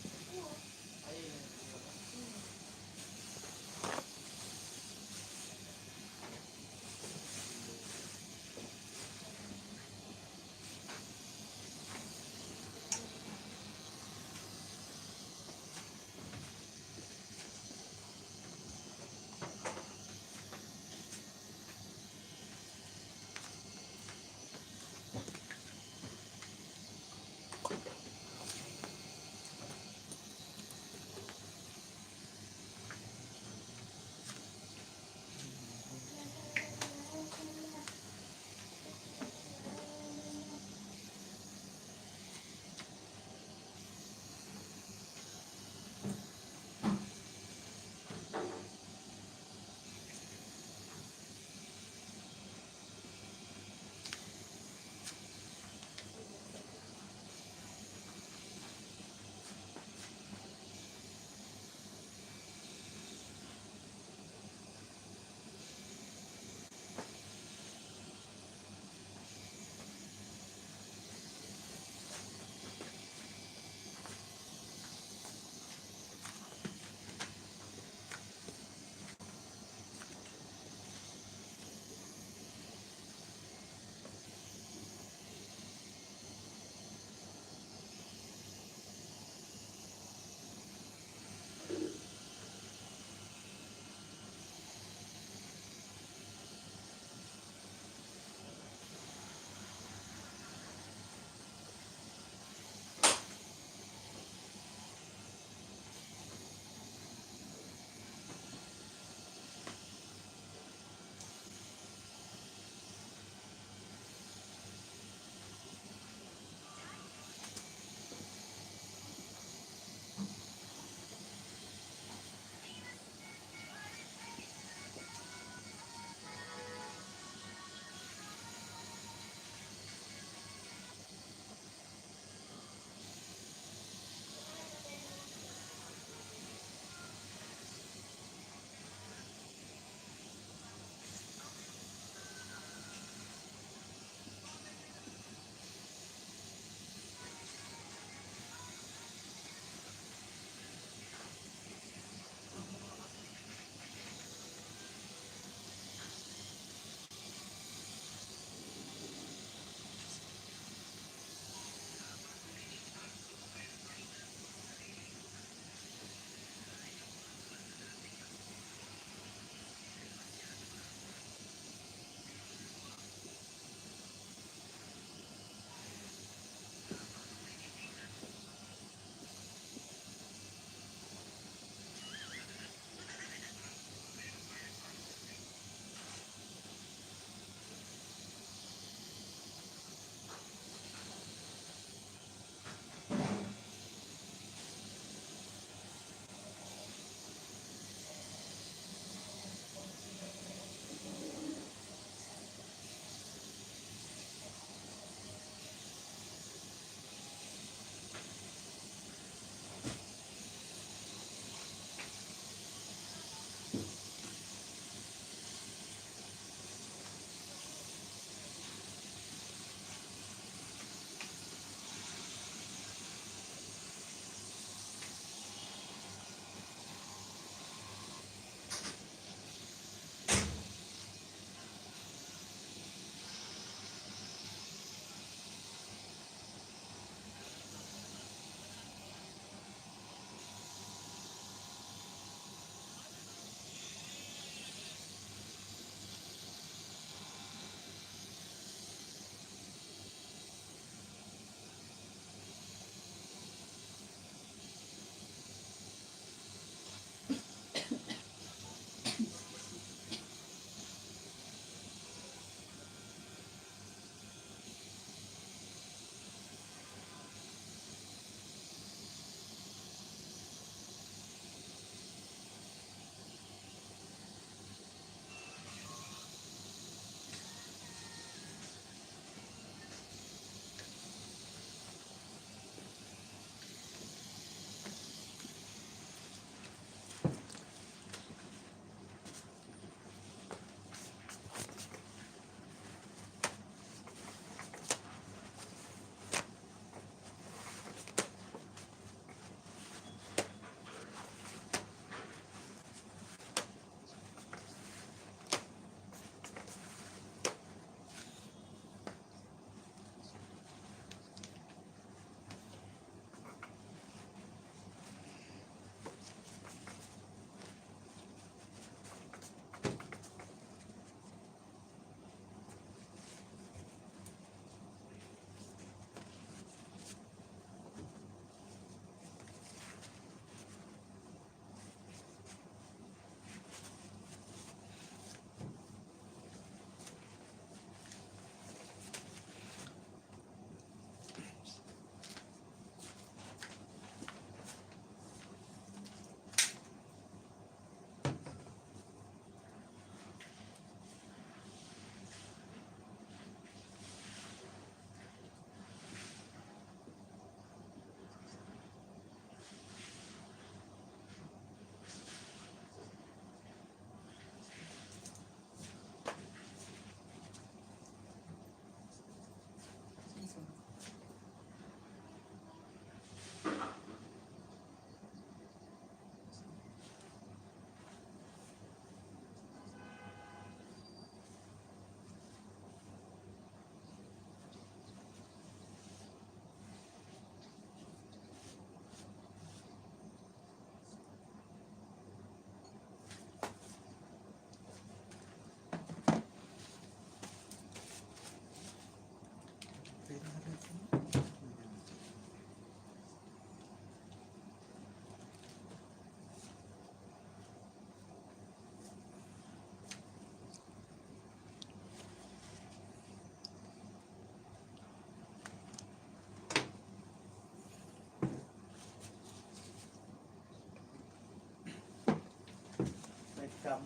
Scam.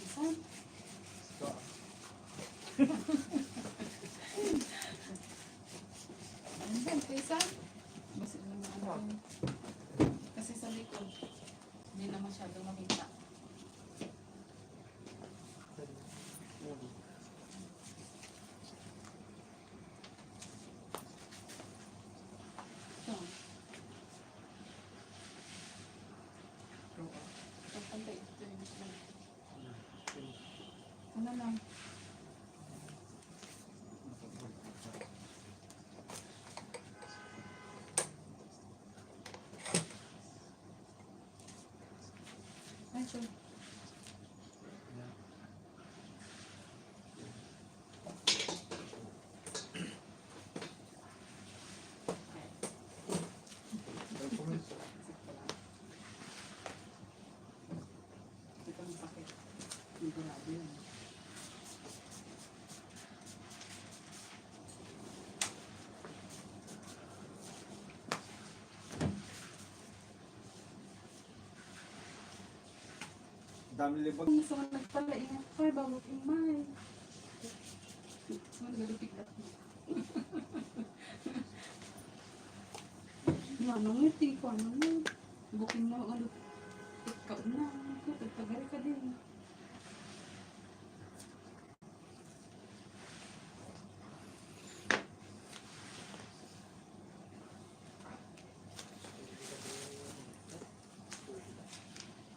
Isan? Scam. Isan, isa? Basta naman ano. Kasi sa likod, hindi na masyado makita. Ito. Pagpantay ito yung ano lang. Ay, sure. Ito ang sakit. Dito na din. Dami libag. Ang isa nagpala ingat pa, bago imay. Magalupig na. Ano ngiti ko, ano mo? Booking na, ano? Ikaw na, pagpagari ka din.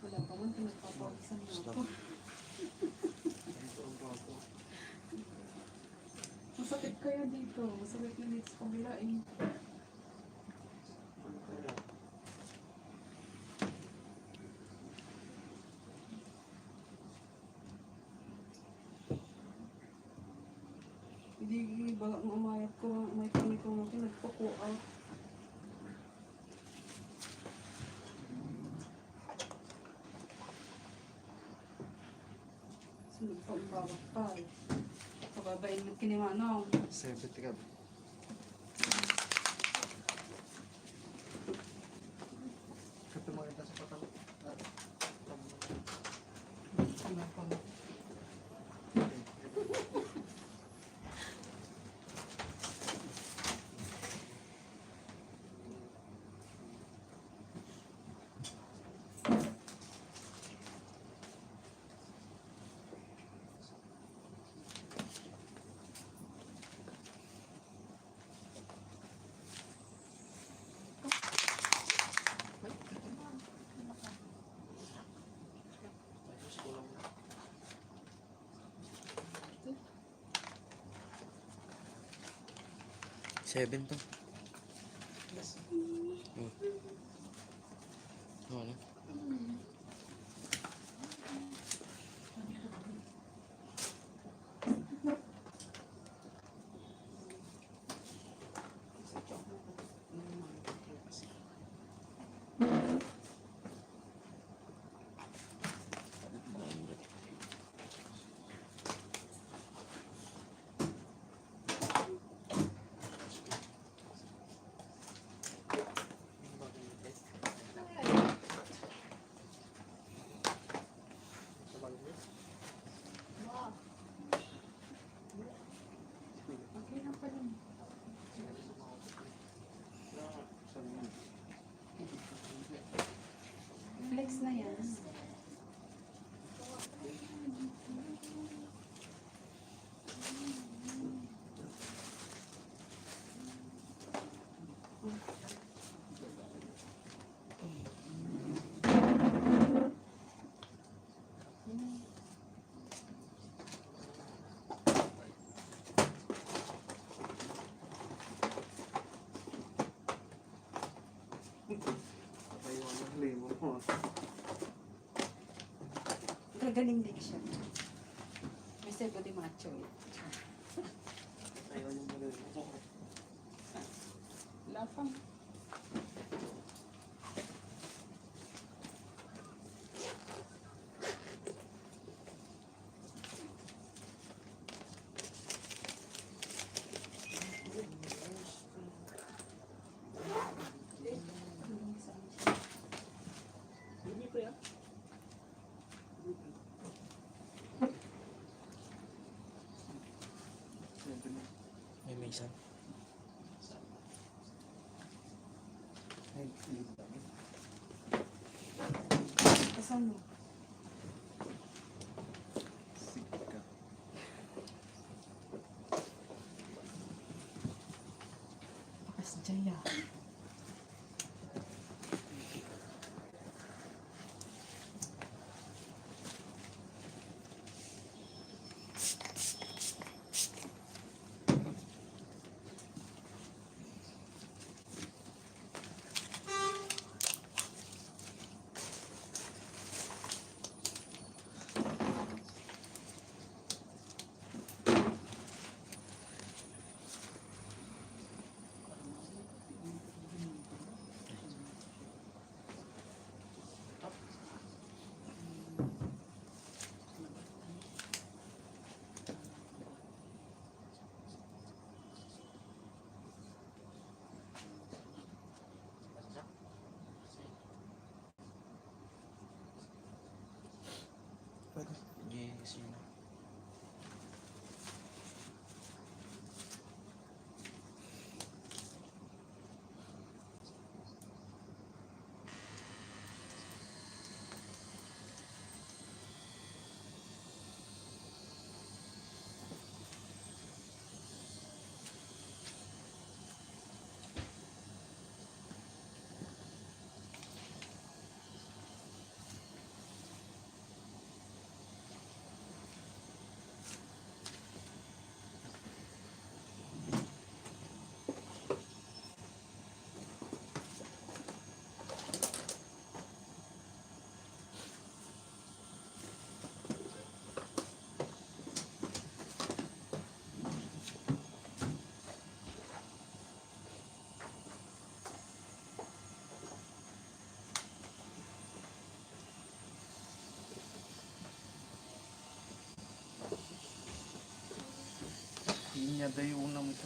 Wala pa man, pinagpapawisan mo ako. Masakit kaya dito. Masakit yung dito sa kabila eh. Hindi ba ang umayat ko, may kami ko nga pinagpakuaw. Sunod pa ang bawat pa eh. Pababain mo kinimanong. 70 ka. Katumahin ka sa patang. Ano pa mo? Seven to. Ano? Okay na pa rin. Flex na yan. Ayaw ng limo mo. Gagaling din siya. May sebo di macho eh. Ayaw ng limo mo. Lapang. Asan mo? Sika. Pakas Jaya. Yes, yun. Yun niya dayo unang ito.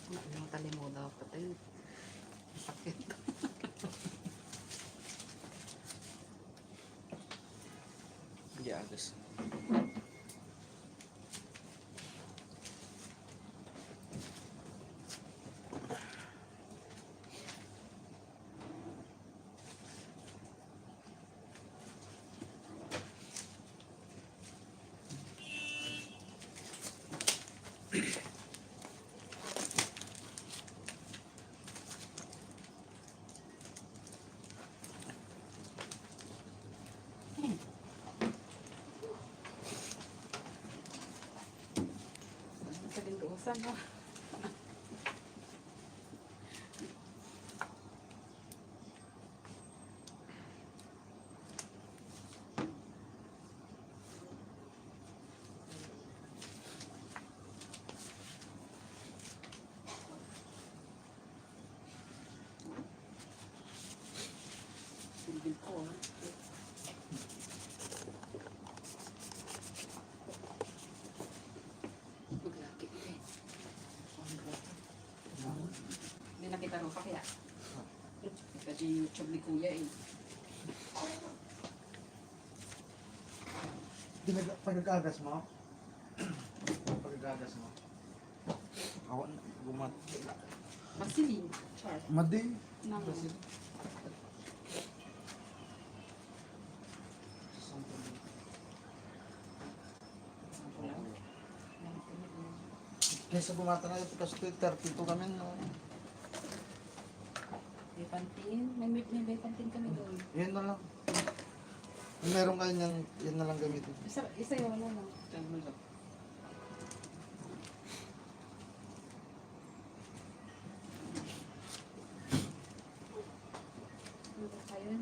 Yung tali mo dapat eh. Sakit. Giagas. Sa lindusan mo. Silbil ko ah. Maglaki eh. Hindi nakita ro pa kaya. Kasi YouTube ni Kuya eh. Pagkagagas mo? Pagkagagas mo? Ako, gumat. Vaseline. Char. Madi. Nang. Kesa bumata na ito kasi 32 kami no. Bepantin. May bepantin kami doon. Yan na lang. Kung meron kayo niyan, yan na lang gamitin. Isa yung ano no. Diyan mo lang. Ano ba kayo?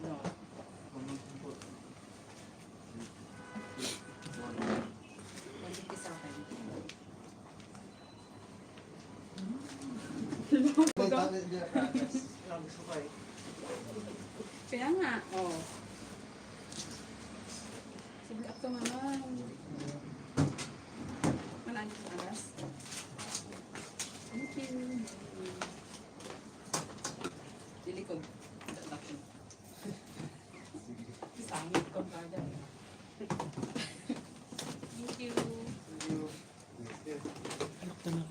No. Nandito sa akin. Wait, tawag din gagas. Gusto ko eh. Kaya nga, oh. Sige, ako naman. Malaki sa alas. Thank you. Dilikod. Introduction. Sangit ko ba dyan? Thank you. Anak na.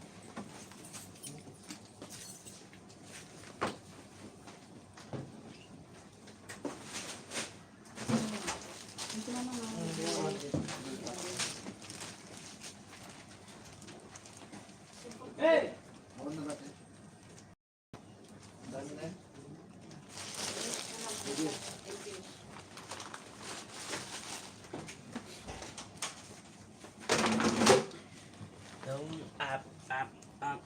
Ito na mga. Ako na natin. Dami na. Sige. Down, up, up, up.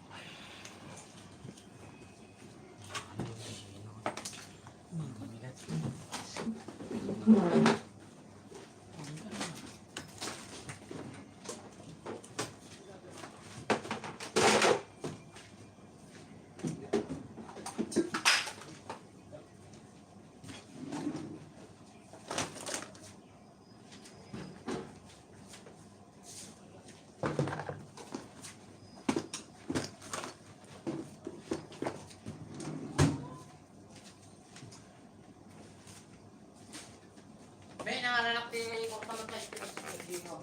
May nangalalak din yung ikot naman sa ispinas dito.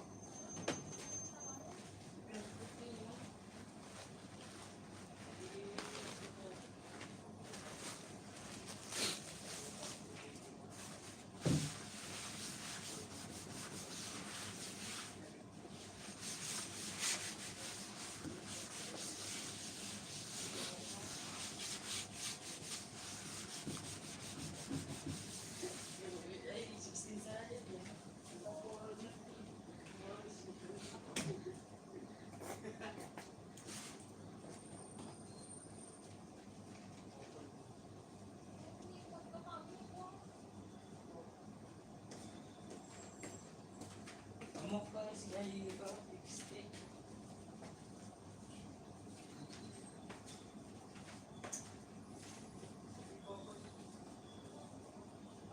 Mukha siya yung stick.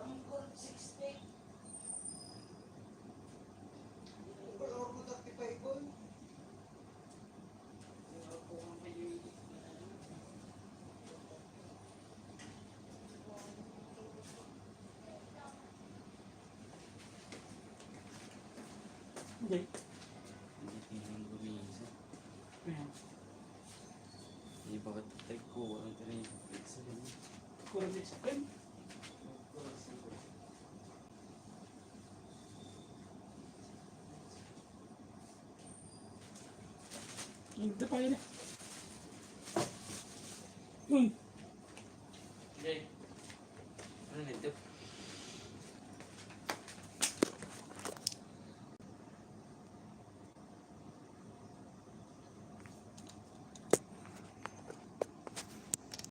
Ang cold 60. Hindi. Hindi tingnan gumisa. Ayan. Hindi ba katay ko? Ang tarin. Kurang din sa pen. Hindi pa yun. Ano nito?